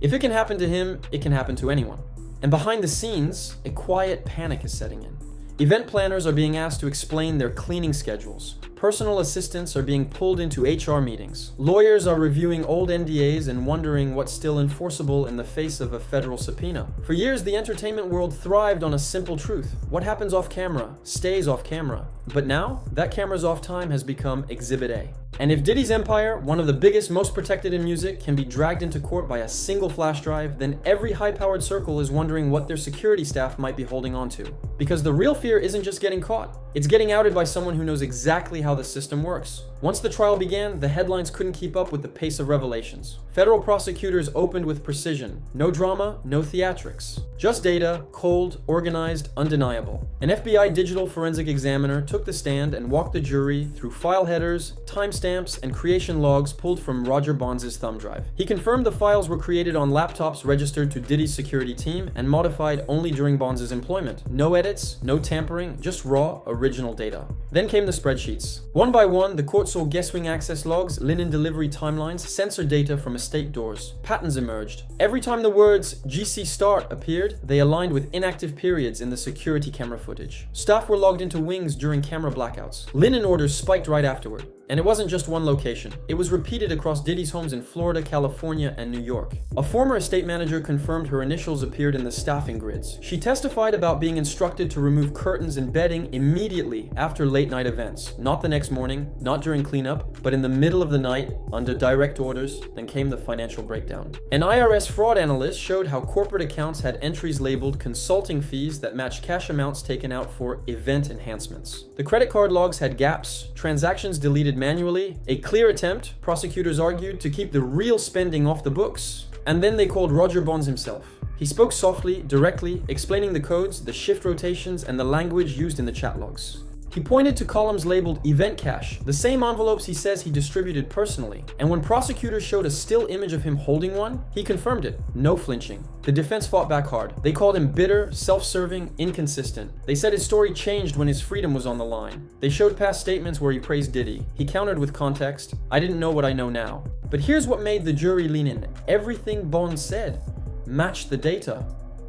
If it can happen to him, it can happen to anyone. And behind the scenes, a quiet panic is setting in. Event planners are being asked to explain their cleaning schedules. Personal assistants are being pulled into HR meetings. Lawyers are reviewing old NDAs and wondering what's still enforceable in the face of a federal subpoena. For years, the entertainment world thrived on a simple truth. What happens off camera stays off camera. But now, that camera's off time has become Exhibit A. And if Diddy's empire, one of the biggest, most protected in music, can be dragged into court by a single flash drive, then every high-powered circle is wondering what their security staff might be holding on to. Because the real fear isn't just getting caught, it's getting outed by someone who knows exactly how the system works. Once the trial began, the headlines couldn't keep up with the pace of revelations. Federal prosecutors opened with precision. No drama, no theatrics. Just data, cold, organized, undeniable. An FBI digital forensic examiner took the stand and walked the jury through file headers, timestamps, and creation logs pulled from Roger Bonds' thumb drive. He confirmed the files were created on laptops registered to Diddy's security team and modified only during Bonds' employment. No edits, no tampering, just raw, original data. Then came the spreadsheets. One by one, the court saw guest wing access logs, linen delivery timelines, sensor data from estate doors. Patterns emerged. Every time the words GC Start appeared, they aligned with inactive periods in the security camera footage. Staff were logged into wings during camera blackouts. Linen orders spiked right afterward. And it wasn't just one location. It was repeated across Diddy's homes in Florida, California, and New York. A former estate manager confirmed her initials appeared in the staffing grids. She testified about being instructed to remove curtains and bedding immediately after late-night events. Not the next morning, not during cleanup, but in the middle of the night, under direct orders. Then came the financial breakdown. An IRS fraud analyst showed how corporate accounts had entries labeled consulting fees that matched cash amounts taken out for event enhancements. The credit card logs had gaps, transactions deleted manually, a clear attempt, prosecutors argued, to keep the real spending off the books. And then they called Roger Bonds himself. He spoke softly, directly, explaining the codes, the shift rotations, and the language used in the chat logs. He pointed to columns labeled event cash, the same envelopes he says he distributed personally. And when prosecutors showed a still image of him holding one, he confirmed it, no flinching. The defense fought back hard. They called him bitter, self-serving, inconsistent. They said his story changed when his freedom was on the line. They showed past statements where he praised Diddy. He countered with context, "I didn't know what I know now." But here's what made the jury lean in. Everything Bonds said matched the data,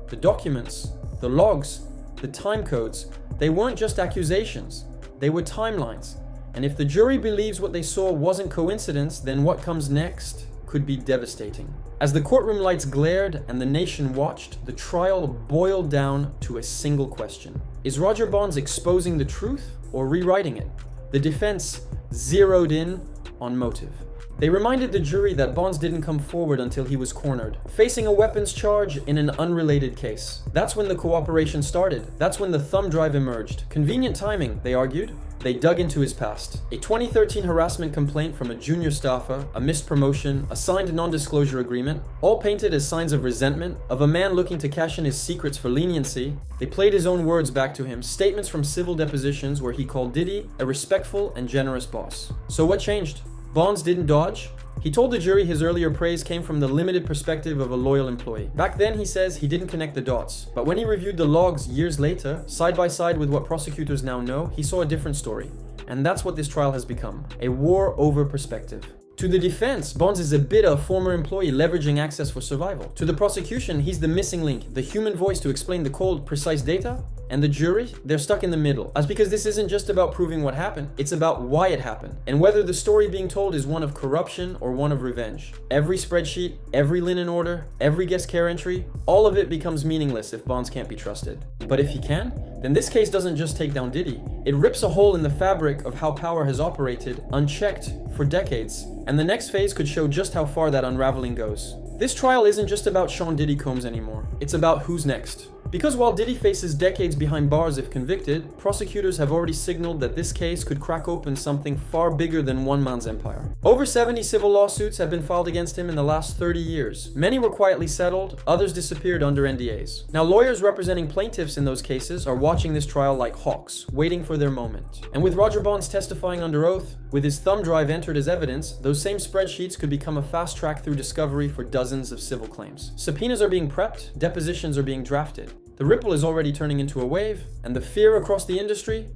the documents, the logs, the time codes. They weren't just accusations, they were timelines. And if the jury believes what they saw wasn't coincidence, then what comes next could be devastating. As the courtroom lights glared and the nation watched, the trial boiled down to a single question. Is Roger Bonds exposing the truth or rewriting it? The defense zeroed in on motive. They reminded the jury that Bonds didn't come forward until he was cornered, facing a weapons charge in an unrelated case. That's when the cooperation started. That's when the thumb drive emerged. Convenient timing, they argued. They dug into his past. A 2013 harassment complaint from a junior staffer, a missed promotion, a signed non-disclosure agreement, all painted as signs of resentment, of a man looking to cash in his secrets for leniency. They played his own words back to him, statements from civil depositions where he called Diddy a respectful and generous boss. So what changed? Bonds didn't dodge. He told the jury his earlier praise came from the limited perspective of a loyal employee. Back then, he says he didn't connect the dots. But when he reviewed the logs years later, side by side with what prosecutors now know, he saw a different story. And that's what this trial has become, a war over perspective. To the defense, Bonds is a bitter former employee leveraging access for survival. To the prosecution, he's the missing link, the human voice to explain the cold, precise data. And the jury, they're stuck in the middle. That's because this isn't just about proving what happened, it's about why it happened, and whether the story being told is one of corruption or one of revenge. Every spreadsheet, every linen order, every guest care entry, all of it becomes meaningless if Bonds can't be trusted. But if he can, then this case doesn't just take down Diddy. It rips a hole in the fabric of how power has operated, unchecked, for decades. And the next phase could show just how far that unraveling goes. This trial isn't just about Sean Diddy Combs anymore. It's about who's next. Because while Diddy faces decades behind bars if convicted, prosecutors have already signaled that this case could crack open something far bigger than one man's empire. Over 70 civil lawsuits have been filed against him in the last 30 years. Many were quietly settled, others disappeared under NDAs. Now, lawyers representing plaintiffs in those cases are watching this trial like hawks, waiting for their moment. And with Roger Bonds testifying under oath, with his thumb drive entered as evidence, those same spreadsheets could become a fast track through discovery for dozens of civil claims. Subpoenas are being prepped, depositions are being drafted. The ripple is already turning into a wave, and the fear across the industry?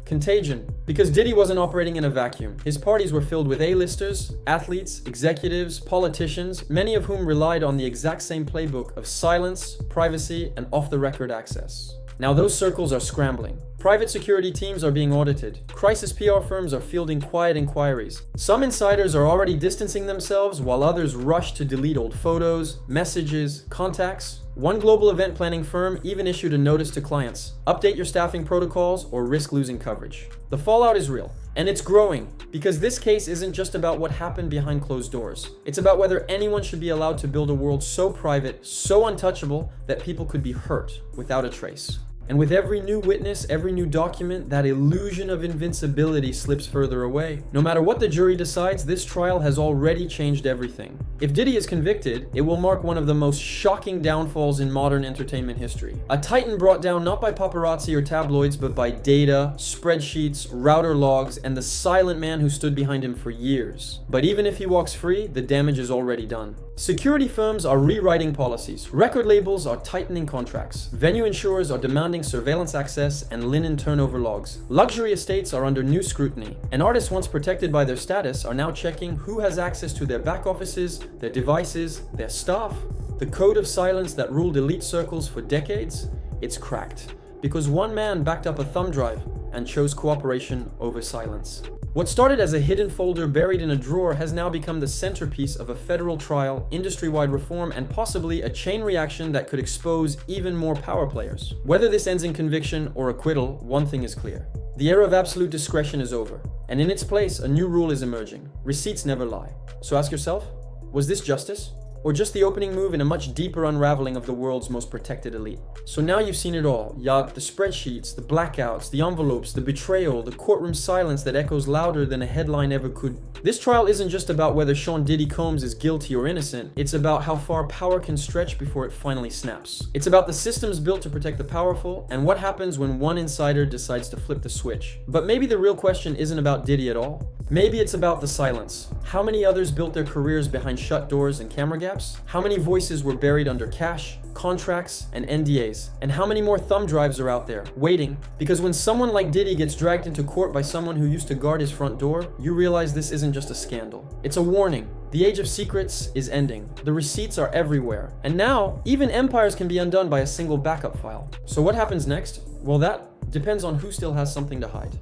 Contagion. Because Diddy wasn't operating in a vacuum. His parties were filled with A-listers, athletes, executives, politicians, many of whom relied on the exact same playbook of silence, privacy, and off-the-record access. Now those circles are scrambling. Private security teams are being audited. Crisis PR firms are fielding quiet inquiries. Some insiders are already distancing themselves while others rush to delete old photos, messages, contacts. One global event planning firm even issued a notice to clients: update your staffing protocols or risk losing coverage. The fallout is real, and it's growing, because this case isn't just about what happened behind closed doors. It's about whether anyone should be allowed to build a world so private, so untouchable, that people could be hurt without a trace. And with every new witness, every new document, that illusion of invincibility slips further away. No matter what the jury decides, this trial has already changed everything. If Diddy is convicted, it will mark one of the most shocking downfalls in modern entertainment history. A titan brought down not by paparazzi or tabloids, but by data, spreadsheets, router logs, and the silent man who stood behind him for years. But even if he walks free, the damage is already done. Security firms are rewriting policies. Record labels are tightening contracts. Venue insurers are demanding surveillance access and linen turnover logs. Luxury estates are under new scrutiny, and artists once protected by their status are now checking who has access to their back offices, their devices, their staff. The code of silence that ruled elite circles for decades, it's cracked. Because one man backed up a thumb drive and chose cooperation over silence. What started as a hidden folder buried in a drawer has now become the centerpiece of a federal trial, industry-wide reform, and possibly a chain reaction that could expose even more power players. Whether this ends in conviction or acquittal, one thing is clear. The era of absolute discretion is over, and in its place, a new rule is emerging. Receipts never lie. So ask yourself, was this justice? Or just the opening move in a much deeper unraveling of the world's most protected elite? So now you've seen it all. The spreadsheets, the blackouts, the envelopes, the betrayal, the courtroom silence that echoes louder than a headline ever could. This trial isn't just about whether Sean Diddy Combs is guilty or innocent, it's about how far power can stretch before it finally snaps. It's about the systems built to protect the powerful, and what happens when one insider decides to flip the switch. But maybe the real question isn't about Diddy at all. Maybe it's about the silence. How many others built their careers behind shut doors and camera gaps? How many voices were buried under cash, contracts, and NDAs? And how many more thumb drives are out there, waiting? Because when someone like Diddy gets dragged into court by someone who used to guard his front door, you realize this isn't just a scandal. It's a warning. The age of secrets is ending. The receipts are everywhere. And now, even empires can be undone by a single backup file. So what happens next? Well, that depends on who still has something to hide.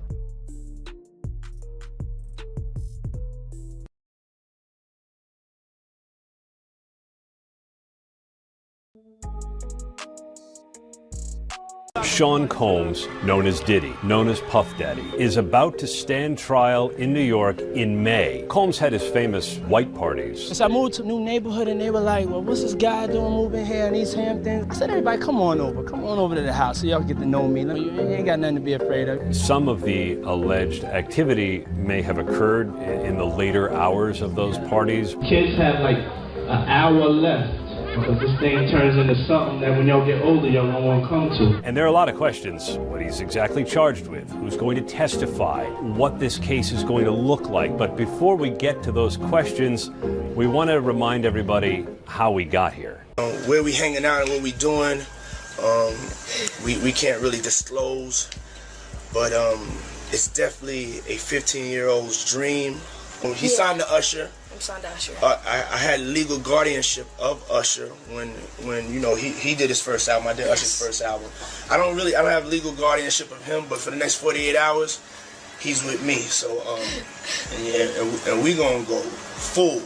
Sean Combs, known as Diddy, known as Puff Daddy, is about to stand trial in New York in May. Combs had his famous white parties. So I moved to a new neighborhood and they were like, well, what's this guy doing moving here in East Hampton? I said, everybody, come on over to the house so y'all get to know me. You ain't got nothing to be afraid of. Some of the alleged activity may have occurred in the later hours of those parties. Kids have like an hour left. Because this thing turns into something that when y'all get older, y'all don't want to come to. And there are a lot of questions. What he's exactly charged with, who's going to testify, what this case is going to look like. But before we get to those questions, we want to remind everybody how we got here. Where we hanging out and what we doing, we can't really disclose. But it's definitely a 15-year-old's dream. He signed to Usher. I had legal guardianship of Usher when you know he did his first album. I did Usher's first album. I don't have legal guardianship of him, but for the next 48 hours, he's with me. So and we gonna go full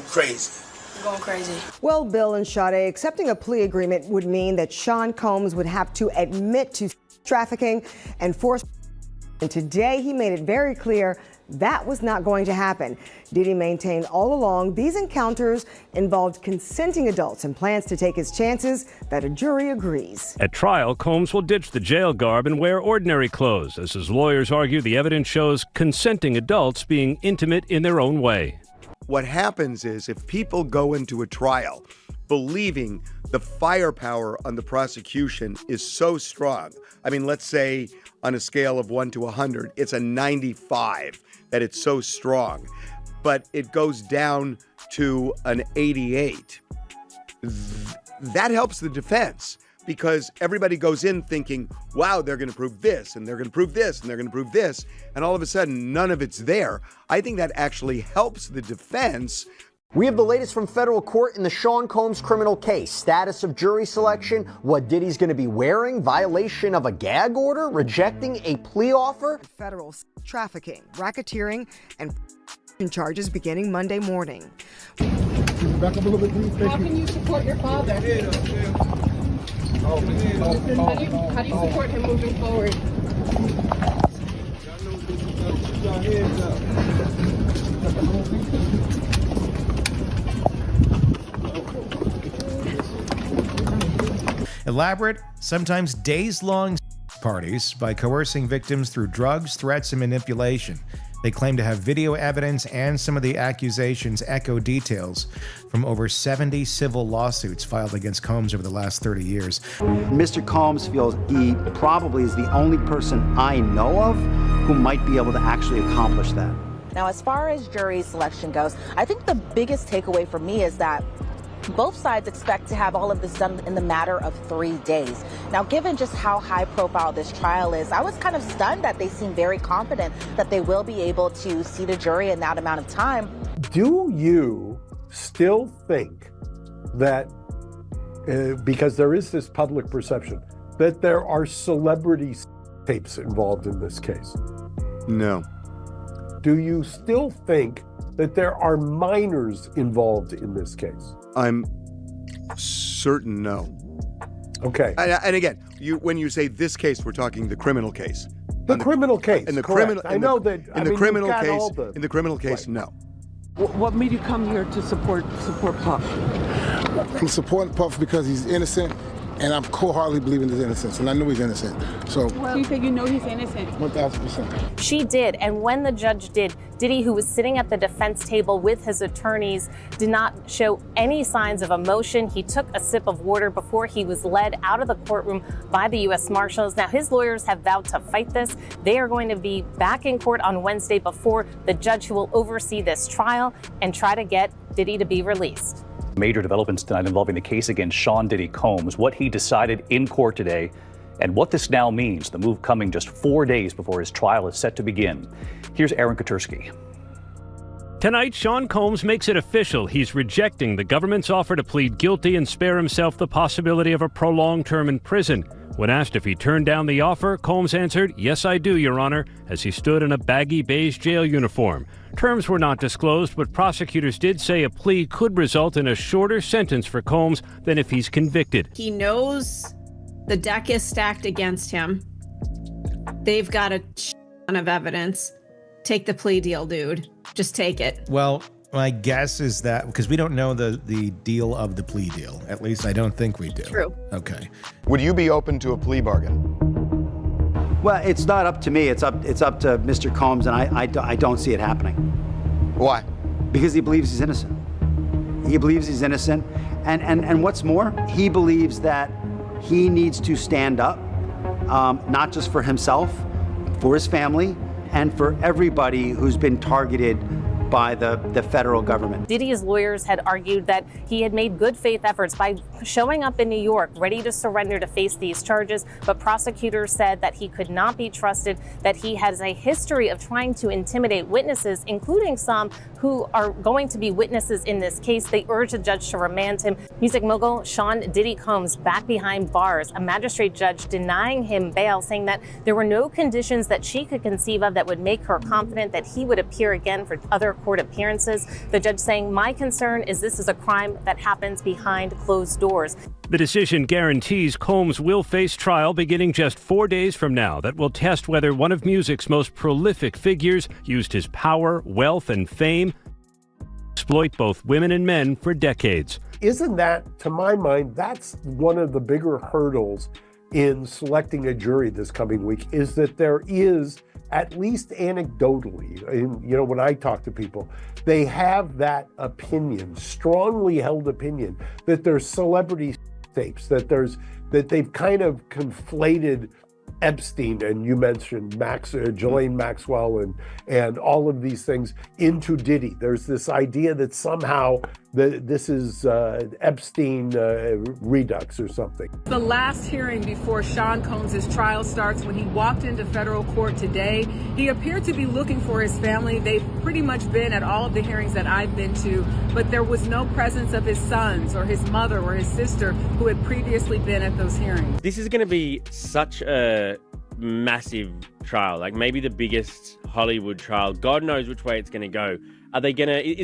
crazy. Going crazy. Well, Bill and Sade, accepting a plea agreement would mean that Sean Combs would have to admit to trafficking and force. And today he made it very clear that was not going to happen. Diddy maintained all along these encounters involved consenting adults and plans to take his chances that a jury agrees. At trial, Combs will ditch the jail garb and wear ordinary clothes. As his lawyers argue, the evidence shows consenting adults being intimate in their own way. What happens is if people go into a trial believing the firepower on the prosecution is so strong, I mean, let's say on a scale of 1 to 100, it's a 95 that it's so strong, but it goes down to an 88. That helps the defense because everybody goes in thinking, wow, they're going to prove this, and they're going to prove this, and they're going to prove this, and all of a sudden, none of it's there. I think that actually helps the defense. We have the latest from federal court in the Sean Combs criminal case. Status of jury selection, what Diddy's going to be wearing, violation of a gag order, rejecting a plea offer. Federal trafficking, racketeering, and charges beginning Monday morning. Back up a little bit, please. How can you support your father? How do you support him moving forward? Elaborate, sometimes days-long parties by coercing victims through drugs, threats, and manipulation. They claim to have video evidence, and some of the accusations echo details from over 70 civil lawsuits filed against Combs over the last 30 years. Mr. Combs feels he probably is the only person I know of who might be able to actually accomplish that. Now, as far as jury selection goes, I think the biggest takeaway for me is that both sides expect to have all of this done in the matter of 3 days. Now, given just how high profile this trial is, I was kind of stunned that they seem very confident that they will be able to seat a jury in that amount of time. Do you still think that, because there is this public perception, that there are celebrity tapes involved in this case? No. do you still think that there are minors involved in this case? I'm certain no. Okay. And again, when you say this case, we're talking the criminal case. The criminal case. In the correct. criminal, I know that. In the criminal case, in the criminal case, no. What made you come here to support Puff? I'm supporting Puff because he's innocent, and I'm wholeheartedly believing his innocence, and I know he's innocent. So You say you know he's innocent. 1,000%. She did, and when the judge did, Diddy, who was sitting at the defense table with his attorneys, did not show any signs of emotion. He took a sip of water before he was led out of the courtroom by the U.S. Marshals. Now, his lawyers have vowed to fight this. They are going to be back in court on Wednesday before the judge who will oversee this trial and try to get Diddy to be released. Major developments tonight involving the case against Sean Diddy Combs, what he decided in court today, and what this now means, the move coming just 4 days before his trial is set to begin. Here's Aaron Katursky. Tonight, Sean Combs makes it official. He's rejecting the government's offer to plead guilty and spare himself the possibility of a prolonged term in prison. When asked if he turned down the offer, Combs answered, "Yes, I do, Your Honor," as he stood in a baggy beige jail uniform. Terms were not disclosed, but prosecutors did say a plea could result in a shorter sentence for Combs than if he's convicted. He knows the deck is stacked against him. They've got a ton of evidence. Take the plea deal, dude. Just take it. Well, my guess is that, because we don't know the deal of the plea deal. At least I don't think we do. True. Okay. Would you be open to a plea bargain? Well, it's not up to me. It's up to Mr. Combs, and I don't see it happening. Why? Because he believes he's innocent. He believes he's innocent, and what's more, he believes that he needs to stand up, not just for himself, for his family, and for everybody who's been targeted by the federal government. Diddy's lawyers had argued that he had made good faith efforts by showing up in New York ready to surrender to face these charges, but prosecutors said that he could not be trusted, that he has a history of trying to intimidate witnesses, including some who are going to be witnesses in this case. They urged the judge to remand him. Music mogul Sean Diddy Combs back behind bars, a magistrate judge denying him bail, saying that there were no conditions that she could conceive of that would make her confident that he would appear again for other court appearances. The judge saying, "My concern is this is a crime that happens behind closed doors." The decision guarantees Combs will face trial beginning just 4 days from now that will test whether one of music's most prolific figures used his power, wealth, and fame to exploit both women and men for decades. Isn't that, to my mind, that's one of the bigger hurdles in selecting a jury this coming week, is that there is, at least anecdotally, when I talk to people, they have that opinion, strongly held opinion, that there's celebrity tapes, that they've kind of conflated Epstein, and you mentioned Ghislaine Maxwell and all of these things into Diddy. There's this idea that somehow this is Epstein redux or something. The last hearing before Sean Combs' trial starts. When he walked into federal court today, he appeared to be looking for his family. They've pretty much been at all of the hearings that I've been to, but there was no presence of his sons or his mother or his sister who had previously been at those hearings. This is going to be such a massive trial, like maybe the biggest Hollywood trial. God knows which way it's going to go. Is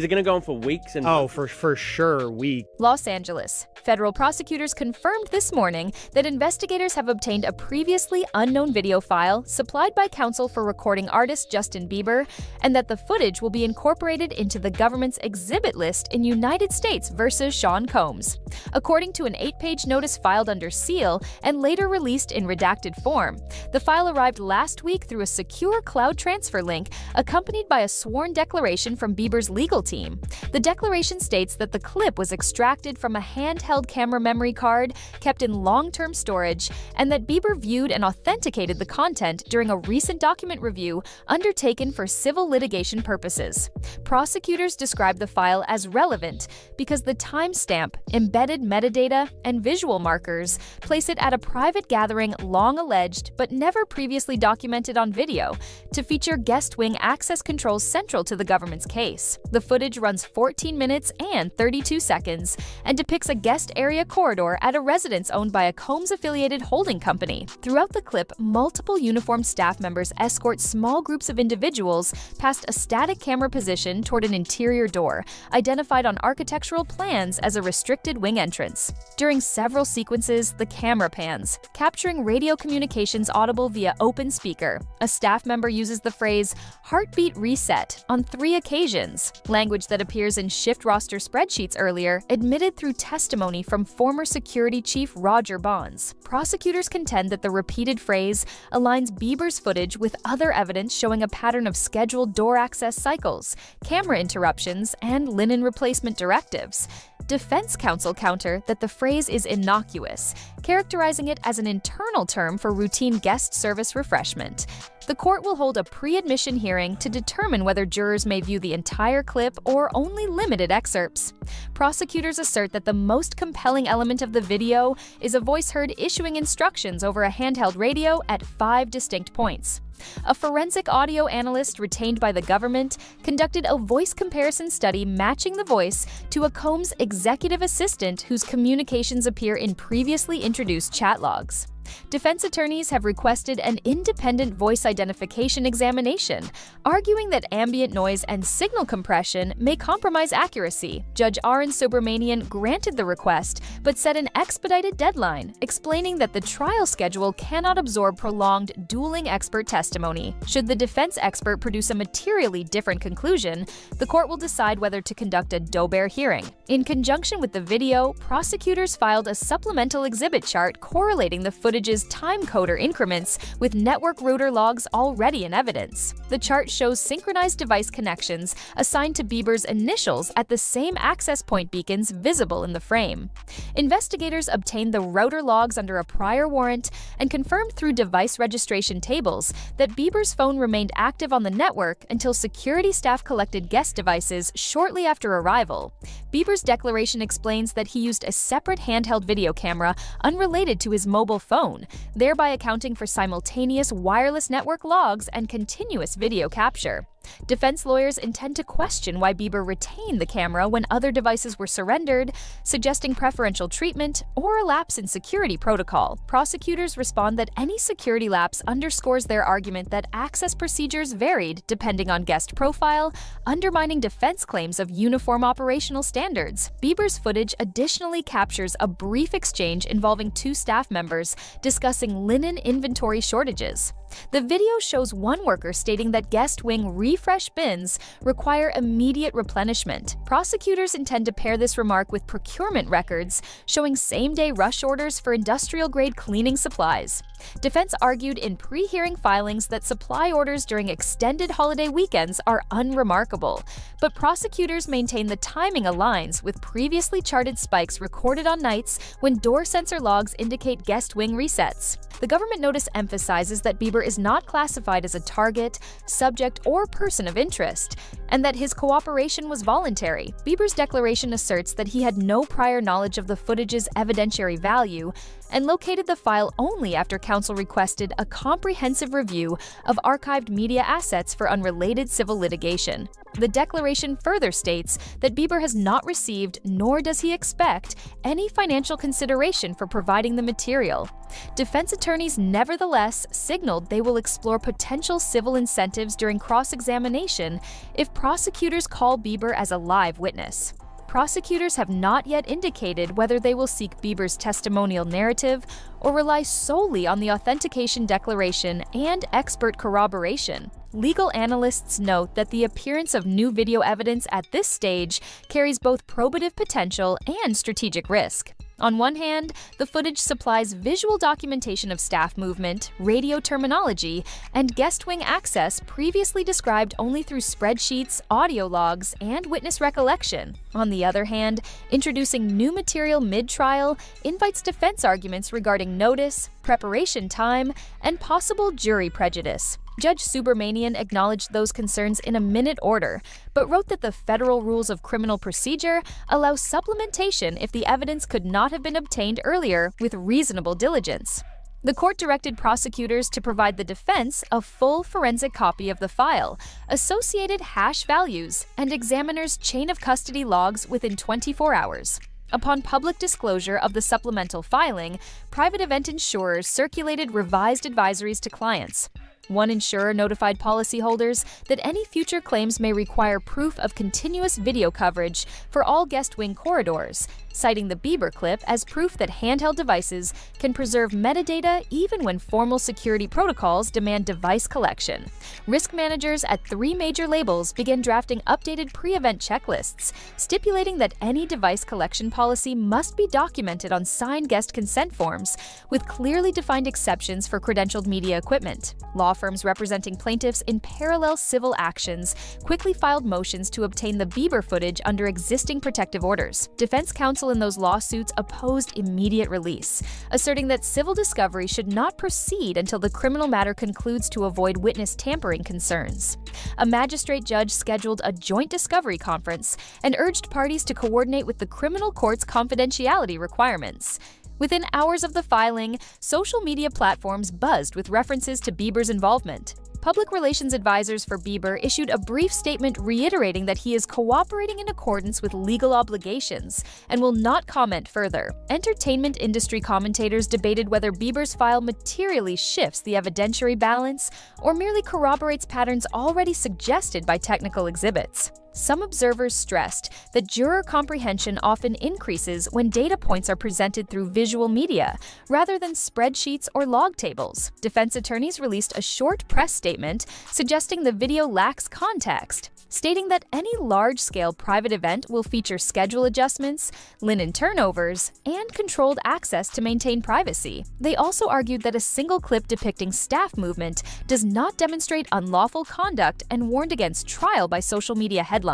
it going to go on for weeks? And for sure, weeks. Los Angeles. Federal prosecutors confirmed this morning that investigators have obtained a previously unknown video file supplied by counsel for recording artist Justin Bieber, and that the footage will be incorporated into the government's exhibit list in United States versus Sean Combs. According to an 8-page notice filed under seal and later released in redacted form, the file arrived last week through a secure cloud transfer link accompanied by a sworn declaration from Bieber's legal team. The declaration states that the clip was extracted from a handheld camera memory card kept in long-term storage, and that Bieber viewed and authenticated the content during a recent document review undertaken for civil litigation purposes. Prosecutors describe the file as relevant because the timestamp, embedded metadata, and visual markers place it at a private gathering long alleged but never previously documented on video to feature guest wing access controls central to the government's case. case. The footage runs 14 minutes and 32 seconds and depicts a guest area corridor at a residence owned by a Combs-affiliated holding company. Throughout the clip, multiple uniformed staff members escort small groups of individuals past a static camera position toward an interior door, identified on architectural plans as a restricted wing entrance. During several sequences, the camera pans, capturing radio communications audible via open speaker. A staff member uses the phrase "heartbeat reset" on 3 occasions, language that appears in shift roster spreadsheets earlier, admitted through testimony from former security chief Roger Bonds. Prosecutors contend that the repeated phrase aligns Bieber's footage with other evidence showing a pattern of scheduled door access cycles, camera interruptions, and linen replacement directives. Defense counsel counter that the phrase is innocuous, characterizing it as an internal term for routine guest service refreshment. The court will hold a pre-admission hearing to determine whether jurors may view the entire clip or only limited excerpts. Prosecutors assert that the most compelling element of the video is a voice heard issuing instructions over a handheld radio at 5 distinct points. A forensic audio analyst retained by the government conducted a voice comparison study matching the voice to a Combs executive assistant whose communications appear in previously introduced chat logs. Defense attorneys have requested an independent voice identification examination, arguing that ambient noise and signal compression may compromise accuracy. Judge Aaron Subramanian granted the request, but set an expedited deadline, explaining that the trial schedule cannot absorb prolonged dueling expert testimony. Should the defense expert produce a materially different conclusion, the court will decide whether to conduct a Dober hearing. In conjunction with the video, prosecutors filed a supplemental exhibit chart correlating the footage's time coder increments with network router logs already in evidence. The chart shows synchronized device connections assigned to Bieber's initials at the same access point beacons visible in the frame. Investigators obtained the router logs under a prior warrant and confirmed through device registration tables that Bieber's phone remained active on the network until security staff collected guest devices shortly after arrival. Bieber's declaration explains that he used a separate handheld video camera unrelated to his mobile phone, thereby accounting for simultaneous wireless network logs and continuous video capture. Defense lawyers intend to question why Bieber retained the camera when other devices were surrendered, suggesting preferential treatment or a lapse in security protocol. Prosecutors respond that any security lapse underscores their argument that access procedures varied depending on guest profile, undermining defense claims of uniform operational standards. Bieber's footage additionally captures a brief exchange involving 2 staff members discussing linen inventory shortages. The video shows one worker stating that guest wing refresh bins require immediate replenishment. Prosecutors intend to pair this remark with procurement records showing same-day rush orders for industrial-grade cleaning supplies. Defense argued in pre-hearing filings that supply orders during extended holiday weekends are unremarkable, but prosecutors maintain the timing aligns with previously charted spikes recorded on nights when door sensor logs indicate guest wing resets. The government notice emphasizes that Bieber is not classified as a target, subject, or person of interest, and that his cooperation was voluntary. Bieber's declaration asserts that he had no prior knowledge of the footage's evidentiary value and located the file only after counsel requested a comprehensive review of archived media assets for unrelated civil litigation. The declaration further states that Bieber has not received, nor does he expect, any financial consideration for providing the material. Defense attorneys nevertheless signaled they will explore potential civil incentives during cross-examination if prosecutors call Bieber as a live witness. Prosecutors have not yet indicated whether they will seek Bieber's testimonial narrative or rely solely on the authentication declaration and expert corroboration. Legal analysts note that the appearance of new video evidence at this stage carries both probative potential and strategic risk. On one hand, the footage supplies visual documentation of staff movement, radio terminology, and guest wing access previously described only through spreadsheets, audio logs, and witness recollection. On the other hand, introducing new material mid-trial invites defense arguments regarding notice, preparation time, and possible jury prejudice. Judge Subramanian acknowledged those concerns in a minute order, but wrote that the federal rules of criminal procedure allow supplementation if the evidence could not have been obtained earlier with reasonable diligence. The court directed prosecutors to provide the defense a full forensic copy of the file, associated hash values, and examiner's chain of custody logs within 24 hours. Upon public disclosure of the supplemental filing, private event insurers circulated revised advisories to clients. One insurer notified policyholders that any future claims may require proof of continuous video coverage for all guest wing corridors, citing the Bieber clip as proof that handheld devices can preserve metadata even when formal security protocols demand device collection. Risk managers at 3 major labels began drafting updated pre-event checklists, stipulating that any device collection policy must be documented on signed guest consent forms, with clearly defined exceptions for credentialed media equipment. Law firms representing plaintiffs in parallel civil actions quickly filed motions to obtain the Bieber footage under existing protective orders. Defense counsel in those lawsuits opposed immediate release, asserting that civil discovery should not proceed until the criminal matter concludes to avoid witness tampering concerns. A magistrate judge scheduled a joint discovery conference and urged parties to coordinate with the criminal court's confidentiality requirements. Within hours of the filing, social media platforms buzzed with references to Bieber's involvement. Public relations advisors for Bieber issued a brief statement reiterating that he is cooperating in accordance with legal obligations and will not comment further. Entertainment industry commentators debated whether Bieber's file materially shifts the evidentiary balance or merely corroborates patterns already suggested by technical exhibits. Some observers stressed that juror comprehension often increases when data points are presented through visual media, rather than spreadsheets or log tables. Defense attorneys released a short press statement suggesting the video lacks context, stating that any large-scale private event will feature schedule adjustments, linen turnovers, and controlled access to maintain privacy. They also argued that a single clip depicting staff movement does not demonstrate unlawful conduct and warned against trial by social media headlines.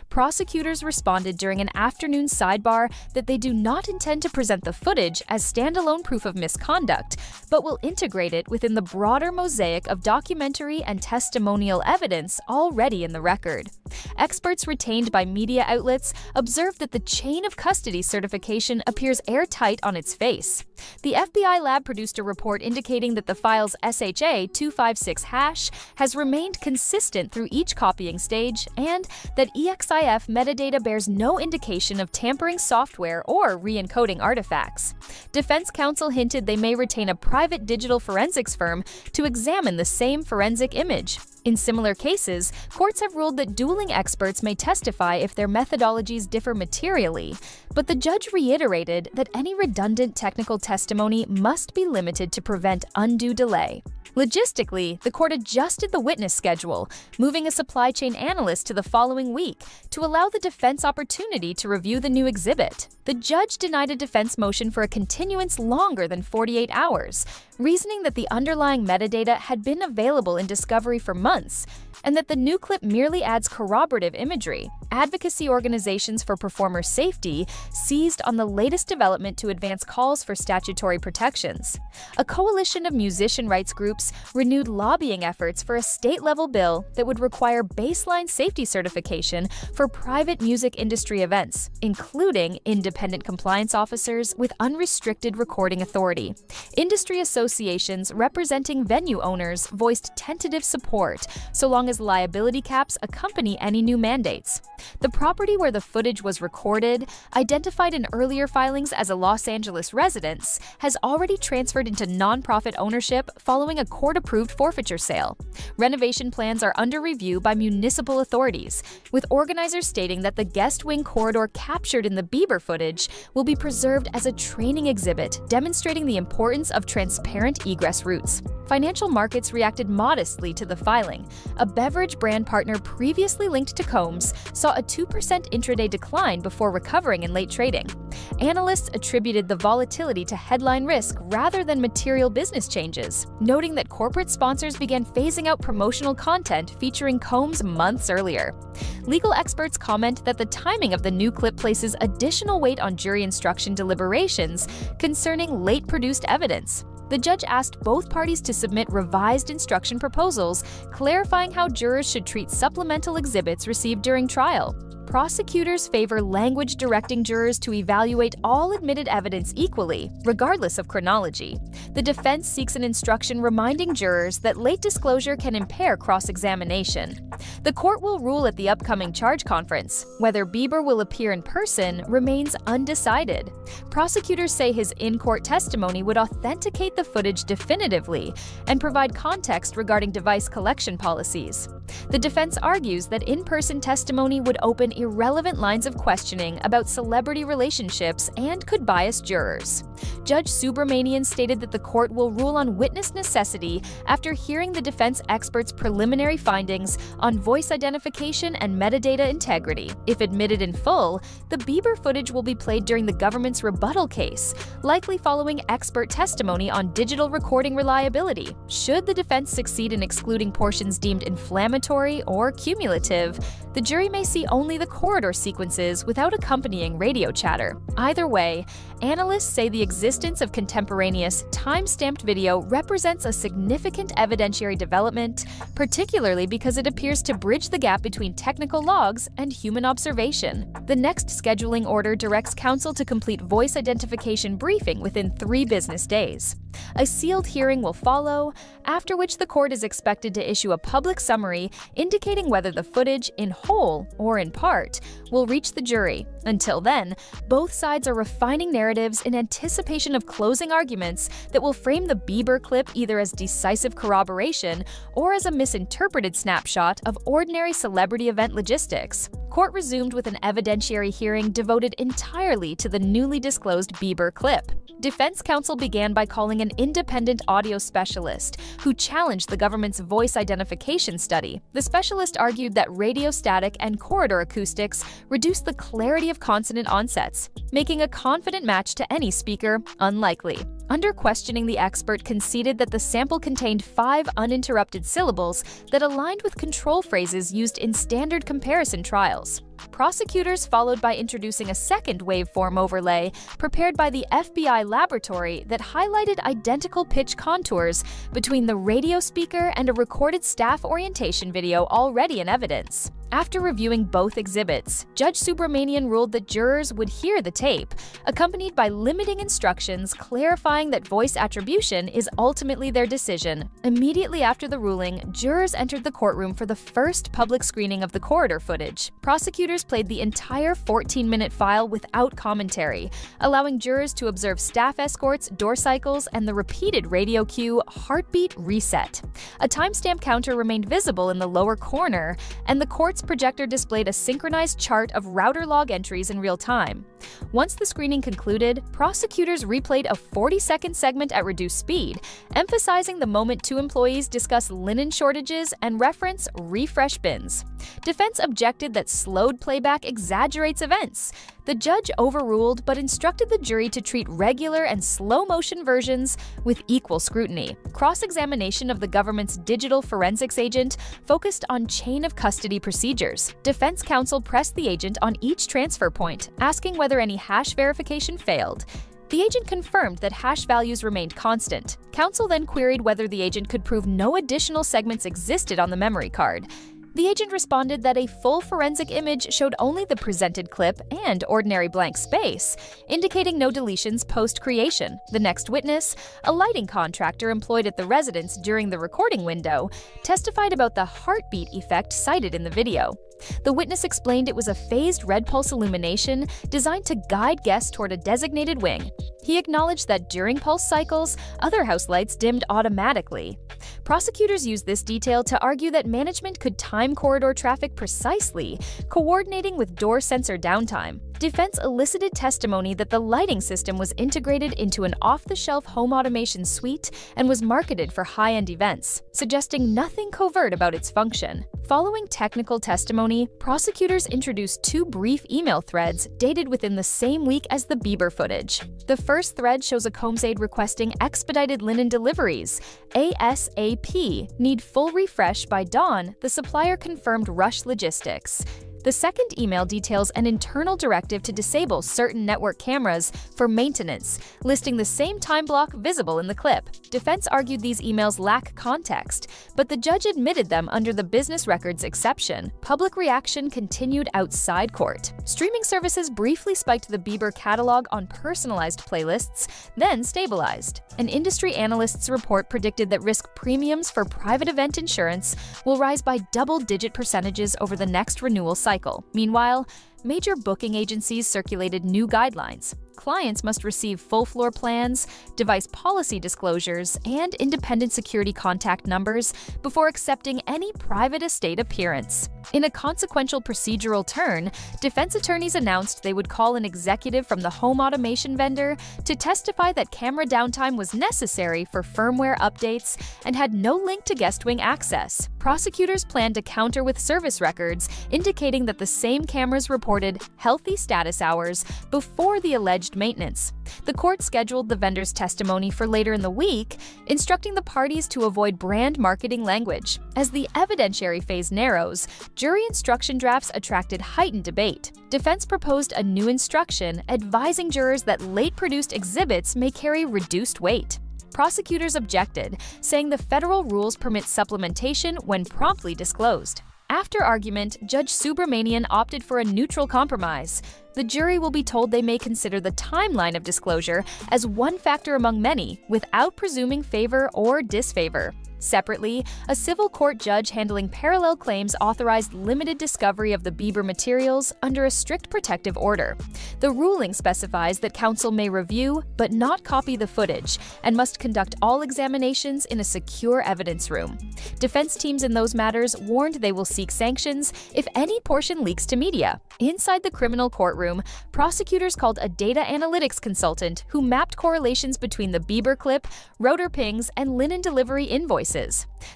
Prosecutors responded during an afternoon sidebar that they do not intend to present the footage as standalone proof of misconduct, but will integrate it within the broader mosaic of documentary and testimonial evidence already in the record. Experts retained by media outlets observed that the chain of custody certification appears airtight on its face. The FBI lab produced a report indicating that the file's SHA-256 hash has remained consistent through each copying stage, and that EXIF metadata bears no indication of tampering software or re-encoding artifacts. Defense counsel hinted they may retain a private digital forensics firm to examine the same forensic image. In similar cases, courts have ruled that dueling experts may testify if their methodologies differ materially, but the judge reiterated that any redundant technical testimony must be limited to prevent undue delay. Logistically, the court adjusted the witness schedule, moving a supply chain analyst to the following week to allow the defense opportunity to review the new exhibit. The judge denied a defense motion for a continuance longer than 48 hours, reasoning that the underlying metadata had been available in discovery for months, and that the new clip merely adds corroborative imagery. Advocacy organizations for performer safety seized on the latest development to advance calls for statutory protections. A coalition of musician rights groups renewed lobbying efforts for a state-level bill that would require baseline safety certification for private music industry events, including independent compliance officers with unrestricted recording authority. Industry associations representing venue owners voiced tentative support, so long as liability caps accompany any new mandates. The property where the footage was recorded, identified in earlier filings as a Los Angeles residence, has already transferred into nonprofit ownership following a court-approved forfeiture sale. Renovation plans are under review by municipal authorities, with organizers stating that the guest wing corridor captured in the Bieber footage will be preserved as a training exhibit demonstrating the importance of transparent egress routes. Financial markets reacted modestly to the filing. A beverage brand partner previously linked to Combs saw a 2% intraday decline before recovering in late trading. Analysts attributed the volatility to headline risk rather than material business changes, noting that corporate sponsors began phasing out promotional content featuring Combs months earlier. Legal experts comment that the timing of the new clip places additional weight on jury instruction deliberations concerning late-produced evidence. The judge asked both parties to submit revised instruction proposals, clarifying how jurors should treat supplemental exhibits received during trial. prosecutors favor language directing jurors to evaluate all admitted evidence equally, regardless of chronology. The defense seeks an instruction reminding jurors that late disclosure can impair cross-examination. The court will rule at the upcoming charge conference. Whether Bieber will appear in person remains undecided. Prosecutors say his in-court testimony would authenticate the footage definitively and provide context regarding device collection policies. The defense argues that in-person testimony would open irrelevant lines of questioning about celebrity relationships and could bias jurors. Judge Subramanian stated that the court will rule on witness necessity after hearing the defense experts' preliminary findings on voice identification and metadata integrity. If admitted in full, the Bieber footage will be played during the government's rebuttal case, likely following expert testimony on digital recording reliability. Should the defense succeed in excluding portions deemed inflammatory or cumulative, the jury may see only the corridor sequences without accompanying radio chatter. Either way, analysts say the existence of contemporaneous, time-stamped video represents a significant evidentiary development, particularly because it appears to bridge the gap between technical logs and human observation. The next scheduling order directs counsel to complete voice identification briefing within 3 business days. A sealed hearing will follow, after which the court is expected to issue a public summary indicating whether the footage, in whole or in part, will reach the jury. Until then, both sides are refining narratives in anticipation of closing arguments that will frame the Bieber clip either as decisive corroboration or as a misinterpreted snapshot of ordinary celebrity event logistics. Court resumed with an evidentiary hearing devoted entirely to the newly disclosed Bieber clip. Defense counsel began by calling an independent audio specialist who challenged the government's voice identification study. The specialist argued that radio static and corridor acoustics reduce the clarity of consonant onsets, making a confident match to any speaker unlikely. Under questioning, the expert conceded that the sample contained 5 uninterrupted syllables that aligned with control phrases used in standard comparison trials. Prosecutors followed by introducing a second waveform overlay prepared by the FBI laboratory that highlighted identical pitch contours between the radio speaker and a recorded staff orientation video already in evidence. After reviewing both exhibits, Judge Subramanian ruled that jurors would hear the tape, accompanied by limiting instructions clarifying that voice attribution is ultimately their decision. Immediately after the ruling, jurors entered the courtroom for the first public screening of the corridor footage. Prosecutors played the entire 14-minute file without commentary, allowing jurors to observe staff escorts, door cycles, and the repeated radio cue "heartbeat reset." A timestamp counter remained visible in the lower corner, and the court's projector displayed a synchronized chart of router log entries in real time. Once the screening concluded, prosecutors replayed a 40-second segment at reduced speed, emphasizing the moment 2 employees discuss linen shortages and reference refresh bins. Defense objected that slowed playback exaggerates events. The judge overruled but instructed the jury to treat regular and slow-motion versions with equal scrutiny. Cross-examination of the government's digital forensics agent focused on chain of custody procedures. Defense counsel pressed the agent on each transfer point, asking whether any hash verification failed. The agent confirmed that hash values remained constant. Counsel then queried whether the agent could prove no additional segments existed on the memory card. The agent responded that a full forensic image showed only the presented clip and ordinary blank space, indicating no deletions post-creation. The next witness, a lighting contractor employed at the residence during the recording window, testified about the heartbeat effect cited in the video. The witness explained it was a phased red pulse illumination designed to guide guests toward a designated wing. He acknowledged that during pulse cycles, other house lights dimmed automatically. Prosecutors used this detail to argue that management could time corridor traffic precisely, coordinating with door sensor downtime. Defense elicited testimony that the lighting system was integrated into an off-the-shelf home automation suite and was marketed for high-end events, suggesting nothing covert about its function. Following technical testimony, prosecutors introduced 2 brief email threads dated within the same week as the Bieber footage. The first thread shows a Combs aide requesting expedited linen deliveries. ASAP. Need full refresh by dawn, the supplier confirmed rush logistics. The second email details an internal directive to disable certain network cameras for maintenance, listing the same time block visible in the clip. Defense argued these emails lack context, but the judge admitted them under the business records exception. Public reaction continued outside court. Streaming services briefly spiked the Bieber catalog on personalized playlists, then stabilized. An industry analyst's report predicted that risk premiums for private event insurance will rise by double-digit percentages over the next renewal cycle. Meanwhile, major booking agencies circulated new guidelines. Clients must receive full floor plans, device policy disclosures, and independent security contact numbers before accepting any private estate appearance. In a consequential procedural turn, defense attorneys announced they would call an executive from the home automation vendor to testify that camera downtime was necessary for firmware updates and had no link to guest wing access. Prosecutors planned to counter with service records indicating that the same cameras reported healthy status hours before the alleged maintenance. The court scheduled the vendor's testimony for later in the week, instructing the parties to avoid brand marketing language. As the evidentiary phase narrows, jury instruction drafts attracted heightened debate. Defense proposed a new instruction advising jurors that late-produced exhibits may carry reduced weight. Prosecutors objected, saying the federal rules permit supplementation when promptly disclosed. After argument, Judge Subramanian opted for a neutral compromise. The jury will be told they may consider the timeline of disclosure as one factor among many, without presuming favor or disfavor. Separately, a civil court judge handling parallel claims authorized limited discovery of the Bieber materials under a strict protective order. The ruling specifies that counsel may review but not copy the footage and must conduct all examinations in a secure evidence room. Defense teams in those matters warned they will seek sanctions if any portion leaks to media. Inside the criminal courtroom, prosecutors called a data analytics consultant who mapped correlations between the Bieber clip, rotor pings, and linen delivery invoices.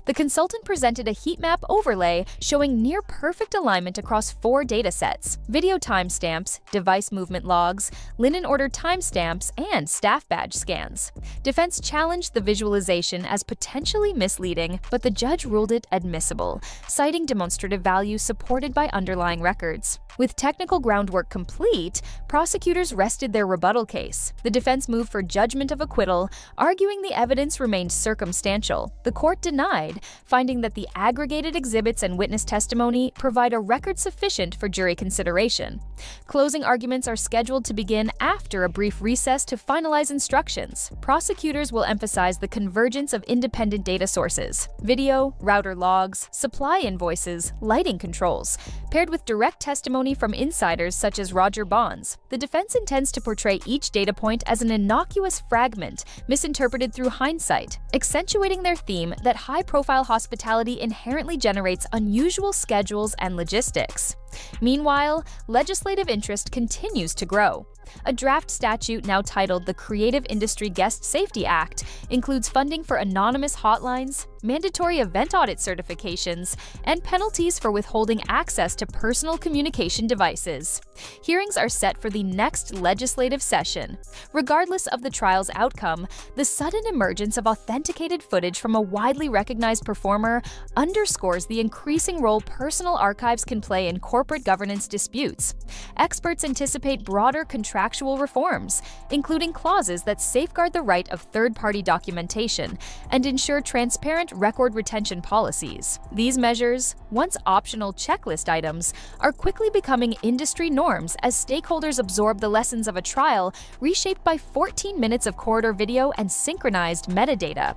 The consultant presented a heat map overlay showing near-perfect alignment across 4 datasets: video timestamps, device movement logs, linen order timestamps, and staff badge scans. Defense challenged the visualization as potentially misleading, but the judge ruled it admissible, citing demonstrative value supported by underlying records. With technical groundwork complete, prosecutors rested their rebuttal case. The defense moved for judgment of acquittal, arguing the evidence remained circumstantial. The court denied, finding that the aggregated exhibits and witness testimony provide a record sufficient for jury consideration. Closing arguments are scheduled to begin after a brief recess to finalize instructions. Prosecutors will emphasize the convergence of independent data sources: video, router logs, supply invoices, lighting controls, paired with direct testimony from insiders such as Roger Bonds. The defense intends to portray each data point as an innocuous fragment, misinterpreted through hindsight, accentuating their theme that high-profile hospitality inherently generates unusual schedules and logistics. Meanwhile, legislative interest continues to grow. A draft statute now titled the Creative Industry Guest Safety Act includes funding for anonymous hotlines, mandatory event audit certifications, and penalties for withholding access to personal communication devices. Hearings are set for the next legislative session. Regardless of the trial's outcome, the sudden emergence of authenticated footage from a widely recognized performer underscores the increasing role personal archives can play in corporate governance disputes. Experts anticipate broader contractual reforms, including clauses that safeguard the right of third-party documentation and ensure transparent record retention policies. These measures, once optional checklist items, are quickly becoming industry norms as stakeholders absorb the lessons of a trial reshaped by 14 minutes of corridor video and synchronized metadata.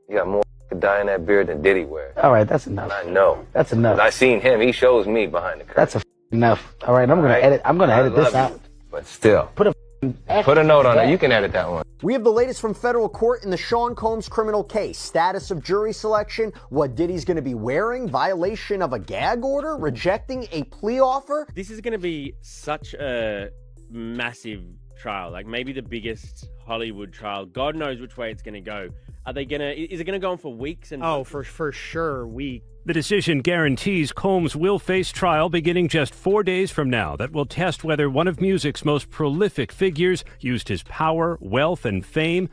You got more dye in that beard than Diddy wears. All right, that's enough. I know. That's enough. I seen him. He shows me behind the curtain. That's enough. All right, I'm gonna edit. I'm gonna edit this out. But still, put a note on it. You can edit that one. We have the latest from federal court in the Sean Combs criminal case. Status of jury selection, what Diddy's going to be wearing, violation of a gag order, rejecting a plea offer. This is going to be such a massive trial, like maybe the biggest Hollywood trial. God knows which way it's going to go. Are they gonna? Is it gonna go on for weeks and? Oh, for sure, weeks. The decision guarantees Combs will face trial beginning just 4 days from now that will test whether one of music's most prolific figures used his power, wealth, and fame to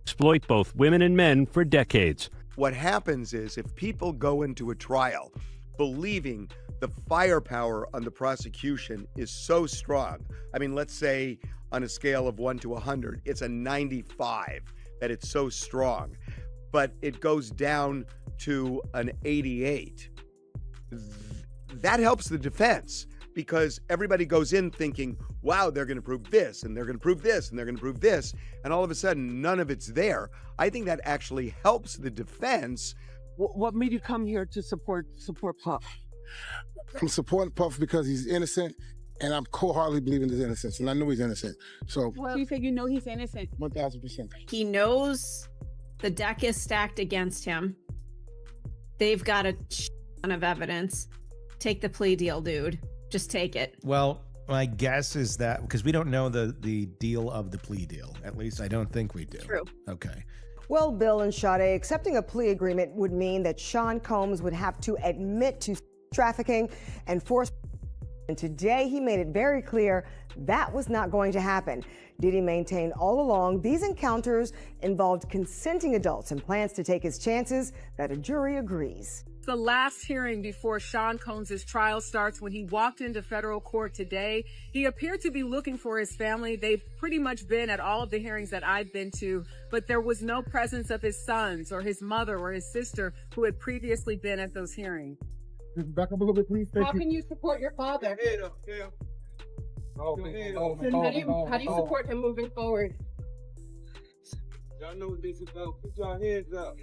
exploit both women and men for decades. What happens is if people go into a trial believing the firepower on the prosecution is so strong, I mean, let's say on a scale of 1 to 100, it's a 95 that it's so strong, but it goes down to an 88. That helps the defense because everybody goes in thinking, wow, they're going to prove this, and they're going to prove this, and they're going to prove this, and all of a sudden, none of it's there. I think that actually helps the defense. What made you come here to support Puff? I'm supporting Puff because he's innocent, and I'm wholeheartedly believing his innocence, and I know he's innocent. So, So you say you know he's innocent? 1,000%. He knows the deck is stacked against him. They've got a ton of evidence. Take the plea deal, dude. Just take it. Well, my guess is that because we don't know the deal of the plea deal. At least I don't think we do. True. Okay. Well, Bill and Sade, accepting a plea agreement would mean that Sean Combs would have to admit to trafficking and force. And today he made it very clear that was not going to happen. Diddy maintained all along these encounters involved consenting adults and plans to take his chances that a jury agrees. The last hearing before Sean Combs' trial starts. When he walked into federal court today, he appeared to be looking for his family. They've pretty much been at all of the hearings that I've been to, but there was no presence of his sons or his mother or his sister who had previously been at those hearings. Back up a little bit, please. How can you support your father? How do you support him moving forward? Y'all know what this is about. Put your hands up.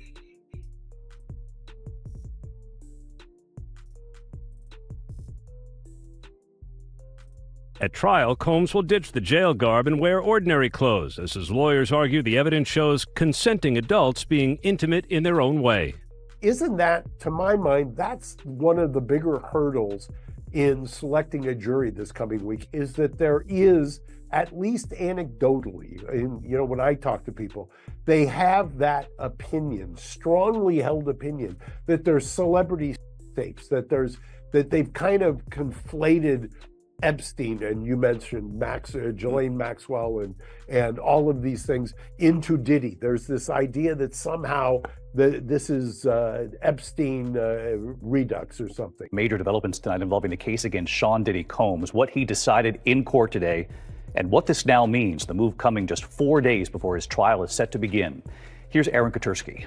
At trial, Combs will ditch the jail garb and wear ordinary clothes, as his lawyers argue the evidence shows consenting adults being intimate in their own way. Isn't that, to my mind, that's one of the bigger hurdles in selecting a jury this coming week, is that there is, at least anecdotally, and when I talk to people, they have that opinion, strongly held opinion, that there's celebrity tapes, that they've kind of conflated Epstein, and you mentioned Ghislaine Maxwell and all of these things into Diddy. There's this idea that somehow this is Epstein redux or something. Major developments tonight involving the case against Sean Diddy Combs, what he decided in court today, and what this now means, the move coming just 4 days before his trial is set to begin. Here's Aaron Katursky.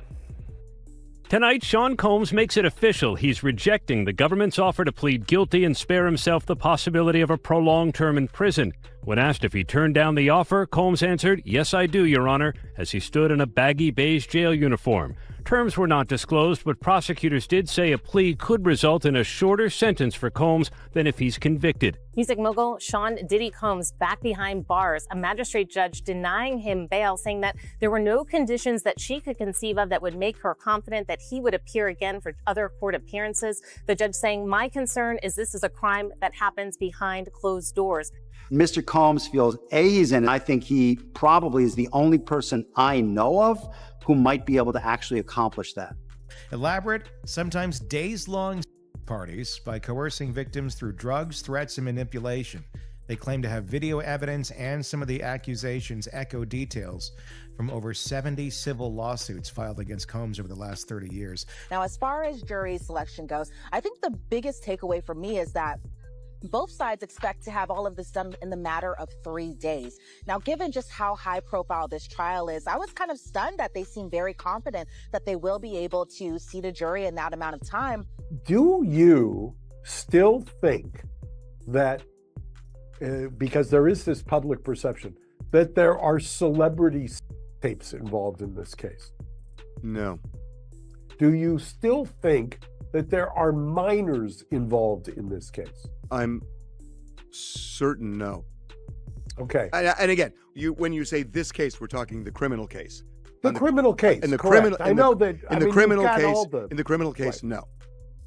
Tonight, Sean Combs makes it official. He's rejecting the government's offer to plead guilty and spare himself the possibility of a prolonged term in prison. When asked if he turned down the offer, Combs answered, "Yes, I do, Your Honor," as he stood in a baggy beige jail uniform. Terms were not disclosed, but prosecutors did say a plea could result in a shorter sentence for Combs than if he's convicted. Music mogul Sean Diddy Combs back behind bars, a magistrate judge denying him bail, saying that there were no conditions that she could conceive of that would make her confident that he would appear again for other court appearances. The judge saying, "My concern is this is a crime that happens behind closed doors." Mr. Combs feels he's in it. I think he probably is the only person I know of who might be able to actually accomplish that. Elaborate, sometimes days-long parties by coercing victims through drugs, threats, and manipulation. They claim to have video evidence, and some of the accusations echo details from over 70 civil lawsuits filed against Combs over the last 30 years. Now, as far as jury selection goes, I think the biggest takeaway for me is that both sides expect to have all of this done in the matter of 3 days. Now, given just how high profile this trial is, I was kind of stunned that they seem very confident that they will be able to seat a jury in that amount of time. Do you still think that, because there is this public perception, that there are celebrity tapes involved in this case? No. Do you still think that there are minors involved in this case? I'm certain no. Okay. And again, when you say this case, we're talking the criminal case. The criminal case. In the correct. criminal, I know that. In the criminal case, no.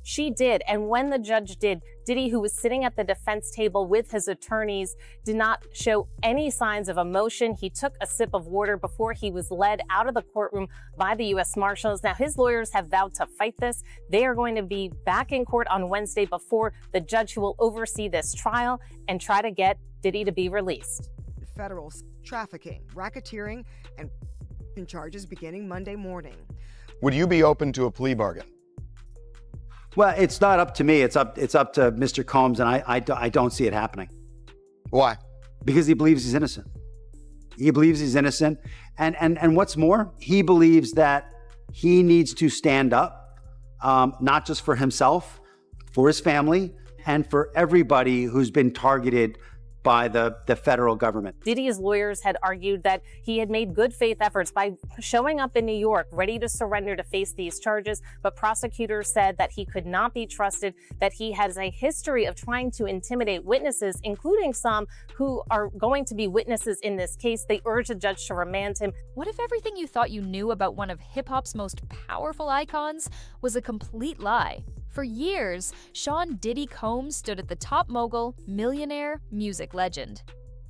She did. And when the judge did, Diddy, who was sitting at the defense table with his attorneys, did not show any signs of emotion. He took a sip of water before he was led out of the courtroom by the U.S. Marshals. Now, his lawyers have vowed to fight this. They are going to be back in court on Wednesday before the judge who will oversee this trial and try to get Diddy to be released. Federal trafficking, racketeering, and charges beginning Monday morning. Would you be open to a plea bargain? Well, it's not up to me. It's up to Mr. Combs, and I don't see it happening. Why? Because he believes he's innocent. He believes he's innocent. And what's more, he believes that he needs to stand up, not just for himself, for his family, and for everybody who's been targeted by the federal government. Diddy's lawyers had argued that he had made good faith efforts by showing up in New York, ready to surrender to face these charges, but prosecutors said that he could not be trusted, that he has a history of trying to intimidate witnesses, including some who are going to be witnesses in this case. They urged the judge to remand him. What if everything you thought you knew about one of hip-hop's most powerful icons was a complete lie? For years, Sean Diddy Combs stood at the top mogul, millionaire, music legend.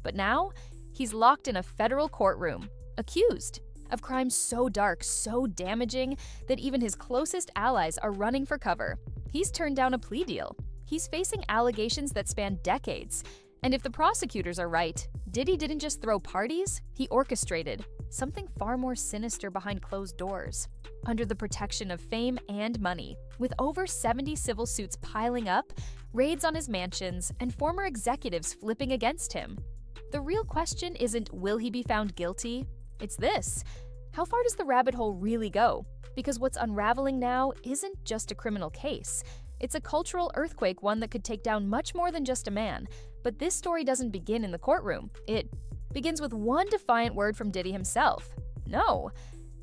But now, he's locked in a federal courtroom, accused of crimes so dark, so damaging, that even his closest allies are running for cover. He's turned down a plea deal. He's facing allegations that span decades. And if the prosecutors are right, Diddy didn't just throw parties, he orchestrated something far more sinister behind closed doors. Under the protection of fame and money, with over 70 civil suits piling up, raids on his mansions, and former executives flipping against him. The real question isn't will he be found guilty? It's this: how far does the rabbit hole really go? Because what's unraveling now isn't just a criminal case. It's a cultural earthquake, one that could take down much more than just a man. But this story doesn't begin in the courtroom. It begins with one defiant word from Diddy himself: no.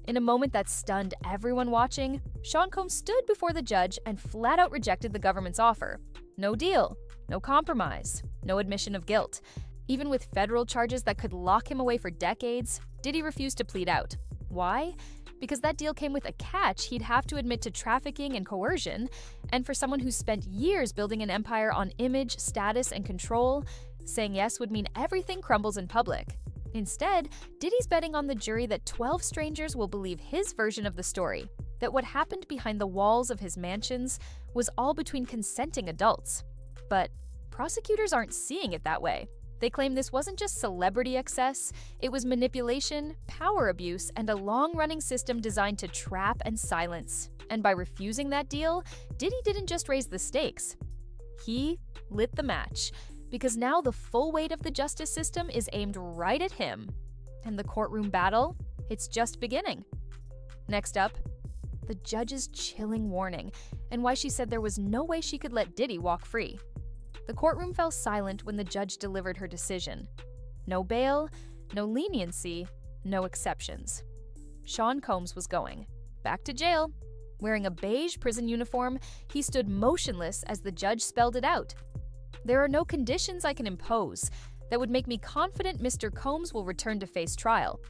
In a moment that stunned everyone watching, Sean Combs stood before the judge and flat out rejected the government's offer. No deal, no compromise, no admission of guilt. Even with federal charges that could lock him away for decades, Diddy refused to plead out. Why? Because that deal came with a catch. He'd have to admit to trafficking and coercion, and for someone who spent years building an empire on image, status, and control, saying yes would mean everything crumbles in public. Instead, Diddy's betting on the jury that 12 strangers will believe his version of the story, that what happened behind the walls of his mansions was all between consenting adults. But prosecutors aren't seeing it that way. They claim this wasn't just celebrity excess, it was manipulation, power abuse, and a long-running system designed to trap and silence. And by refusing that deal, Diddy didn't just raise the stakes. He lit the match. Because now the full weight of the justice system is aimed right at him. And the courtroom battle, it's just beginning. Next up, the judge's chilling warning, and why she said there was no way she could let Diddy walk free. The courtroom fell silent when the judge delivered her decision. No bail, no leniency, no exceptions. Sean Combs was going back to jail. Wearing a beige prison uniform, he stood motionless as the judge spelled it out. There are no conditions I can impose that would make me confident Mr. Combs will return to face trial.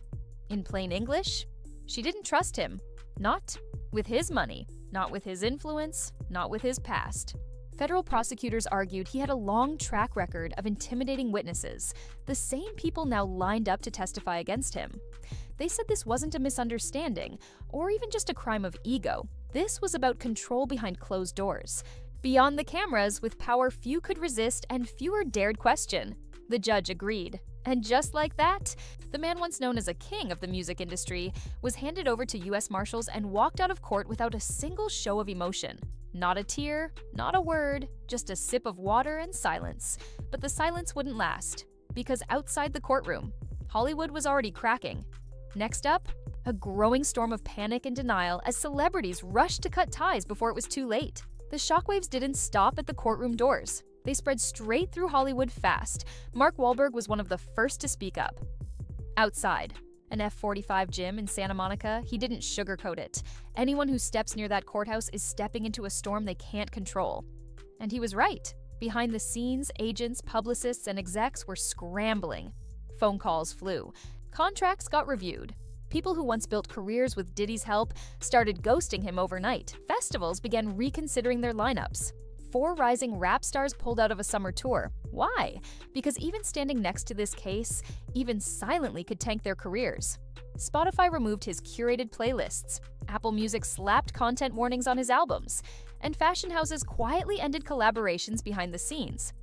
In plain English, she didn't trust him. Not with his money, not with his influence, not with his past. Federal prosecutors argued he had a long track record of intimidating witnesses, the same people now lined up to testify against him. They said this wasn't a misunderstanding, or even just a crime of ego. This was about control behind closed doors. Beyond the cameras, with power few could resist and fewer dared question. The judge agreed. And just like that, the man once known as a king of the music industry was handed over to U.S. Marshals and walked out of court without a single show of emotion. Not a tear, not a word, just a sip of water and silence. But the silence wouldn't last, because outside the courtroom, Hollywood was already cracking. Next up, a growing storm of panic and denial as celebrities rushed to cut ties before it was too late. The shockwaves didn't stop at the courtroom doors. They spread straight through Hollywood fast. Mark Wahlberg was one of the first to speak up. Outside, an F-45 gym in Santa Monica, he didn't sugarcoat it. Anyone who steps near that courthouse is stepping into a storm they can't control. And he was right. Behind the scenes, agents, publicists, and execs were scrambling. Phone calls flew. Contracts got reviewed. People who once built careers with Diddy's help started ghosting him overnight. Festivals began reconsidering their lineups. 4 rising rap stars pulled out of a summer tour. Why? Because even standing next to this case, even silently could tank their careers. Spotify removed his curated playlists. Apple Music slapped content warnings on his albums. And fashion houses quietly ended collaborations behind the scenes.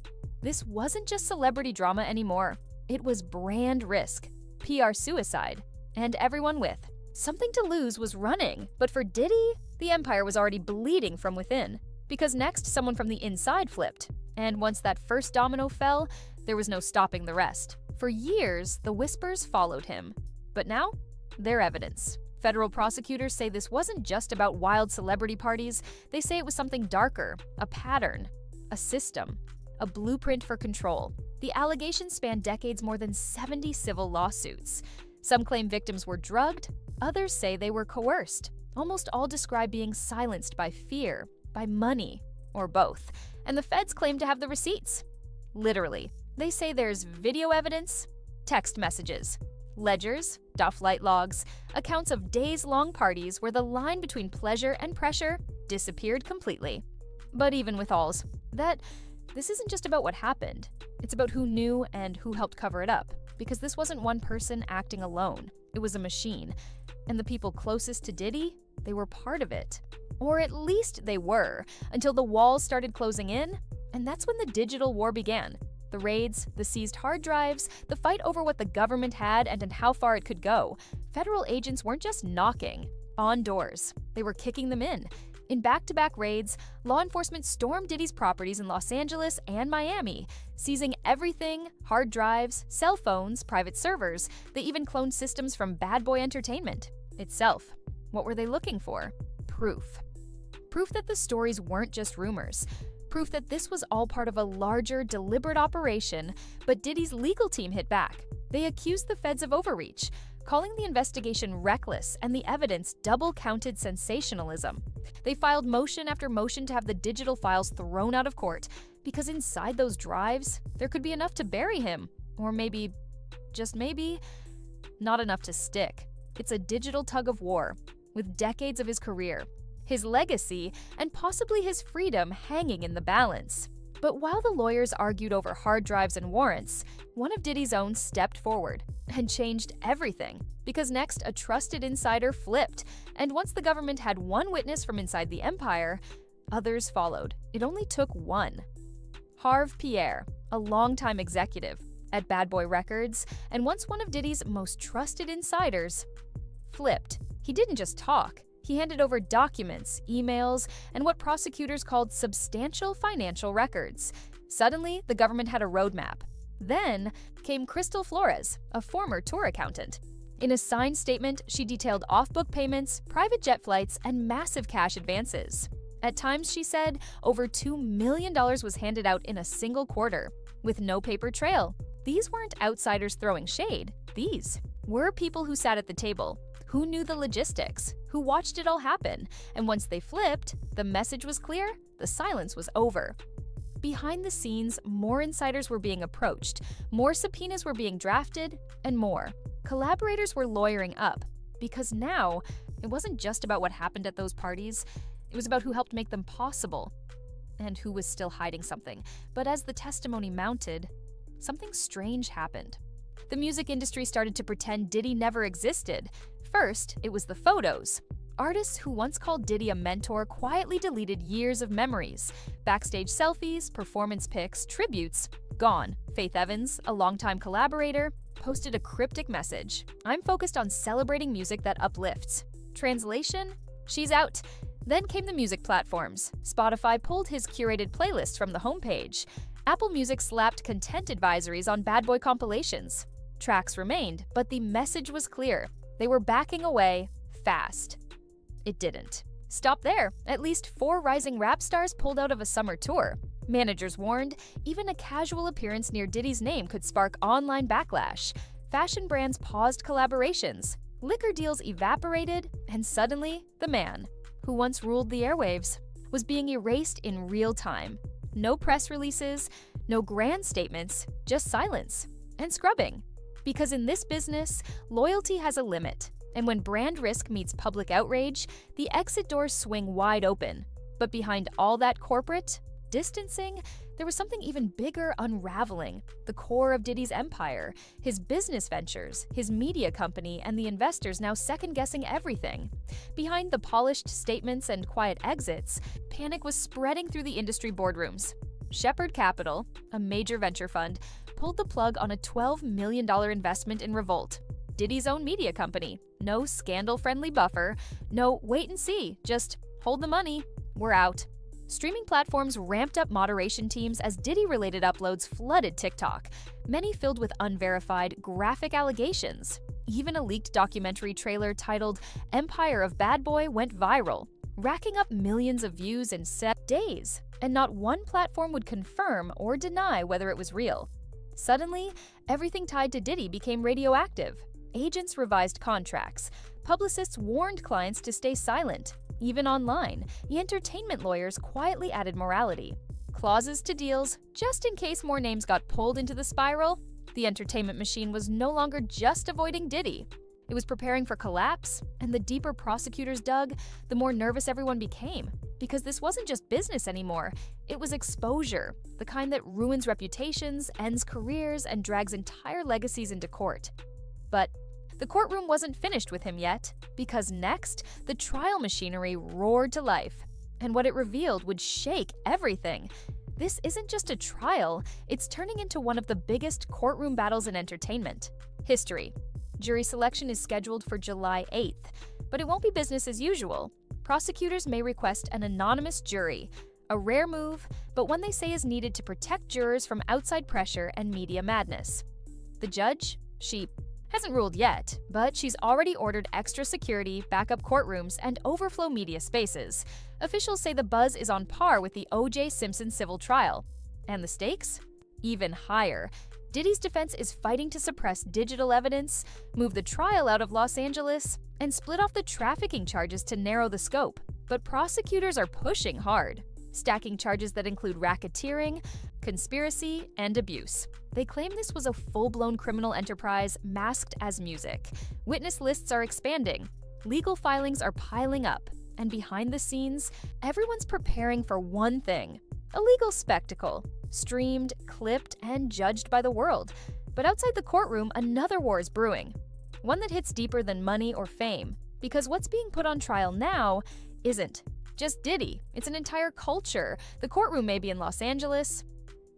This wasn't just celebrity drama anymore. It was brand risk, PR suicide, and everyone with something to lose was running. But for Diddy, the empire was already bleeding from within. Because next, someone from the inside flipped. And once that first domino fell, there was no stopping the rest. For years, the whispers followed him. But now, they're evidence. Federal prosecutors say this wasn't just about wild celebrity parties. They say it was something darker, a pattern, a system, a blueprint for control. The allegations span decades, more than 70 civil lawsuits. Some claim victims were drugged, others say they were coerced. Almost all describe being silenced by fear, by money, or both. And the feds claim to have the receipts. Literally, they say there's video evidence, text messages, ledgers, flight logs, accounts of days-long parties where the line between pleasure and pressure disappeared completely. But even with alls, this isn't just about what happened. It's about who knew and who helped cover it up. Because this wasn't one person acting alone. It was a machine. And the people closest to Diddy, they were part of it. Or at least they were, until the walls started closing in, and that's when the digital war began. The raids, the seized hard drives, the fight over what the government had and how far it could go. Federal agents weren't just knocking on doors, they were kicking them in. In back-to-back raids, law enforcement stormed Diddy's properties in Los Angeles and Miami, seizing everything, hard drives, cell phones, private servers. They even cloned systems from Bad Boy Entertainment itself. What were they looking for? Proof. Proof that the stories weren't just rumors. Proof that this was all part of a larger, deliberate operation, but Diddy's legal team hit back. They accused the feds of overreach, calling the investigation reckless and the evidence double-counted sensationalism. They filed motion after motion to have the digital files thrown out of court, because inside those drives, there could be enough to bury him. Or maybe, just maybe, not enough to stick. It's a digital tug of war, with decades of his career, his legacy, and possibly his freedom hanging in the balance. But while the lawyers argued over hard drives and warrants, one of Diddy's own stepped forward and changed everything. Because next, a trusted insider flipped, and once the government had one witness from inside the empire, others followed. It only took one. Harve Pierre, a longtime executive at Bad Boy Records, and once one of Diddy's most trusted insiders, flipped. He didn't just talk. He handed over documents, emails, and what prosecutors called substantial financial records. Suddenly, the government had a roadmap. Then came Crystal Flores, a former tour accountant. In a signed statement, she detailed off-book payments, private jet flights, and massive cash advances. At times, she said, over $2 million was handed out in a single quarter, with no paper trail. These weren't outsiders throwing shade. These were people who sat at the table, who knew the logistics, who watched it all happen, and once they flipped, the message was clear, the silence was over. Behind the scenes, more insiders were being approached, more subpoenas were being drafted, and more. Collaborators were lawyering up, because now, it wasn't just about what happened at those parties, it was about who helped make them possible, and who was still hiding something. But as the testimony mounted, something strange happened. The music industry started to pretend Diddy never existed. First, it was the photos. Artists who once called Diddy a mentor quietly deleted years of memories. Backstage selfies, performance pics, tributes, gone. Faith Evans, a longtime collaborator, posted a cryptic message. I'm focused on celebrating music that uplifts. Translation? She's out. Then came the music platforms. Spotify pulled his curated playlists from the homepage. Apple Music slapped content advisories on Bad Boy compilations. Tracks remained, but the message was clear. They were backing away fast. It didn't stop there. At least 4 rising rap stars pulled out of a summer tour. Managers warned even a casual appearance near Diddy's name could spark online backlash. Fashion brands paused collaborations. Liquor deals evaporated, and suddenly, the man, who once ruled the airwaves, was being erased in real time. No press releases, no grand statements, just silence and scrubbing. Because in this business, loyalty has a limit, And when brand risk meets public outrage, the exit doors swing wide open. But behind all that corporate distancing, there was something even bigger unraveling: the core of Diddy's empire, his business ventures, his media company, and the investors now second-guessing everything. Behind the polished statements and quiet exits, panic was spreading through the industry boardrooms. Shepherd Capital, a major venture fund, pulled the plug on a $12 million investment in Revolt, Diddy's own media company. No scandal-friendly buffer, no wait and see, just hold the money, we're out. Streaming platforms ramped up moderation teams as Diddy-related uploads flooded TikTok, many filled with unverified, graphic allegations. Even a leaked documentary trailer titled Empire of Bad Boy went viral, racking up millions of views in 7 days, and not one platform would confirm or deny whether it was real. Suddenly, everything tied to Diddy became radioactive. Agents revised contracts. Publicists warned clients to stay silent. Even online, the entertainment lawyers quietly added morality. Clauses to deals, just in case more names got pulled into the spiral. The entertainment machine was no longer just avoiding Diddy. It was preparing for collapse, and the deeper prosecutors dug, the more nervous everyone became. Because this wasn't just business anymore, it was exposure, the kind that ruins reputations, ends careers, and drags entire legacies into court. But the courtroom wasn't finished with him yet, because next, the trial machinery roared to life. And what it revealed would shake everything. This isn't just a trial, it's turning into one of the biggest courtroom battles in entertainment history. Jury selection is scheduled for July 8th, but it won't be business as usual. Prosecutors may request an anonymous jury, a rare move, but one they say is needed to protect jurors from outside pressure and media madness. The judge? She hasn't ruled yet, but she's already ordered extra security, backup courtrooms, and overflow media spaces. Officials say the buzz is on par with the O.J. Simpson civil trial. And the stakes? Even higher. Diddy's defense is fighting to suppress digital evidence, move the trial out of Los Angeles, and split off the trafficking charges to narrow the scope. But prosecutors are pushing hard, stacking charges that include racketeering, conspiracy, and abuse. They claim this was a full-blown criminal enterprise masked as music. Witness lists are expanding, legal filings are piling up, and behind the scenes, everyone's preparing for one thing: a legal spectacle, streamed, clipped, and judged by the world. But outside the courtroom, another war is brewing, one that hits deeper than money or fame, because what's being put on trial now isn't just Diddy, it's an entire culture. The courtroom may be in Los Angeles,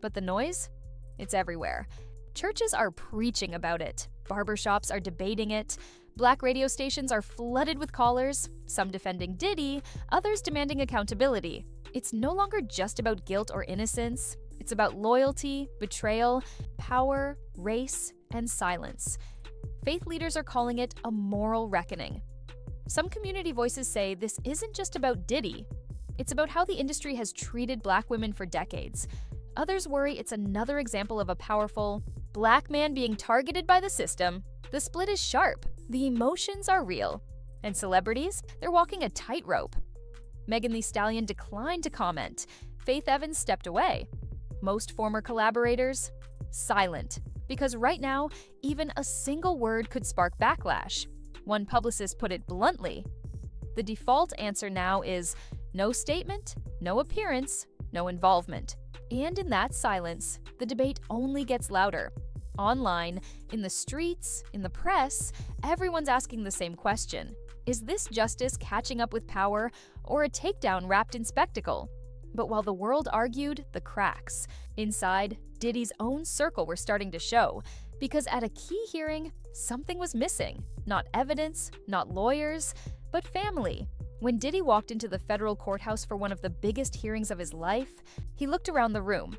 but the noise? It's everywhere. Churches are preaching about it. Barbershops are debating it. Black radio stations are flooded with callers, some defending Diddy, others demanding accountability. It's no longer just about guilt or innocence. It's about loyalty, betrayal, power, race, and silence. Faith leaders are calling it a moral reckoning. Some community voices say this isn't just about Diddy. It's about how the industry has treated Black women for decades. Others worry it's another example of a powerful Black man being targeted by the system. The split is sharp, the emotions are real. And celebrities? They're walking a tightrope. Megan Thee Stallion declined to comment. Faith Evans stepped away. Most former collaborators? Silent. Because right now, even a single word could spark backlash. One publicist put it bluntly. The default answer now is no statement, no appearance, no involvement. And in that silence, the debate only gets louder. Online, in the streets, in the press, everyone's asking the same question. Is this justice catching up with power, or a takedown wrapped in spectacle? But while the world argued, the cracks inside Diddy's own circle were starting to show. Because at a key hearing, something was missing. Not evidence, not lawyers, but family. When Diddy walked into the federal courthouse for one of the biggest hearings of his life, he looked around the room,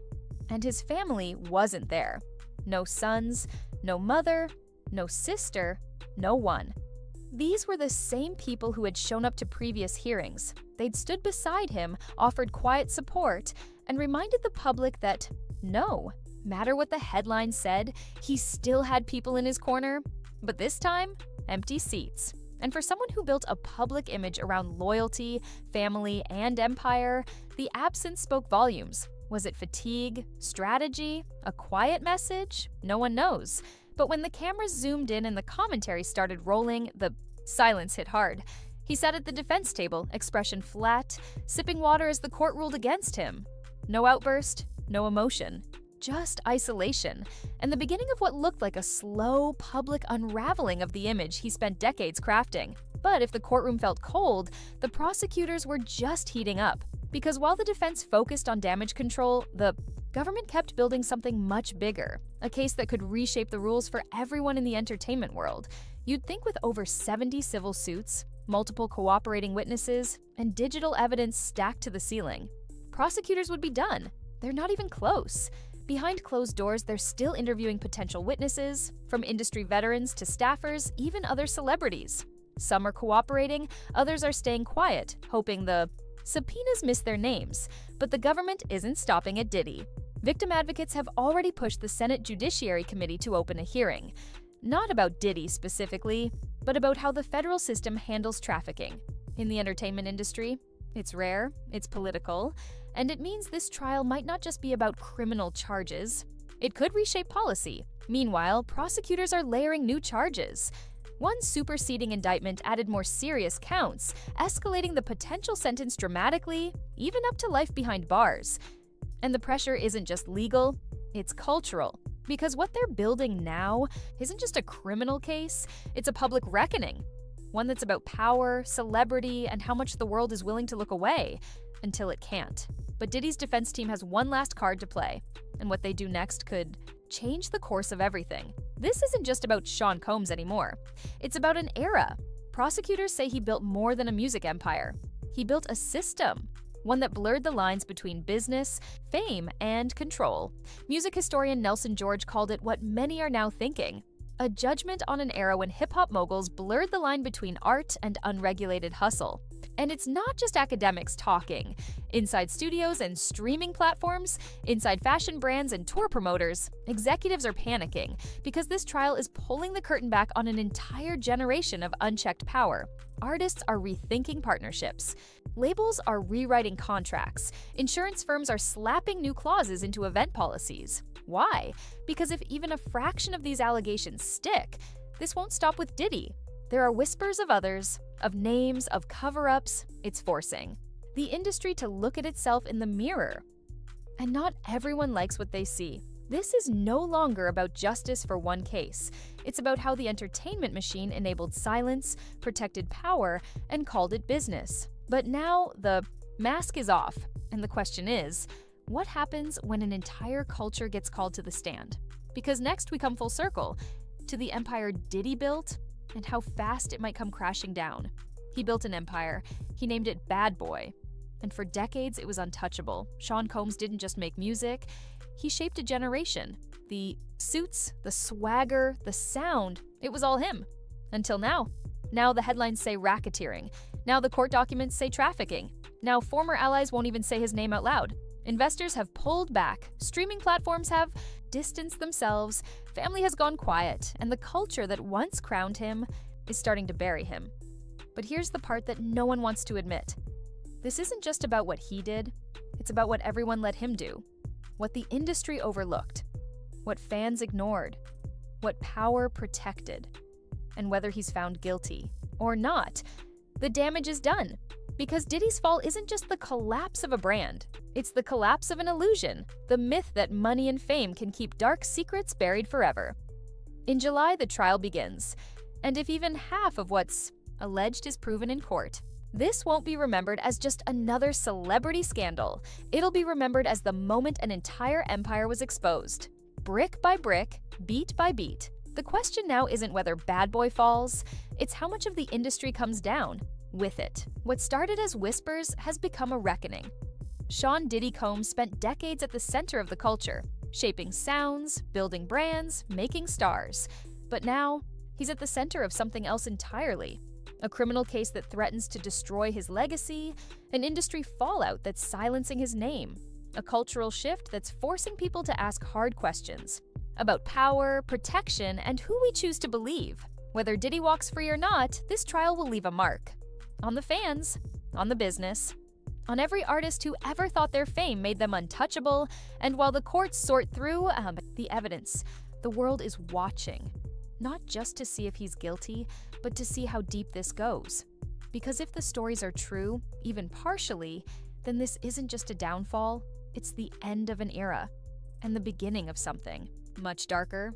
and his family wasn't there. No sons, no mother, no sister, no one. These were the same people who had shown up to previous hearings. They'd stood beside him, offered quiet support, and reminded the public that, no matter what the headline said, he still had people in his corner. But this time, empty seats. And for someone who built a public image around loyalty, family, and empire, the absence spoke volumes. Was it fatigue, strategy, a quiet message? No one knows. But when the cameras zoomed in and the commentary started rolling, the Silence hit hard. He sat at the defense table, expression flat, sipping water as the court ruled against him. No outburst, no emotion, just isolation, and the beginning of what looked like a slow, public unraveling of the image he spent decades crafting. But if the courtroom felt cold, the prosecutors were just heating up. Because while the defense focused on damage control, the government kept building something much bigger, a case that could reshape the rules for everyone in the entertainment world. You'd think with over 70 civil suits, multiple cooperating witnesses, and digital evidence stacked to the ceiling, prosecutors would be done. They're not even close. Behind closed doors, they're still interviewing potential witnesses, from industry veterans to staffers, even other celebrities. Some are cooperating, others are staying quiet, hoping the subpoenas miss their names. But the government isn't stopping at Diddy. Victim advocates have already pushed the Senate Judiciary Committee to open a hearing. Not about Diddy specifically, but about how the federal system handles trafficking. In the entertainment industry, it's rare, it's political, and it means this trial might not just be about criminal charges. It could reshape policy. Meanwhile, prosecutors are layering new charges. One superseding indictment added more serious counts, escalating the potential sentence dramatically, even up to life behind bars. And the pressure isn't just legal, it's cultural. Because what they're building now isn't just a criminal case, it's a public reckoning. One that's about power, celebrity, and how much the world is willing to look away until it can't. But Diddy's defense team has one last card to play, and what they do next could change the course of everything. This isn't just about Sean Combs anymore. It's about an era. Prosecutors say he built more than a music empire. He built a system, one that blurred the lines between business, fame, and control. Music historian Nelson George called it what many are now thinking: a judgment on an era when hip-hop moguls blurred the line between art and unregulated hustle. And it's not just academics talking. Inside studios and streaming platforms, inside fashion brands and tour promoters, executives are panicking because this trial is pulling the curtain back on an entire generation of unchecked power. Artists are rethinking partnerships. Labels are rewriting contracts. Insurance firms are slapping new clauses into event policies. Why? Because if even a fraction of these allegations stick, this won't stop with Diddy. There are whispers of others, of names, of cover-ups. It's forcing the industry to look at itself in the mirror. And not everyone likes what they see. This is no longer about justice for one case. It's about how the entertainment machine enabled silence, protected power, and called it business. But now the mask is off, and the question is, what happens when an entire culture gets called to the stand? Because next we come full circle to the empire Diddy built and how fast it might come crashing down. He built an empire. He named it Bad Boy. And for decades, it was untouchable. Sean Combs didn't just make music. He shaped a generation. The suits, the swagger, the sound, it was all him. Until now. Now the headlines say racketeering. Now the court documents say trafficking. Now former allies won't even say his name out loud. Investors have pulled back. Streaming platforms have distanced themselves. Family has gone quiet. And the culture that once crowned him is starting to bury him. But here's the part that no one wants to admit. This isn't just about what he did. It's about what everyone let him do. What the industry overlooked. What fans ignored. What power protected. And whether he's found guilty or not, the damage is done. Because Diddy's fall isn't just the collapse of a brand. It's the collapse of an illusion, the myth that money and fame can keep dark secrets buried forever. In July, the trial begins. And if even half of what's alleged is proven in court, this won't be remembered as just another celebrity scandal. It'll be remembered as the moment an entire empire was exposed. Brick by brick, beat by beat. The question now isn't whether Bad Boy falls, it's how much of the industry comes down with it. What started as whispers has become a reckoning. Sean Diddy Combs spent decades at the center of the culture, shaping sounds, building brands, making stars. But now, he's at the center of something else entirely. A criminal case that threatens to destroy his legacy, an industry fallout that's silencing his name, a cultural shift that's forcing people to ask hard questions about power, protection, and who we choose to believe. Whether Diddy walks free or not, this trial will leave a mark. On the fans, on the business, on every artist who ever thought their fame made them untouchable, and while the courts sort through the evidence, the world is watching. not just to see if he's guilty, but to see how deep this goes. Because if the stories are true, even partially, then this isn't just a downfall, it's the end of an era and the beginning of something much darker